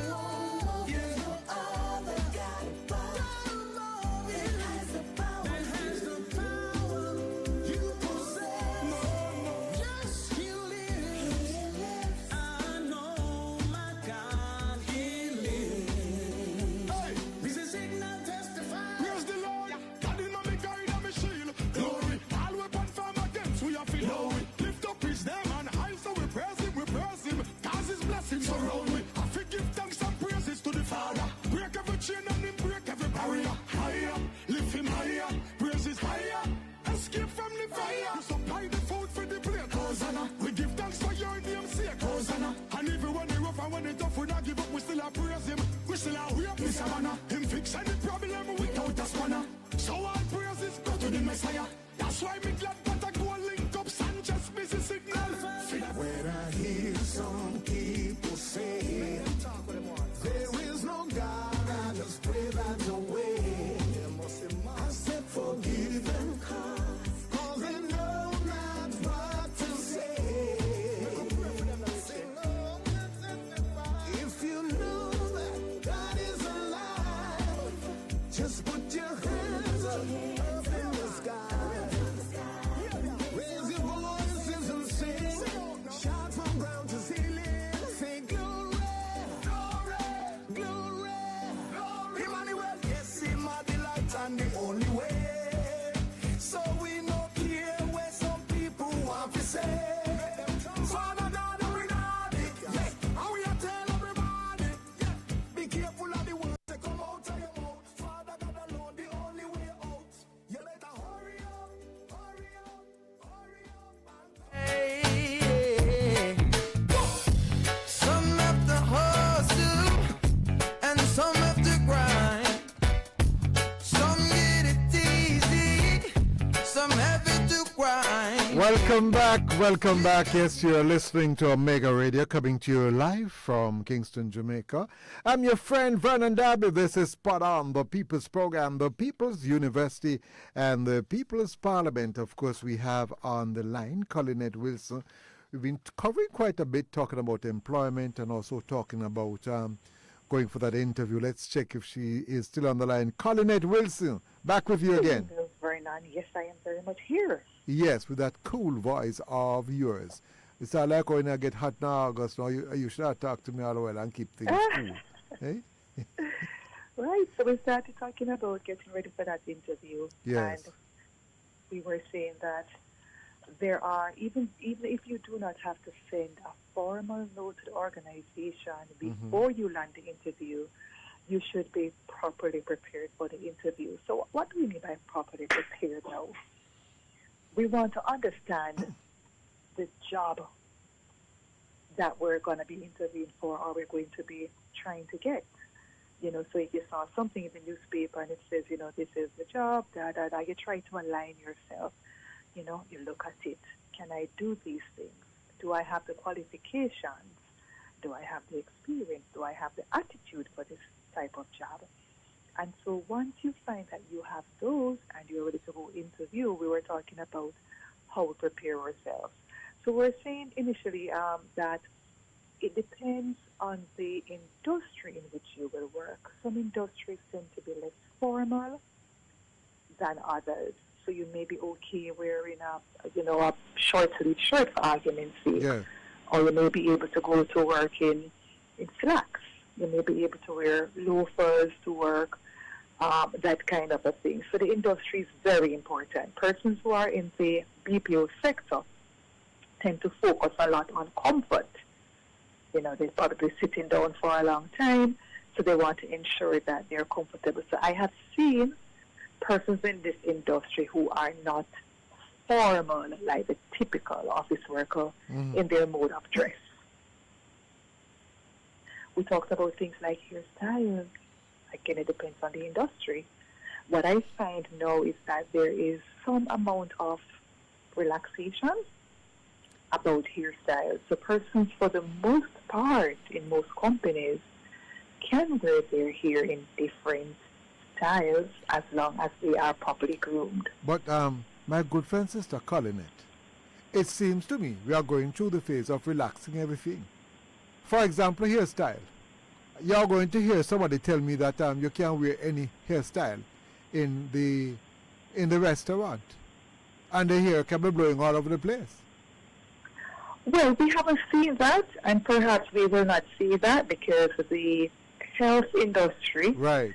No, there's no other God above that has the power. That has the Welcome back, welcome back. Yes, you're listening to Omega Radio coming to you live from Kingston, Jamaica. I'm your friend Vernon Darby. This is Spot On, the People's Program, the People's University, and the People's Parliament. Of course, we have on the line Collinette Wilson. We've been covering quite a bit, talking about employment and also talking about going for that interview. Let's check if she is still on the line. Collinette Wilson, back with you again. Vernon, yes, I am very much here. Yes, with that cool voice of yours. It's not like when I get hot in August, now you should talk to me all the while and keep things cool. Eh? Right, so we started talking about getting ready for that interview. Yes. And we were saying that there are, even if you do not have to send a formal note to the organization before you land the interview, you should be properly prepared for the interview. So what do we mean by properly prepared now? We want to understand the job that we're going to be interviewing for or we're going to be trying to get. You know, so if you saw something in the newspaper and it says, you know, this is the job, you try to align yourself. You know, you look at it. Can I do these things? Do I have the qualifications? Do I have the experience? Do I have the attitude for this type of job? And so once you find that you have those and you're ready to go interview, we were talking about how we prepare ourselves. So we're saying initially that it depends on the industry in which you will work. Some industries tend to be less formal than others. So you may be okay wearing a short sleeve shirt for argument's sake. Yeah. Or you may be able to go to work in slacks. You may be able to wear loafers to work, that kind of a thing. So the industry is very important. Persons who are in the BPO sector tend to focus a lot on comfort. You know, they're probably sitting down for a long time, so they want to ensure that they're comfortable. So I have seen persons in this industry who are not formal, like the typical office worker, in their mode of dress. We talked about things like hairstyles. Again, it depends on the industry. What I find now is that there is some amount of relaxation about hairstyles. So persons, for the most part, in most companies, can wear their hair in different styles as long as they are properly groomed. But my good friend Sister Collinette, it seems to me we are going through the phase of relaxing everything. For example, hairstyle. You're going to hear somebody tell me that you can't wear any hairstyle in the restaurant, and the hair can be blowing all over the place. Well, we haven't seen that, and perhaps we will not see that because the health industry, Right.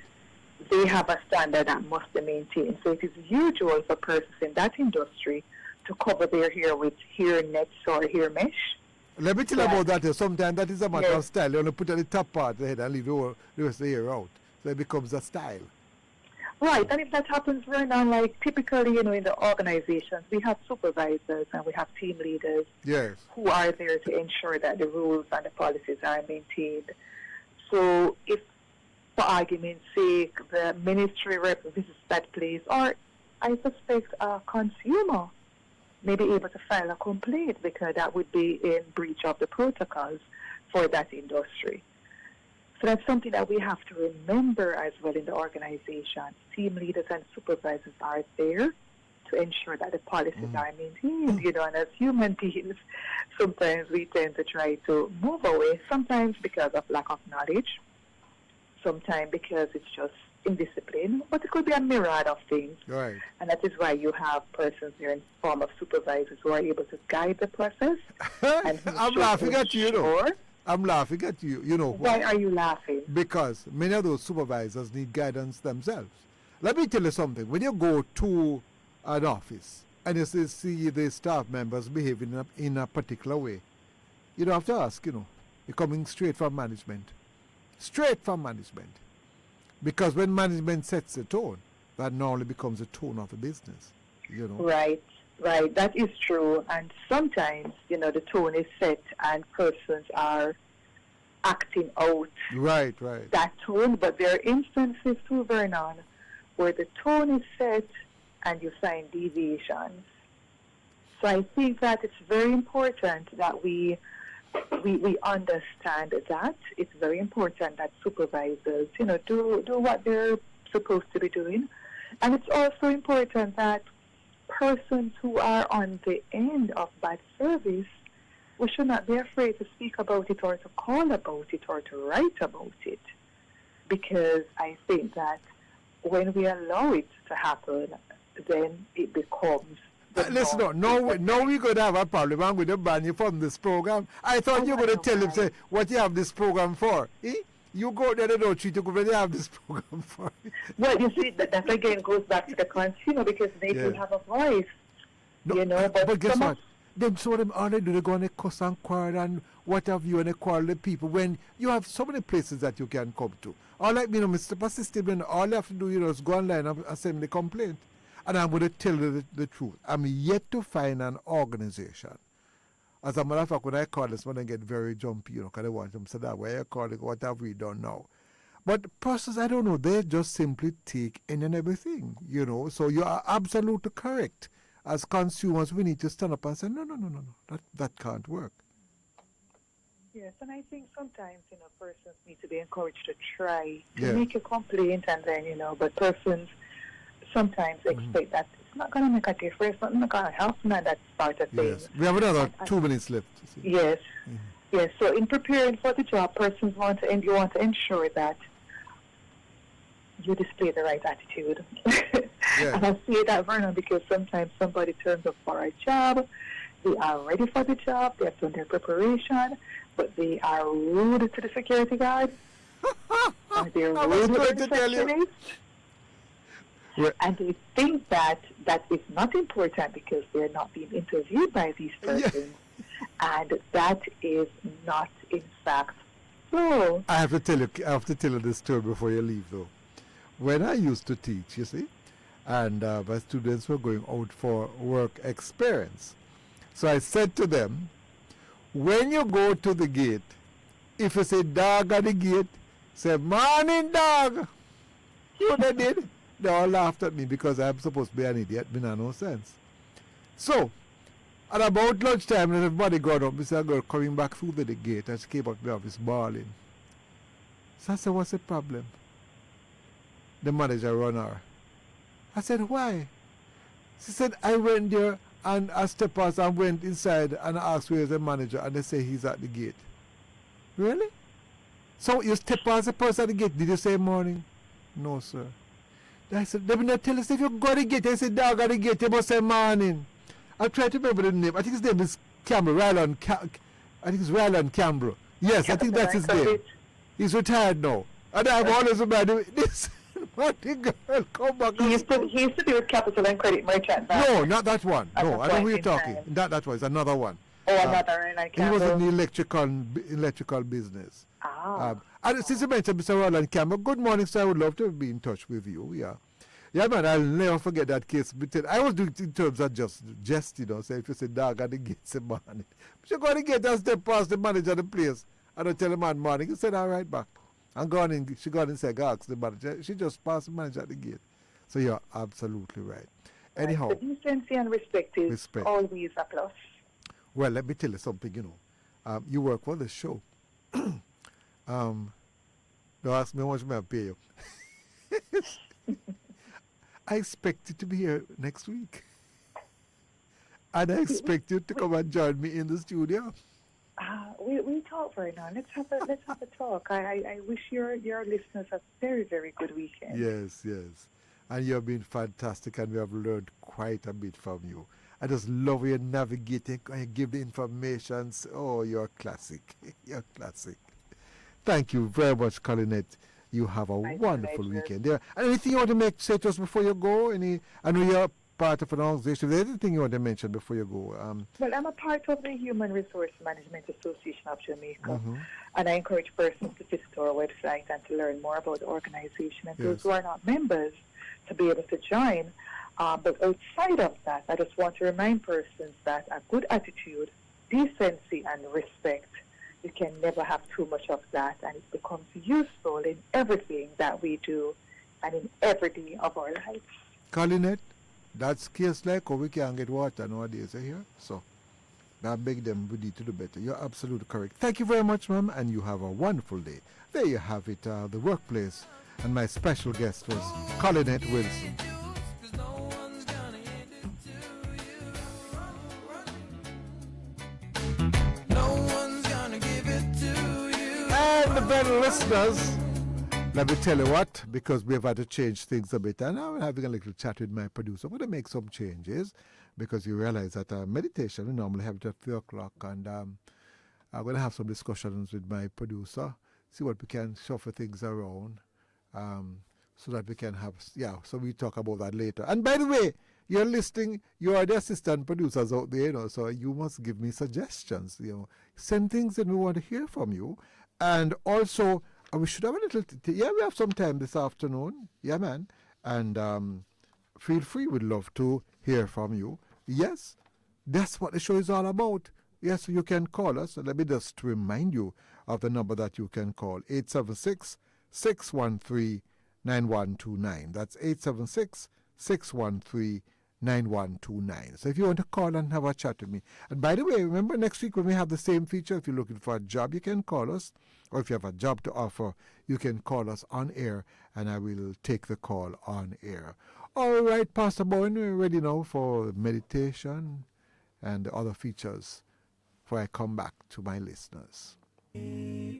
they have a standard that must be maintained. So it is usual for persons in that industry to cover their hair with hair nets or hair mesh. Let me tell you about that. Sometimes that is a matter Yes. of style. You only put on the top part of the head and leave the rest of the hair out. So it becomes a style. Right, and if that happens very on, like typically, you know, in the organizations, we have supervisors and we have team leaders Yes. who are there to ensure that the rules and the policies are maintained. So if, for argument's sake, the ministry rep visits that place, or I suspect a consumer may be able to file a complaint because that would be in breach of the protocols for that industry. So that's something that we have to remember as well in the organization. Team leaders and supervisors are there to ensure that the policies are maintained, you know, and as human beings, sometimes we tend to try to move away, sometimes because of lack of knowledge, sometimes because it's just indiscipline, but it could be a myriad of things. Right. And that is why you have persons here in form of supervisors who are able to guide the process. And who I'm should laughing at you, though. ensure- I'm laughing at you. You know Why are you laughing? Because many of those supervisors need guidance themselves. Let me tell you something. When you go to an office and you see the staff members behaving in a particular way, you don't have to ask, you know. You're coming straight from management. Straight from management. Because when management sets the tone, that normally becomes the tone of the business, you know. Right. That is true. And sometimes, you know, the tone is set and persons are acting out Right. that tone. But there are instances too, Vernon, where the tone is set and you find deviations. So I think that it's very important that we understand that. It's very important that supervisors, do what they're supposed to be doing. And it's also important that persons who are on the end of bad service, we should not be afraid to speak about it or to call about it or to write about it. Because I think that when we allow it to happen, then it becomes... Listen, no, we're going to have a problem. I'm going to ban you from this program. I thought you were going to tell him, say, what you have this program for. Eh? You go there, they don't treat you good, but they have this program for. Well, you see, that again goes back to the consumer because they do have a voice, no, but guess what? Them so them all they do, they go and they cuss and quarrel and what have you, and they quarrel the people when you have so many places that you can come to. All like me, Mr. Persistent, all you have to do, is go online and send the complaint. And I'm going to tell you the truth. I'm yet to find an organization. As a matter of fact, when I call this one, I get very jumpy, because I want them to say that way. I call it, what have we done now? But persons, I don't know, they just simply take in and everything, So you are absolutely correct. As consumers, we need to stand up and say, no, that can't work. Yes, and I think sometimes, persons need to be encouraged to try to make a complaint and then, but persons sometimes expect that it's not going to make a difference, it's not going to help them, and that's part of things. Yes. We have another 2 minutes left. Yes. Yes, so in preparing for the job, persons you want to ensure that you display the right attitude. And I say that, Vernon, because sometimes somebody turns up for a job, they are ready for the job, they have done their preparation, but they are rude to the security guard, and they're rude to the receptionist. And they think that is not important because they're not being interviewed by these persons. And that is not, in fact, so. I have to tell you this story before you leave, though. When I used to teach, you see, and my students were going out for work experience. So I said to them, when you go to the gate, if you say dog at the gate, say, morning dog. You know what they did? They all laughed at me because I'm supposed to be an idiot. Me no sense. So, at about lunchtime, and everybody got up, we saw a girl coming back through the gate, and she came out to my office bawling. So I said, what's the problem? The manager run her. I said, why? She said, I went there and I stepped past and went inside and I asked where's the manager, and they say he's at the gate. Really? So you step past the person at the gate, did you say morning? No, sir. I said, they will not tell us if you go to the gate. I said, dog at the gate, you must say morning. I try to remember the name. I think his name is Campbell, I think it's Ryland Campbell. Yes, I think that's his name. He's retired now. And I've always remembered this. What the girl come back? He used to be with Capital and Credit Merchant Bank. No, not that one. No, I know who you're talking. That one is another one. Oh, another Ryland Campbell. He was in the electrical business. And since you mentioned Mr. Roland Campbell, good morning, sir. I would love to be in touch with you. Yeah, man, I'll never forget that case. I was doing it in terms of just so if you say dog at the gate, say morning. But you go to the gate and step past the manager of the place. I don't tell the man morning. He said, all right, back. And she got in and said, go ask the manager. She just passed the manager at the gate. So you're absolutely right. Anyhow. The decency and respect is always a plus. Well, let me tell you something, you work for the show. Don't ask me how much may I pay you. I expect you to be here next week. And I expect you to come and join me in the studio. We talk right now. Let's have a talk. I wish your listeners a very, very good weekend. Yes. And you have been fantastic, and we have learned quite a bit from you. I just love your navigating and you give the information. Oh, you're classic. You're classic. Thank you very much, Colinette. You have a wonderful weekend. Yeah. And anything you want to say to us before you go? I know you're part of an organization. Is there anything you want to mention before you go? Well, I'm a part of the Human Resource Management Association of Jamaica, and I encourage persons to visit our website and to learn more about the organization, and those who are not members to be able to join. But outside of that, I just want to remind persons that a good attitude, decency, and respect, you can never have too much of that, and it becomes useful in everything that we do and in every day of our lives. Colinette, That's case like how we can't get water nowadays, here. So I beg them we need to do better. You're absolutely correct. Thank you very much, ma'am, and you have a wonderful day. There you have it, the workplace. And my special guest was Collinette Wilson. And then, listeners, let me tell you what, because we've had to change things a bit, and I'm having a little chat with my producer. I'm going to make some changes because you realize that meditation, we normally have it at 3 o'clock, and I'm going to have some discussions with my producer, see what we can shuffle things around, so that we can have, so we talk about that later. And by the way, you're listening, you are the assistant producers out there, so you must give me suggestions, send things that we want to hear from you. And also, we should have a little, we have some time this afternoon, man. And feel free, we'd love to hear from you. Yes, that's what the show is all about. Yes, you can call us. Let me just remind you of the number that you can call, 876-613-9129. That's 876-613-9129. 9129. So if you want to call and have a chat with me. And by the way, remember next week when we have the same feature, if you're looking for a job, you can call us. Or if you have a job to offer, you can call us on air and I will take the call on air. All right, Pastor Bowen, we're ready now for meditation and the other features before I come back to my listeners.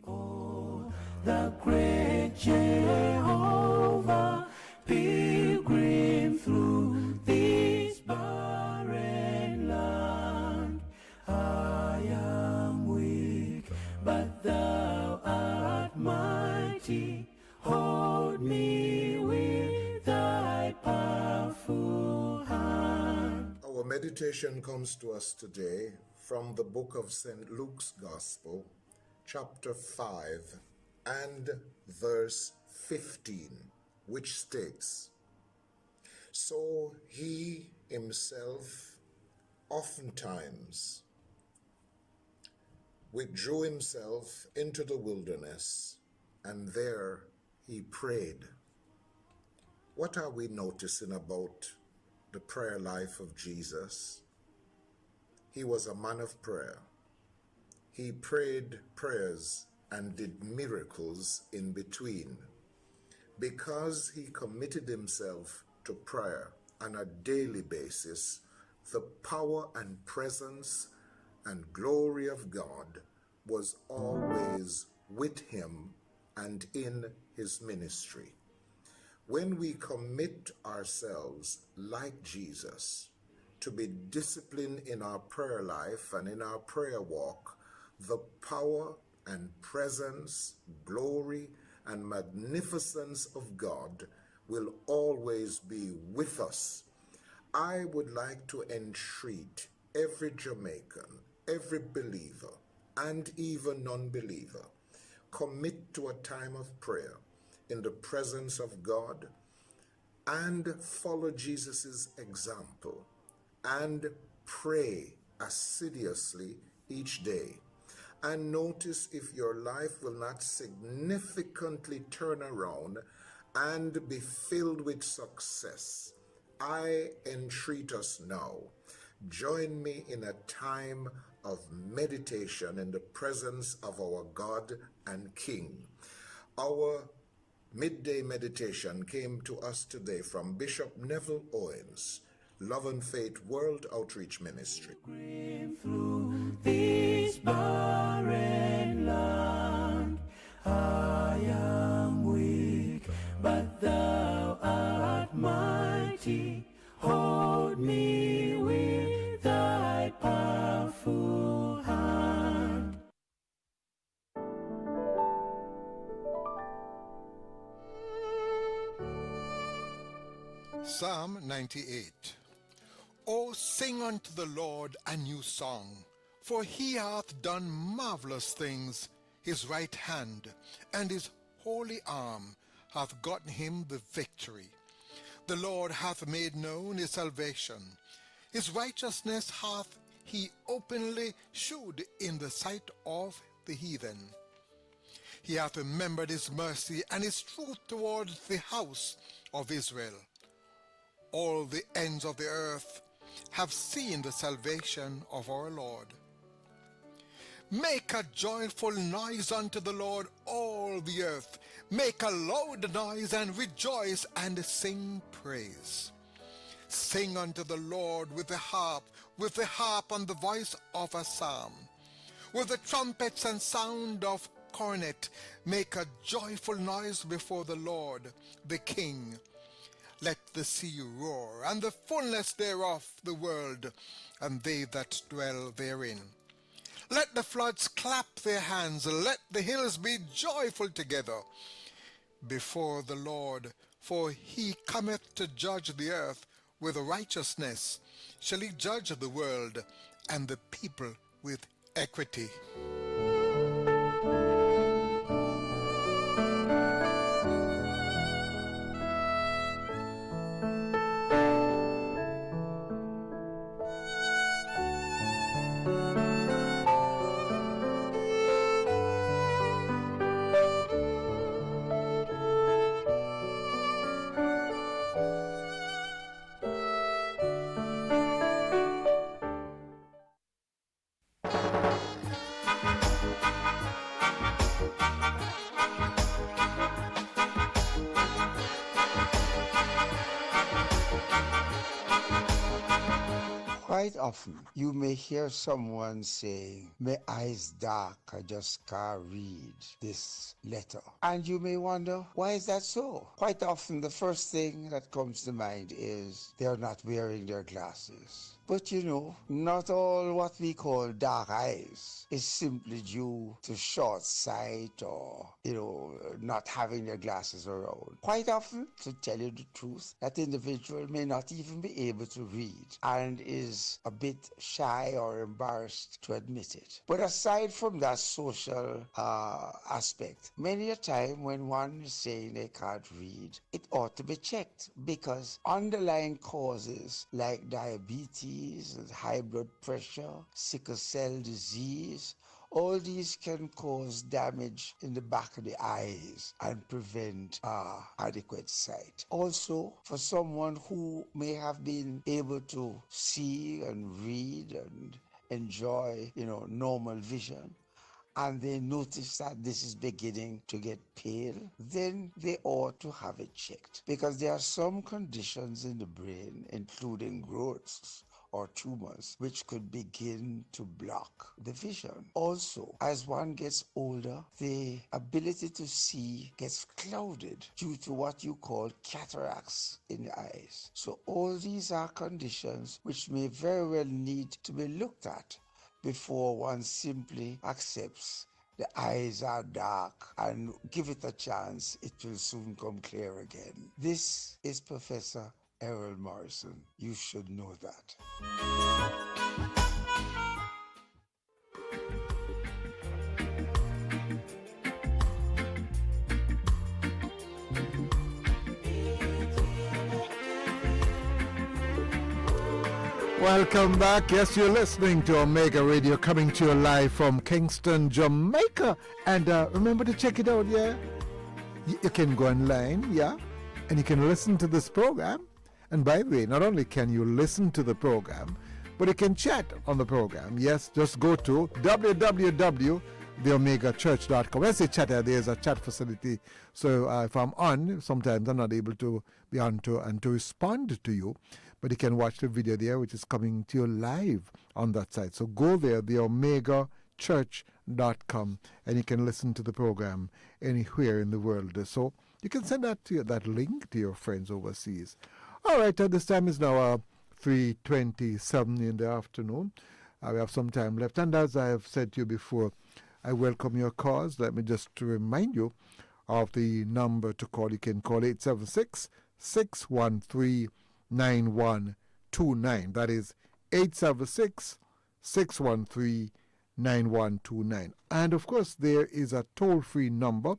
Oh, the great Jehovah, pilgrim through this barren land. I am weak, but thou art mighty. Hold me with thy powerful hand. Our meditation comes to us today from the book of St. Luke's Gospel, chapter 5 and verse 15, which states, "So he himself oftentimes withdrew himself into the wilderness, and there he prayed." What are we noticing about the prayer life of Jesus? He was a man of prayer. He prayed prayers and did miracles in between. Because he committed himself to prayer on a daily basis, the power and presence and glory of God was always with him and in his ministry. When we commit ourselves, like Jesus, to be disciplined in our prayer life and in our prayer walk, the power and presence, glory, and magnificence of God will always be with us. I would like to entreat every Jamaican, every believer, and even non-believer, commit to a time of prayer in the presence of God and follow Jesus' example and pray assiduously each day. And notice if your life will not significantly turn around and be filled with success. I entreat us now. Join me in a time of meditation in the presence of our God and King. Our midday meditation came to us today from Bishop Neville Owens, Love and Faith World Outreach Ministry. Through this barren land, I am weak, but thou art mighty. Hold me with thy powerful hand. Psalm 98. O sing unto the Lord a new song, for he hath done marvelous things. His right hand and his holy arm hath gotten him the victory. The Lord hath made known his salvation. His righteousness hath he openly shewed in the sight of the heathen. He hath remembered his mercy and his truth toward the house of Israel. all the ends of the earth have seen the salvation of our Lord. Make a joyful noise unto the Lord, all the earth. Make a loud noise and rejoice and sing praise. Sing unto the Lord with the harp and the voice of a psalm. With the trumpets and sound of cornet, make a joyful noise before the Lord, the King. Let the sea roar, and the fullness thereof the world, and they that dwell therein. Let the floods clap their hands, let the hills be joyful together before the Lord, for he cometh to judge the earth with righteousness. Shall he judge the world and the people with equity. Quite often, you may hear someone saying, "My eyes dark, I just can't read this letter." And you may wonder, why is that so? Quite often, the first thing that comes to mind is they're not wearing their glasses. But you know, not all what we call dark eyes is simply due to short sight or, not having their glasses around. Quite often, to tell you the truth, that individual may not even be able to read and is a bit shy or embarrassed to admit it. But aside from that social aspect, many a time when one is saying they can't read, it ought to be checked, because underlying causes like diabetes and high blood pressure, sickle cell disease, all these can cause damage in the back of the eyes and prevent adequate sight. Also, for someone who may have been able to see and read and enjoy, normal vision, and they notice that this is beginning to get pale, then they ought to have it checked, because there are some conditions in the brain, including growths or tumors, which could begin to block the vision. Also, as one gets older, the ability to see gets clouded due to what you call cataracts in the eyes. So all these are conditions which may very well need to be looked at before one simply accepts the eyes are dark and give it a chance, it will soon come clear again. This is Professor Errol Morrison. You should know that. Welcome back. Yes, you're listening to Omega Radio, coming to you live from Kingston, Jamaica. And remember to check it out, yeah? You can go online, yeah? And you can listen to this program. And by the way, not only can you listen to the program, but you can chat on the program. Yes, just go to www.theomegachurch.com. When I say chat, there's a chat facility. So if I'm on, sometimes I'm not able to be on and to respond to you. But you can watch the video there, which is coming to you live on that site. So go there, theomegachurch.com, and you can listen to the program anywhere in the world. So you can send that link to your friends overseas. All right, this time is now 3:27 in the afternoon. We have some time left. And as I have said to you before, I welcome your calls. Let me just remind you of the number to call. You can call 876-613-9129. That is 876-613-9129. And of course, there is a toll-free number,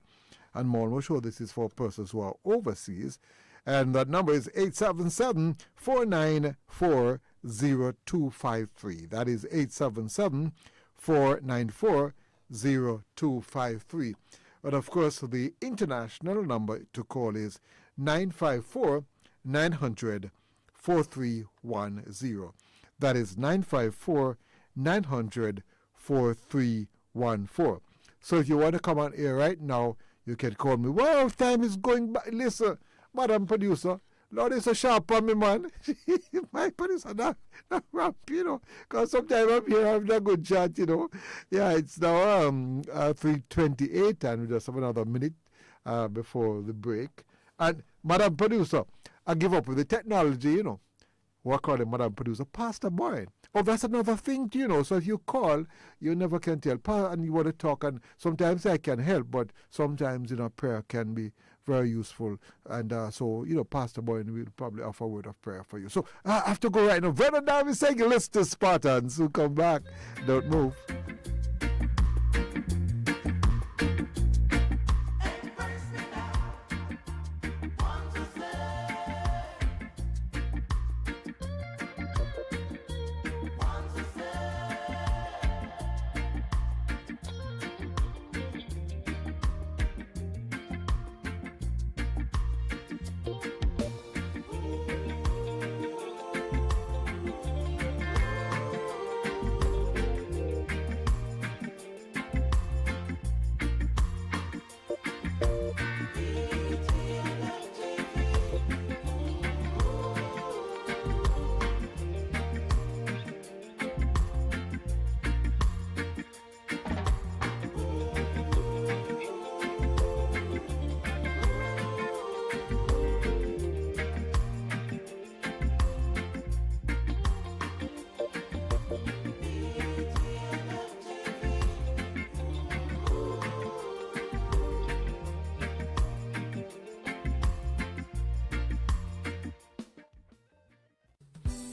and I'm almost sure this is for persons who are overseas, and that number is 877-494-0253. That is 877-494-0253. But of course, the international number to call is 954-900-44 4310. That is 954-900-4314. So if you want to come on air right now, you can call me. Wow, time is going by. Listen, Madam Producer, Lord is so sharp on me, man. My producer not ramp, you know. Because sometimes I'm here having a good chat, you know. Yeah, it's now 3:28 and we just have another minute before the break. And Madam Producer, I give up with the technology, you know. What call him Madam Producer? Pastor Boy. Oh, that's another thing, you know. So if you call, you never can tell. And you want to talk, and sometimes I can help, but sometimes, you know, prayer can be very useful. And so, you know, Pastor Boy will probably offer a word of prayer for you. So I have to go right now. Brother David saying, listen to Spartans who come back. Don't move.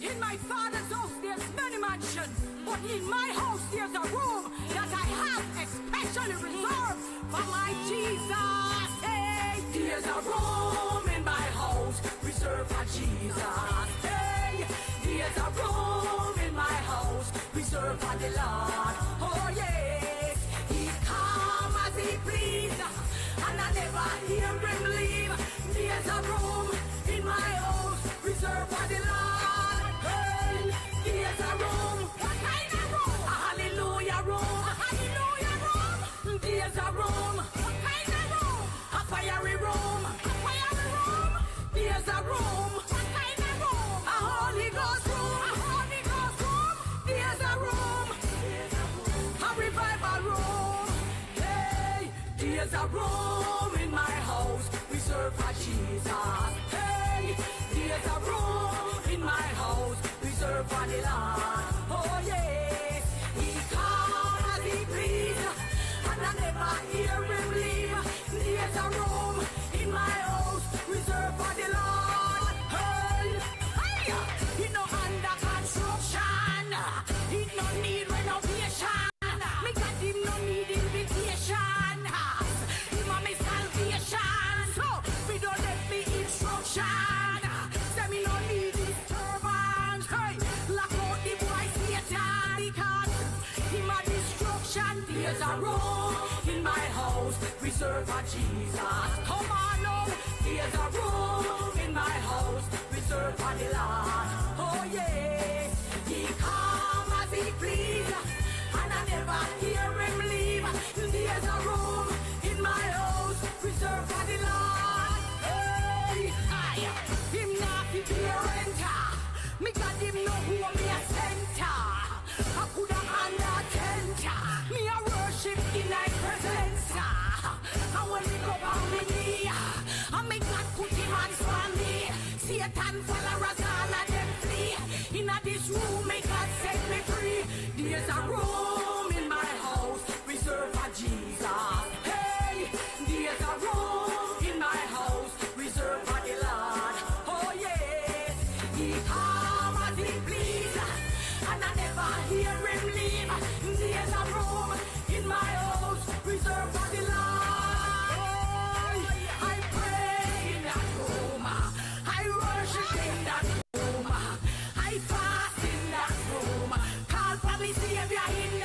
In my Father's house there's many mansions, but in my house there's a room that I have especially reserved for my Jesus. Hey, there's a room in my house reserved for Jesus. Hey, there's a room in my house reserved for the Lord. Oh yes, He come as He please, and I never hear Him leave. There's a room in my house reserved for the Lord. There's a room. What kind of room? A hallelujah room. A hallelujah room. There's a room. What kind of room? A fiery room. A fiery room. There's a room. What kind of room? A Holy Ghost room. A Holy Ghost room. There's a room. A revival room. Hey, there's a room in my house reserved for Jesus. Hey, there's a room in my house reserved for the Lord. Oh yes, He come as He please, and I never hear Him leave. There's a room in my house reserved for the Lord. Hey, hey, He no under construction. He no need renovation. Me got Him no need invitation. Him a me salvation. So me don't let me instruction. Say me no need disturbance. Hey, lock out the boy Satan, because him a destruction. There's a room in my house reserved for Jesus. Come on now, there's a room in my house reserved for the Lord. Oh yes, He come as He please, and I never hear Him leave. There's a room in my house reserved for the Lord. Hey, Him not the parenter. Me got Him know who me a center. I coulda under tenter. Me a worship in thy presence. And when me go on me knee, and me God put Him hands on me. Satan followers all of them flee. Inna this room me God set me free. There's a room in my house reserved for Jesus. Hey, there's a room in my house reserved for the Lord. Oh yes, He come as He please, and I never hear Him leave. There's a room in my house reserved for the Lord. I pray in that room. I worship in that room. I fast in that room. Call for me Savior in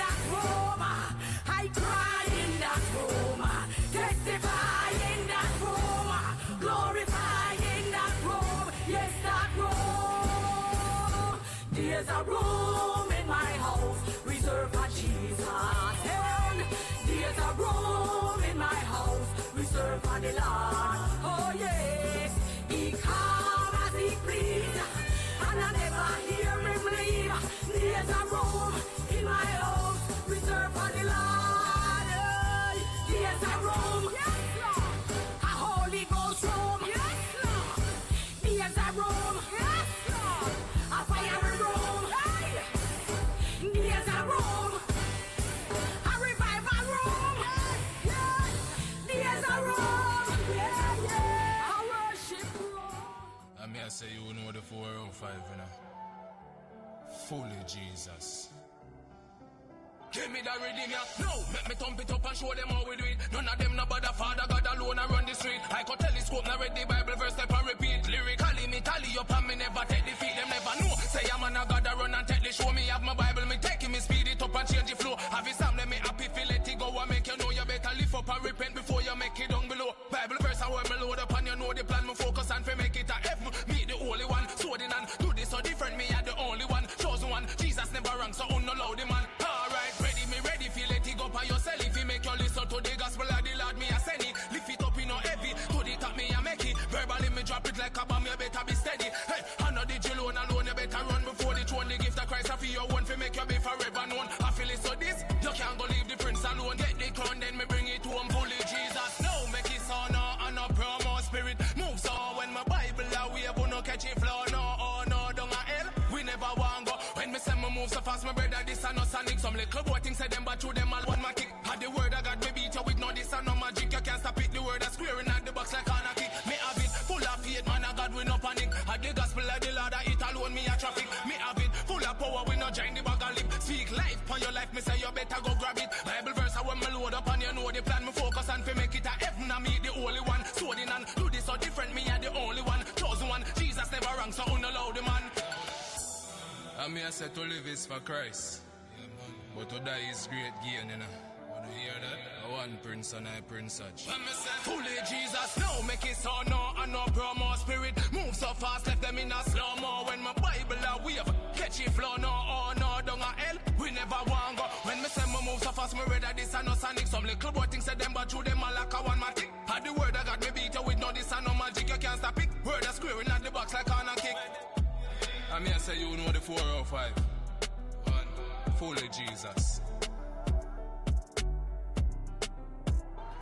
a room in my house reserved for Jesus. And there's a room in my house reserved for the Lord. Oh yes, he come as he please, and I never hear him leave. There's a room in my house reserved for the Lord. There's a room, yes, Lord, a Holy Ghost room, yes, Lord. There's a room, yes, Lord, a fire room, hey. There's a room, a revival room, yeah. There's a room, yeah, yeah, a worship room. I may say you know the 405, you know. Fully Jesus. Give me that rhythm, yeah. No, make me thump it up and show them how we do it. None of them no bother, Father God alone I run the street. I could telescope, now read the Bible verse, step and repeat. Lyrically, me tally up and me never take defeat. Them never know. Say I'm a God I run and take the show. Me have my Bible, me take it, me speed it up and change the flow. Have it Sam, let me happy, feel let it go and make you know you better lift up and repent before you make it down below. Bible verse, I want me load up and you know the plan, me focus and for make it a heaven. Me the only one, so the and do this so different, me are the only one. Chosen one, Jesus never wrong, so unallow the man. Alright, ready, me ready, feel let it go by yourself. If you make you listen to the gospel of the Lord, me I send it. Lift it up, you know heavy, to the top me I make it. Verbally me drop it like a bomb, you better be steady. Hey, I know the alone, you better run before the throne. The gift of Christ, I feel your one, for make you be forever known. I feel it so this, you can't go leave the prince alone. Get the crown, then me bring it home, fully Jesus. No, make it so no, and no promo spirit. Move so when my Bible away, but no catch it flow, no, oh no, down a hell. We never want go. When me say me move so fast, my brother, this and no sonic. Some little boy things say them, but through them all one my kick. Had the word I got me beat you with no this and no magic. You can't stop it, the word that's squaring at the box like on a kick. Me have it, full of faith, man, I got we no panic. Had the gospel of the Lord, I it alone, me a traffic. Me have it, full of power, we no join the bag of lip. Speak life on your life, me say you better go grab it. Bible verse, I want me load up and you know the plan. Me focus and fi make it a heaven, I me the only one. So the and do this so different, me are the only one. Chosen one, Jesus never wrong, so unallow the man. I may say to live is for Christ, but to die is great gain, you know. Wanna hear that? I want prince and I prince such. Fully Jesus, no make it so no and no promo spirit. Move so fast, left them in a slow mo. When my Bible a wave, catch it flow, no, oh no, down a hell. We never want go. When me say me move so fast, me ready this and no sonic. Some little boy things say them, but through them all like a one matic. Had the word I got me beat you with no this and no magic. You can't stop it. Word a squaring at the box like on a kick. I mean I say you know the 405. Fully Jesus.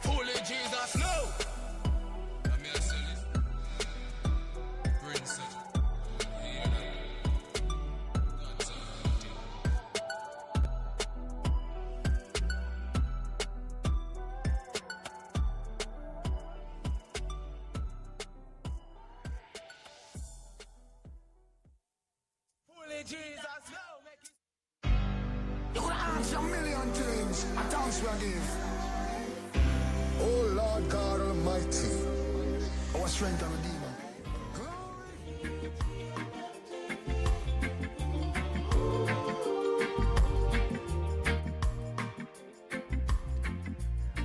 Fully Jesus, no! I mean I say it. Prince hear that? That's Fully Jesus, no! You could ask a million things, a thanks we give. O Lord God Almighty, Our strength and redeemer.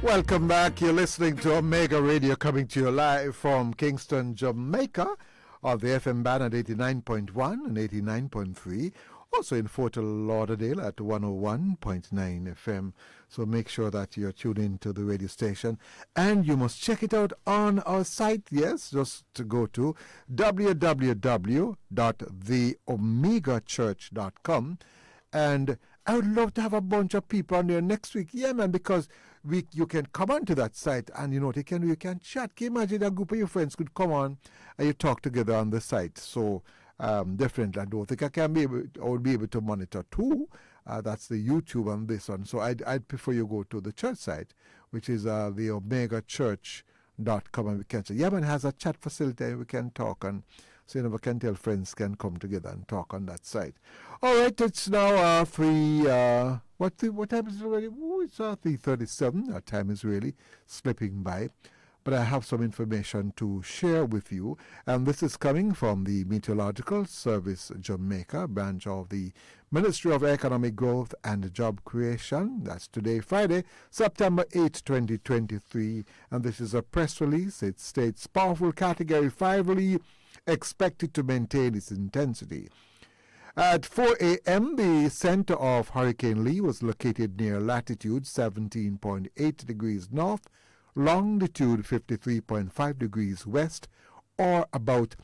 Welcome back. You're listening to Omega Radio coming to you live from Kingston, Jamaica on the FM band at 89.1 and 89.3. Also in Fort Lauderdale at 101.9 FM. So make sure that you're tuned in to the radio station. And you must check it out on our site. Yes, just to go to www.theomegachurch.com. And I would love to have a bunch of people on there next week. Yeah, man, because you can come onto that site and, you know, you can chat. Can you imagine a group of your friends could come on and you talk together on the site? So definitely, I don't think I would be able to monitor two. That's the YouTube on this one. So I'd prefer you go to the church site, which is the omegachurch.com, and we can say, yeah, man, has a chat facility and we can talk, and so you know, we can tell friends can come together and talk on that site. All right, it's now what time is it already? Oh, it's 3:37. Our time is really slipping by. But I have some information to share with you. And this is coming from the Meteorological Service Jamaica branch of the Ministry of Economic Growth and Job Creation. That's today, Friday, September 8, 2023. And this is a press release. It states powerful Category 5 expected to maintain its intensity. At 4 a.m., the center of Hurricane Lee was located near latitude 17.8 degrees north, longitude 53.5 degrees west, or about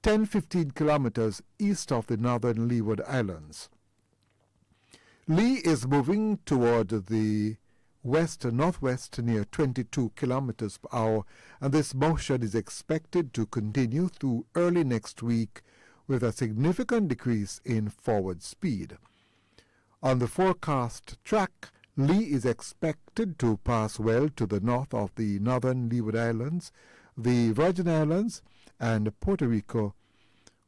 10-15 kilometers east of the northern Leeward Islands. Lee is moving toward the west-northwest near 22 kilometers per hour, and this motion is expected to continue through early next week with a significant decrease in forward speed. On the forecast track, Lee is expected to pass well to the north of the northern Leeward Islands, the Virgin Islands, and Puerto Rico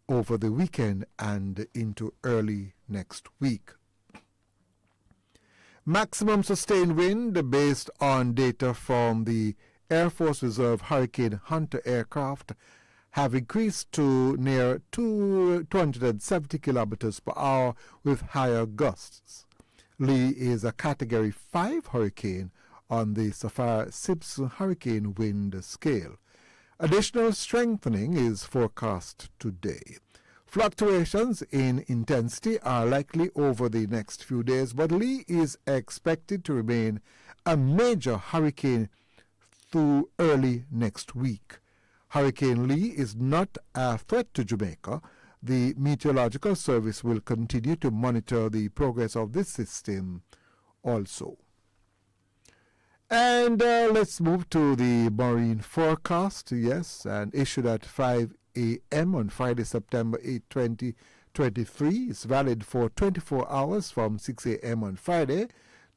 over the weekend and into early next week. Maximum sustained wind based on data from the Air Force Reserve Hurricane Hunter aircraft have increased to near 270 kilometers per hour with higher gusts. Lee is a Category 5 hurricane on the Saffir-Simpson hurricane wind scale. Additional strengthening is forecast today. Fluctuations in intensity are likely over the next few days, but Lee is expected to remain a major hurricane through early next week. Hurricane Lee is not a threat to Jamaica. The Meteorological Service will continue to monitor the progress of this system also. And let's move to the marine forecast, yes, and issued at 5 a.m. on Friday, September 8, 2023. It's valid for 24 hours from 6 a.m. on Friday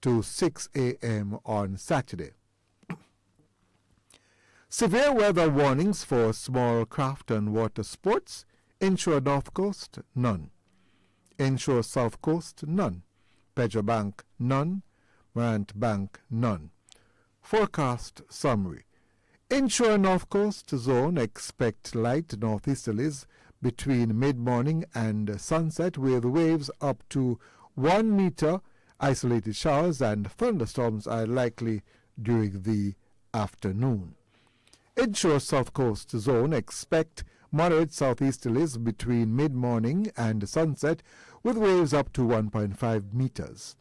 to 6 a.m. on Saturday. Severe weather warnings for small craft and water sports. Inshore North Coast, none. Inshore South Coast, none. Pedro Bank, none. Morant Bank, none. Forecast summary. Inshore North Coast zone expect light northeasterlies between mid-morning and sunset with waves up to 1 meter. Isolated showers and thunderstorms are likely during the afternoon. Inshore South Coast zone expect moderate southeasterlies between mid-morning and sunset with waves up to 1.5 meters.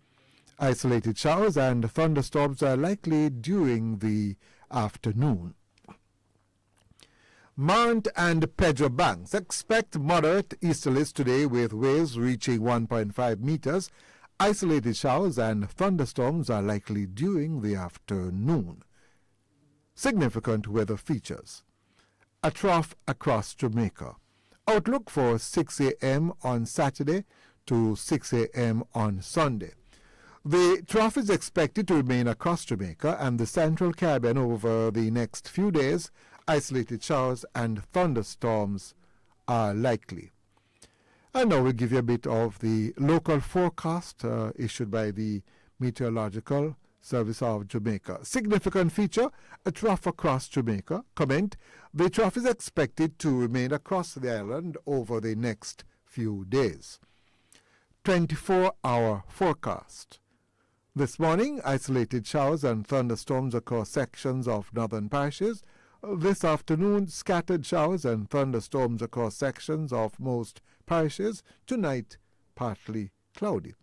Isolated showers and thunderstorms are likely during the afternoon. Morant and Pedro Banks expect moderate easterlies today with waves reaching 1.5 meters. Isolated showers and thunderstorms are likely during the afternoon. Significant weather features. A trough across Jamaica. Outlook for 6 a.m. on Saturday to 6 a.m. on Sunday. The trough is expected to remain across Jamaica and the Central Caribbean over the next few days. Isolated showers and thunderstorms are likely. And now we'll give you a bit of the local forecast issued by the Meteorological Service of Jamaica. Significant feature, a trough across Jamaica. Comment, the trough is expected to remain across the island over the next few days. 24-hour forecast. This morning, isolated showers and thunderstorms across sections of northern parishes. This afternoon, scattered showers and thunderstorms across sections of most parishes. Tonight, partly cloudy.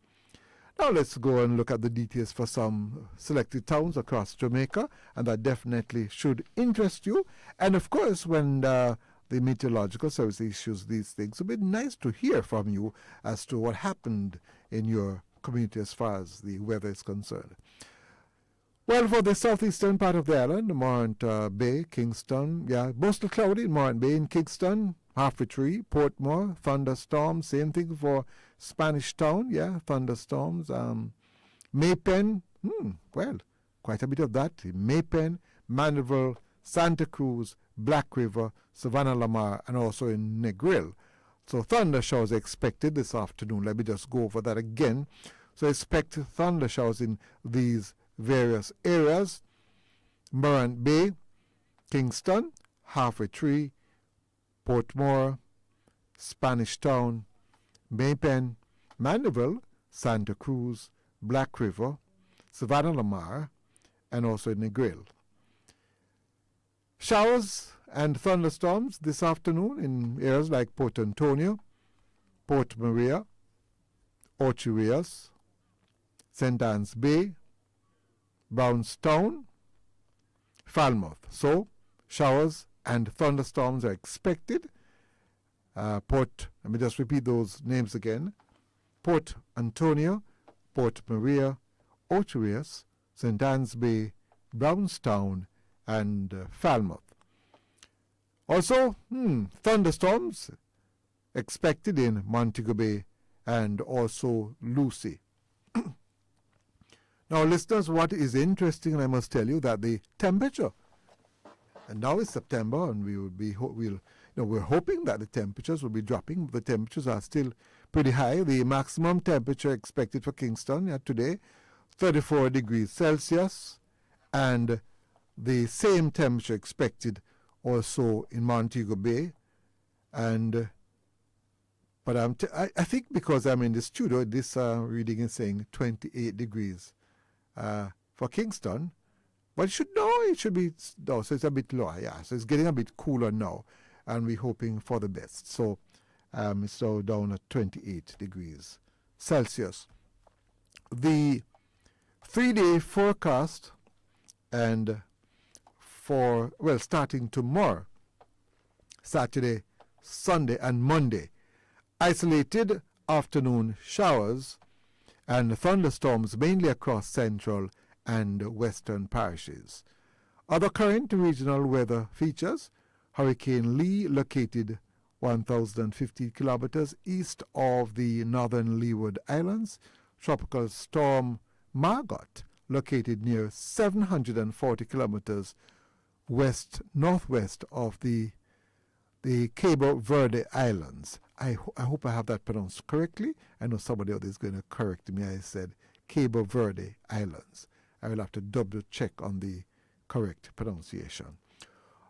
Now let's go and look at the details for some selected towns across Jamaica, and that definitely should interest you. And of course, when the Meteorological Service issues these things, it would be nice to hear from you as to what happened in your community as far as the weather is concerned. Well, for the southeastern part of the island, Morant Bay, Kingston, mostly cloudy in Morant Bay and Kingston, Halfway Tree, Portmore, thunderstorms, same thing for Spanish Town, thunderstorms. Maypen, well, quite a bit of that. Maypen, Mandeville, Santa Cruz, Black River, Savannah Lamar, and also in Negril. So thunder showers expected this afternoon. Let me just go over that again. So expect thunder showers in these various areas. Morant Bay, Kingston, Halfway Tree, Portmore, Spanish Town, Maypen, Mandeville, Santa Cruz, Black River, Savannah Lamar, and also in Negril. Showers and thunderstorms this afternoon in areas like Port Antonio, Port Maria, Ocho Rios, St. Anne's Bay, Brownstown, Falmouth. So, showers and thunderstorms are expected. Let me just repeat those names again. Port Antonio, Port Maria, Ocho Rios, St. Anne's Bay, Brownstown, and Falmouth. Also, thunderstorms expected in Montego Bay and also Lucy. Now, listeners, what is interesting, and I must tell you that the temperature, and now it's September, and we're hoping that the temperatures will be dropping. The temperatures are still pretty high. The maximum temperature expected for Kingston today, 34 degrees Celsius, and the same temperature expected also in Montego Bay. And but I think because I'm in the studio, this reading is saying 28 degrees for Kingston. But it should be, so it's a bit lower, yeah. So it's getting a bit cooler now, and we're hoping for the best. So it's now down at 28 degrees Celsius. The 3-day forecast, and starting tomorrow, Saturday, Sunday, and Monday, isolated afternoon showers and thunderstorms mainly across central and western parishes. Other current regional weather features: Hurricane Lee, located 1,050 kilometers east of the northern Leeward Islands. Tropical storm Margot, located near 740 kilometers west-northwest of the Cabo Verde Islands. I hope I have that pronounced correctly. I know somebody else is going to correct me. I said Cabo Verde Islands. I will have to double check on the correct pronunciation.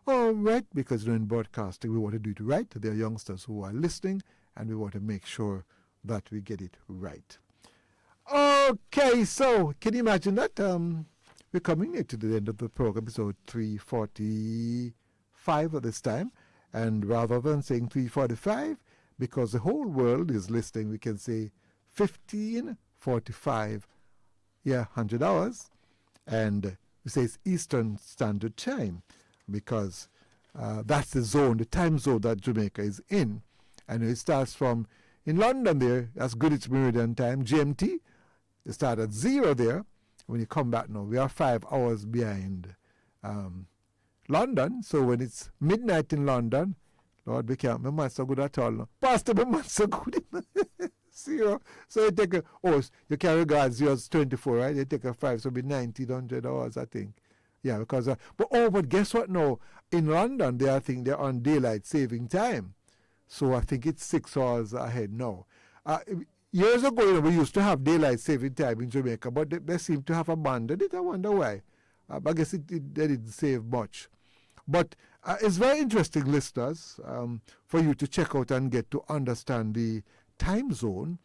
All right, because in broadcasting we want to do it right. There are youngsters who are listening, and we want to make sure that we get it right. Okay, so can you imagine that? We're coming near to the end of the program, episode 345 at this time. And rather than saying 345, because the whole world is listening, we can say 1545, 100 hours. And we say it's Eastern Standard Time, because that's the zone, the time zone that Jamaica is in. And it starts from, in London there, that's Greenwich Meridian Time, GMT. You start at 0 there. When you come back now, we are 5 hours behind London. So when it's midnight in London, Lord, we can't, my man so good at all. No. Pastor, my man so good. 0. So you take you carry regard 0 is 24, right? You take a 5, so it'll be 1900 hours, I think. Yeah, because, but guess what now? In London, I think they're on daylight saving time. So I think it's 6 hours ahead now. Years ago, we used to have daylight saving time in Jamaica, but they seem to have abandoned it. I wonder why. I guess they didn't save much. But it's very interesting, listeners, for you to check out and get to understand the time zone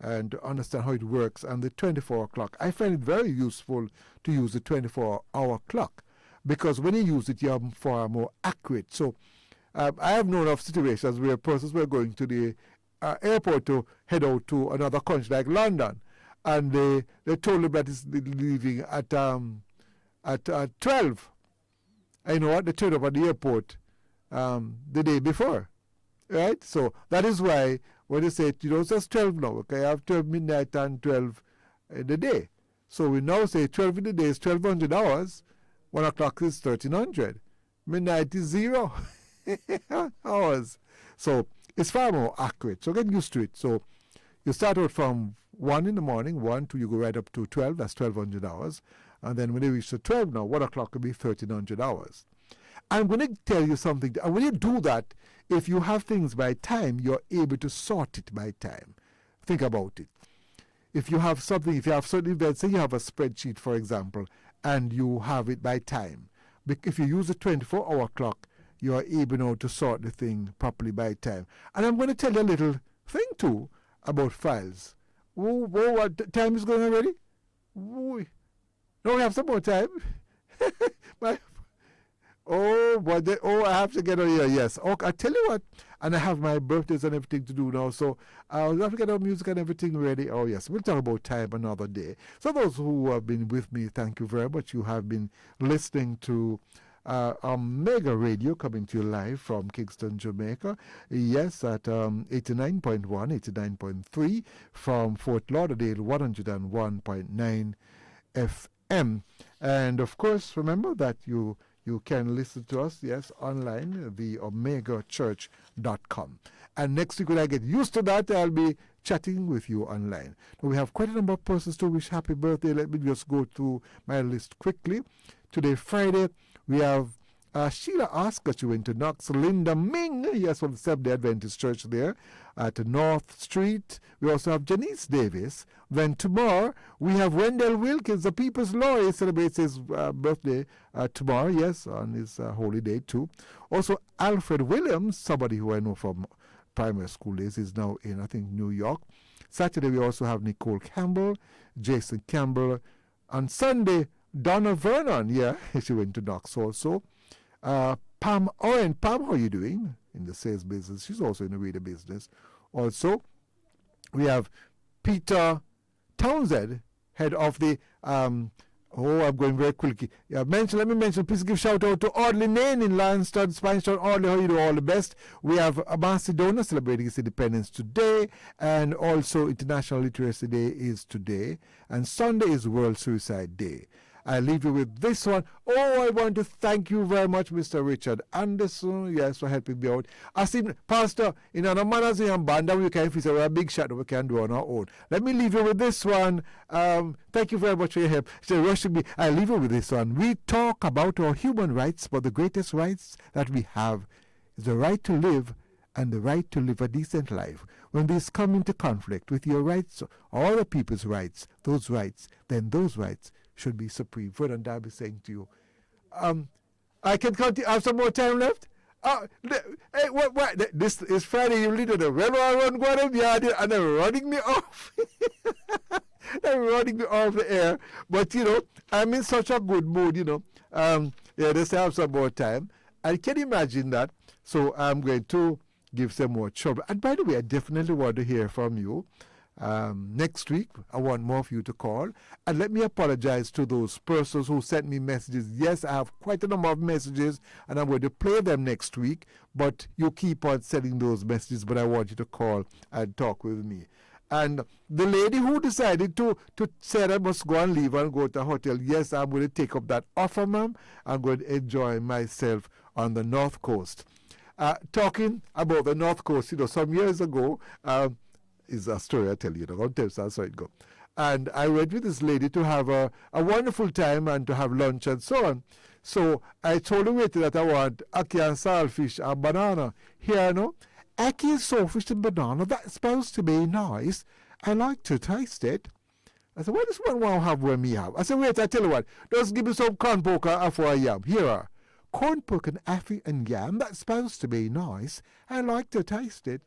and to understand how it works and the 24 o'clock. I find it very useful to use the 24-hour clock, because when you use it, you're far more accurate. So I have known of situations where persons were going to the airport to head out to another country like London, and they told them that it's leaving at 12. And you know what? They turned up at the airport the day before, right? So that is why when they say, it's just 12 now, okay? I have 12 midnight and 12 in the day. So we now say 12 in the day is 1,200 hours, 1 o'clock is 1,300. Midnight is 0 hours. So it's far more accurate. So get used to it. So you start out from 1 in the morning, 1, 2, you go right up to 12, that's 1,200 hours. And then when you reach the 12 now, 1 o'clock will be 1,300 hours. I'm going to tell you something. And when you do that, if you have things by time, you're able to sort it by time. Think about it. If you have something, if you have certain events, say you have a spreadsheet, for example, and you have it by time. If you use the 24-hour clock, you are able now to sort the thing properly by time. And I'm going to tell you a little thing, too, about files. What time is going already? No, we have some more time. Oh, I have to get on here. Yes. Okay, I tell you what, and I have my birthdays and everything to do now, so I'll have to get our music and everything ready. Oh, yes. We'll talk about time another day. So, those who have been with me, thank you very much. You have been listening to Mega Radio coming to you live from Kingston, Jamaica. Yes, at 89.1, 89.3 from Fort Lauderdale, 101.9 FM. And of course, remember that you can listen to us, yes, online, the omegachurch.com. And next week, when I get used to that, I'll be chatting with you online. Now, we have quite a number of persons to wish happy birthday. Let me just go through my list quickly. Today, Friday, we have Sheila Oscar, she went to Knox. Linda Ming, yes, from the Seventh-day Adventist Church there at North Street. We also have Janice Davis. Then tomorrow, we have Wendell Wilkins, the People's Lawyer. He celebrates his birthday tomorrow, yes, on his holy day too. Also, Alfred Williams, somebody who I know from primary school days, is now in, I think, New York. Saturday, we also have Nicole Campbell, Jason Campbell. On Sunday, Donna Vernon, yeah, she went to Knox also. Pam Owen. Pam, how are you doing in the sales business? She's also in the radio business. Also, we have Peter Townsend, head of the I'm going very quickly. Let me mention, please give shout out to Audley Nain in Lanston, Spanish Town. Audley, how you do? All the best. We have Macedonia celebrating its independence today, and also International Literacy Day is today, and Sunday is World Suicide Day. I leave you with this one. Oh, I want to thank you very much, Mr. Richard Anderson, yes, for helping me out. I see, Pastor, in our manners in Banda, we can feel a big shot that we can do on our own. Let me leave you with this one. Thank you very much for your help. So, rushing me, I leave you with this one. We talk about our human rights, but the greatest rights that we have is the right to live and the right to live a decent life. When these come into conflict with your rights or other people's rights, then those rights should be supreme. Vernon Darby saying to you, I can continue. I have some more time left. Hey, what? This is Friday. You lead the railroad going up yard and they're running me off. They're running me off the air. But I'm in such a good mood. Just have some more time. I can imagine that. So I'm going to give some more trouble. And by the way, I definitely want to hear from you. Next week, I want more of you to call. And let me apologize to those persons who sent me messages. Yes, I have quite a number of messages, and I'm going to play them next week. But you keep on sending those messages, but I want you to call and talk with me. And the lady who decided to say I must go and leave and go to a hotel, yes, I'm going to take up that offer, ma'am. I'm going to enjoy myself on the North Coast. Talking about the North Coast, some years ago, is a story I tell you. I'll tell you how it go. And I went with this lady to have a wonderful time and to have lunch and so on. So I told the waiter that I want ackee and saltfish and banana. Here, ackee and saltfish and banana, that's supposed to be nice. I like to taste it. I said, what does one want to have when me have? I said, wait, I tell you what, just give me some corn pork and after a yam. Here are corn pork and affy and yam, that's supposed to be nice. I like to taste it.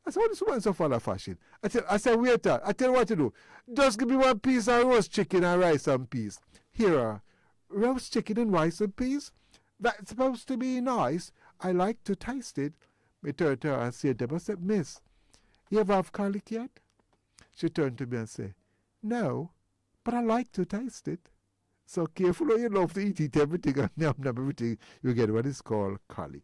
I said, what is one so follow fashion? I said, waiter, I tell you what to do. Just give me one piece of roast chicken and rice and peas. Here are roast chicken and rice and peas. That's supposed to be nice. I like to taste it. Me turned to her and said to her, I said, Miss, you ever have garlic yet? She turned to me and said, no, but I like to taste it. So careful or you love to eat everything and name everything you get what is called garlic.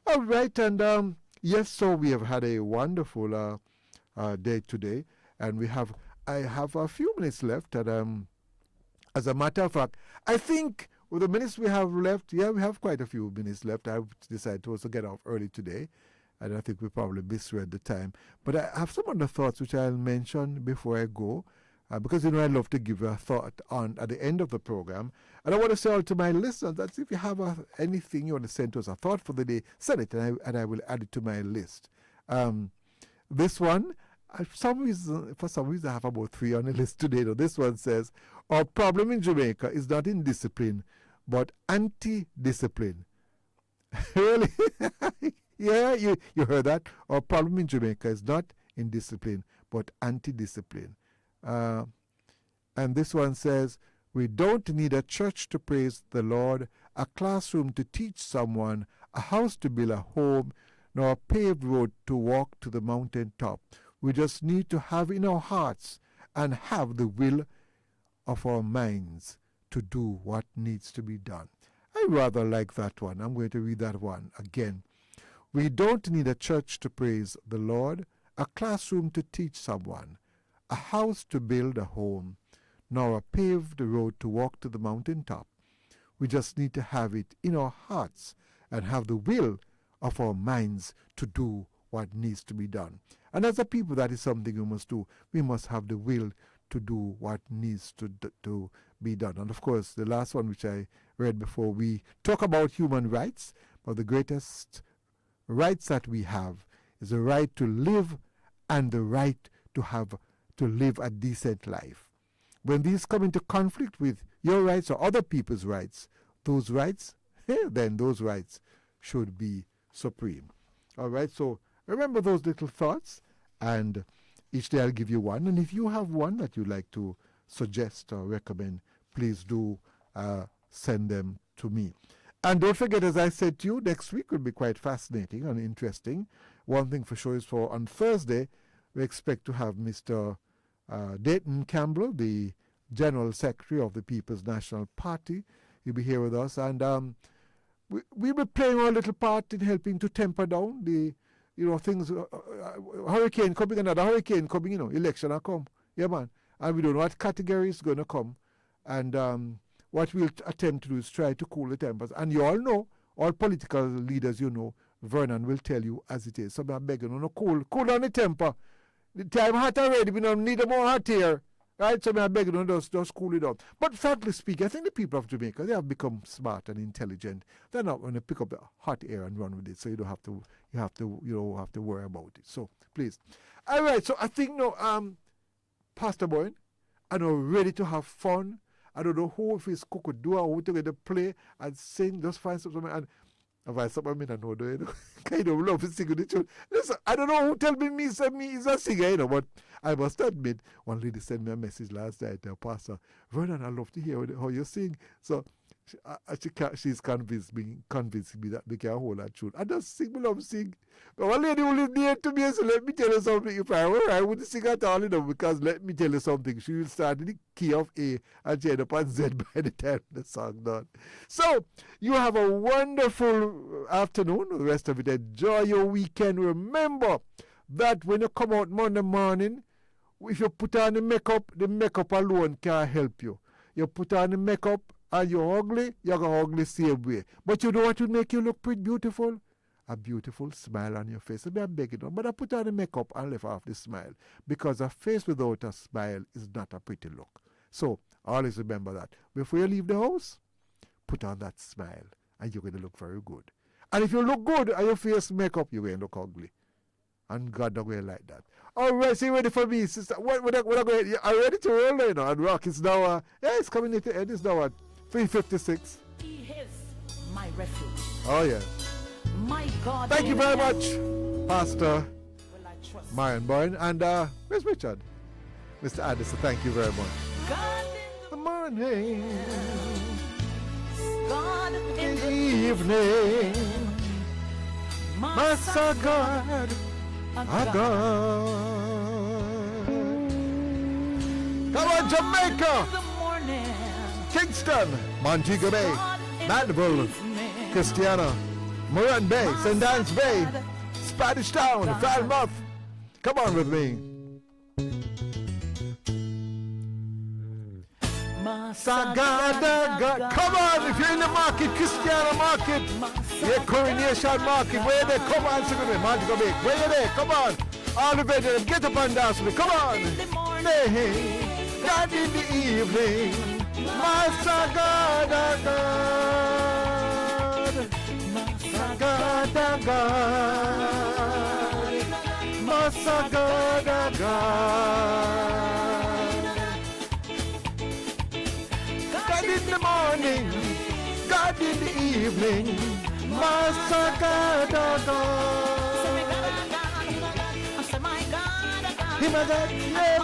All right, and yes, so we have had a wonderful day today, and I have a few minutes left, and as a matter of fact, I think with the minutes we have left, we have quite a few minutes left. I decided to also get off early today, and I think we probably misread the time. But I have some other thoughts which I'll mention before I go, because I love to give a thought on at the end of the program. And I want to say all to my listeners that if you have anything you want to send to us, a thought for the day, send it, and I will add it to my list. This one, for some reason, I have about 3 on the list today. Now, this one says, our problem in Jamaica is not in discipline, but anti-discipline. Really? Yeah, you heard that? Our problem in Jamaica is not in discipline, but anti-discipline. And this one says, we don't need a church to praise the Lord a classroom to teach someone, a house to build a home, nor a paved road to walk to the mountain top. We just need to have in our hearts and have the will of our minds to do what needs to be done. I rather like that one. I'm going to read that one again. We don't need a church to praise the Lord, a classroom to teach someone, a house to build a home, nor a paved road to walk to the mountain top. We just need to have it in our hearts and have the will of our minds to do what needs to be done. And as a people, that is something we must do. We must have the will to do what needs to be done. And of course, the last one, which I read before, we talk about human rights, but the greatest rights that we have is the right to live and the right to live a decent life. When these come into conflict with your rights or other people's rights, those rights, then those rights should be supreme. All right, so remember those little thoughts, and each day I'll give you one. And if you have one that you'd like to suggest or recommend, please do send them to me. And don't forget, as I said to you, next week will be quite fascinating and interesting. One thing for sure is on Thursday, we expect to have Mr. Dayton Campbell, the General Secretary of the People's National Party. He'll be here with us. And we'll be playing our little part in helping to temper down the, things, hurricane coming, another hurricane coming, election will come. Yeah, man. And we don't know what category is going to come. And what we'll attempt to do is try to cool the tempers. And you all know, all political leaders, Vernon will tell you as it is. So I'm begging, cool down the temper. The time hot already, we don't need more hot here. Right? So I'm begging, just cool it down. But frankly speaking, I think the people of Jamaica, they have become smart and intelligent. They're not going to pick up the hot air and run with it. So you don't have to worry about it. So please. All right. So I think Pastor Boyne, I know ready to have fun. I don't know who, if it's Kukudu or who to get to play and sing, just find something. And if I something I know, kind of love to sing with the tune. Listen, I don't know who tell me is a singer, but I must admit, one lady sent me a message last night, Pastor Vernon, I love to hear how you sing. So she's convinced me that we can hold that tune. I just sing, I love sing. But one lady who live near to me and said, let me tell you something. If I were, I wouldn't sing at all, because let me tell you something. She will start in the key of A and she end up on Z by the time the song done. So, you have a wonderful afternoon. The rest of it, enjoy your weekend. Remember that when you come out Monday morning, if you put on the makeup alone can't help you. You put on the makeup and you're ugly, you're going to ugly same way. But you know what would make you look pretty beautiful? A beautiful smile on your face. I'm begging you, but I put on the makeup and left off the smile, because a face without a smile is not a pretty look. So always remember that. Before you leave the house, put on that smile and you're going to look very good. And if you look good and your face makeup, you're going to look ugly. And God don't go like that. All right, so you ready for me, sister? What are you ready to roll right now? And rock, it's now, it's coming at the end. It's now at 3:56. He is my refuge. Oh, yeah. My God. Thank you very much, Pastor Marion Boyne. And where's Richard? Mr. Addison, thank you very much. God in the morning, God in the evening, my God, our God. Come on, Jamaica! Kingston, Montego Bay, Mandeville, Christiana, Moran Bay, St. Anne's Bay, Spanish Town, Falmouth. Come on with me. Sagada, come on, if you're in the market, Christiana Market, yeah, Coronation Market, where they come on, sing with me, Montego Bay, where you there, come on, all the veterans, get up and dance with me, come on. Hey, God in the evening, my Sagada God, Sagada God, my Sagada God. God in the morning, God in the evening, my Sagada God. He my God, yes.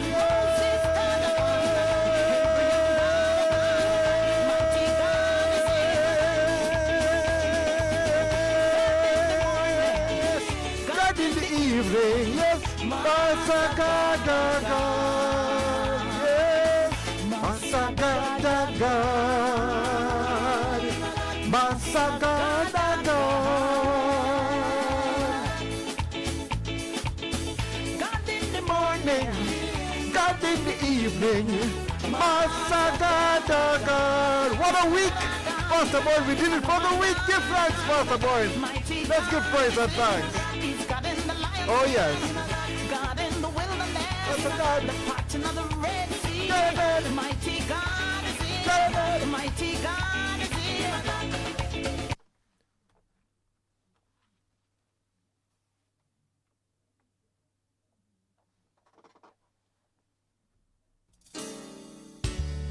Yes. evening, yes, Masagadaga, yes, Masagadaga, Masagadaga. God in the morning, God in the evening, Masagadaga. What a week! Pastor Boys, we did it for the week. Give thanks, Pastor Boys. Let's give praise and thanks. Oh, yes. God in the wilderness. That's a God. The parting of the Red Sea. God. The mighty God is here. God. The mighty God is here.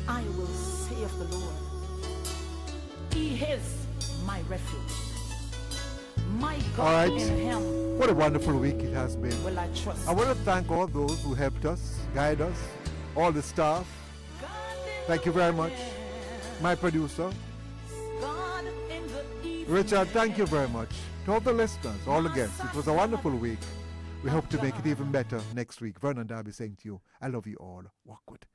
I will say of the Lord, He is my refuge. My God, All right. in Him What a wonderful week it has been. will I trust. I want to thank all those who helped us, guide us, all the staff. Thank you very much. My producer, God in the evening. Richard, thank you very much. To all the listeners, all the guests, it was a wonderful week. We hope to make it even better next week. Vernon Darby saying to you, I love you all. Walk good.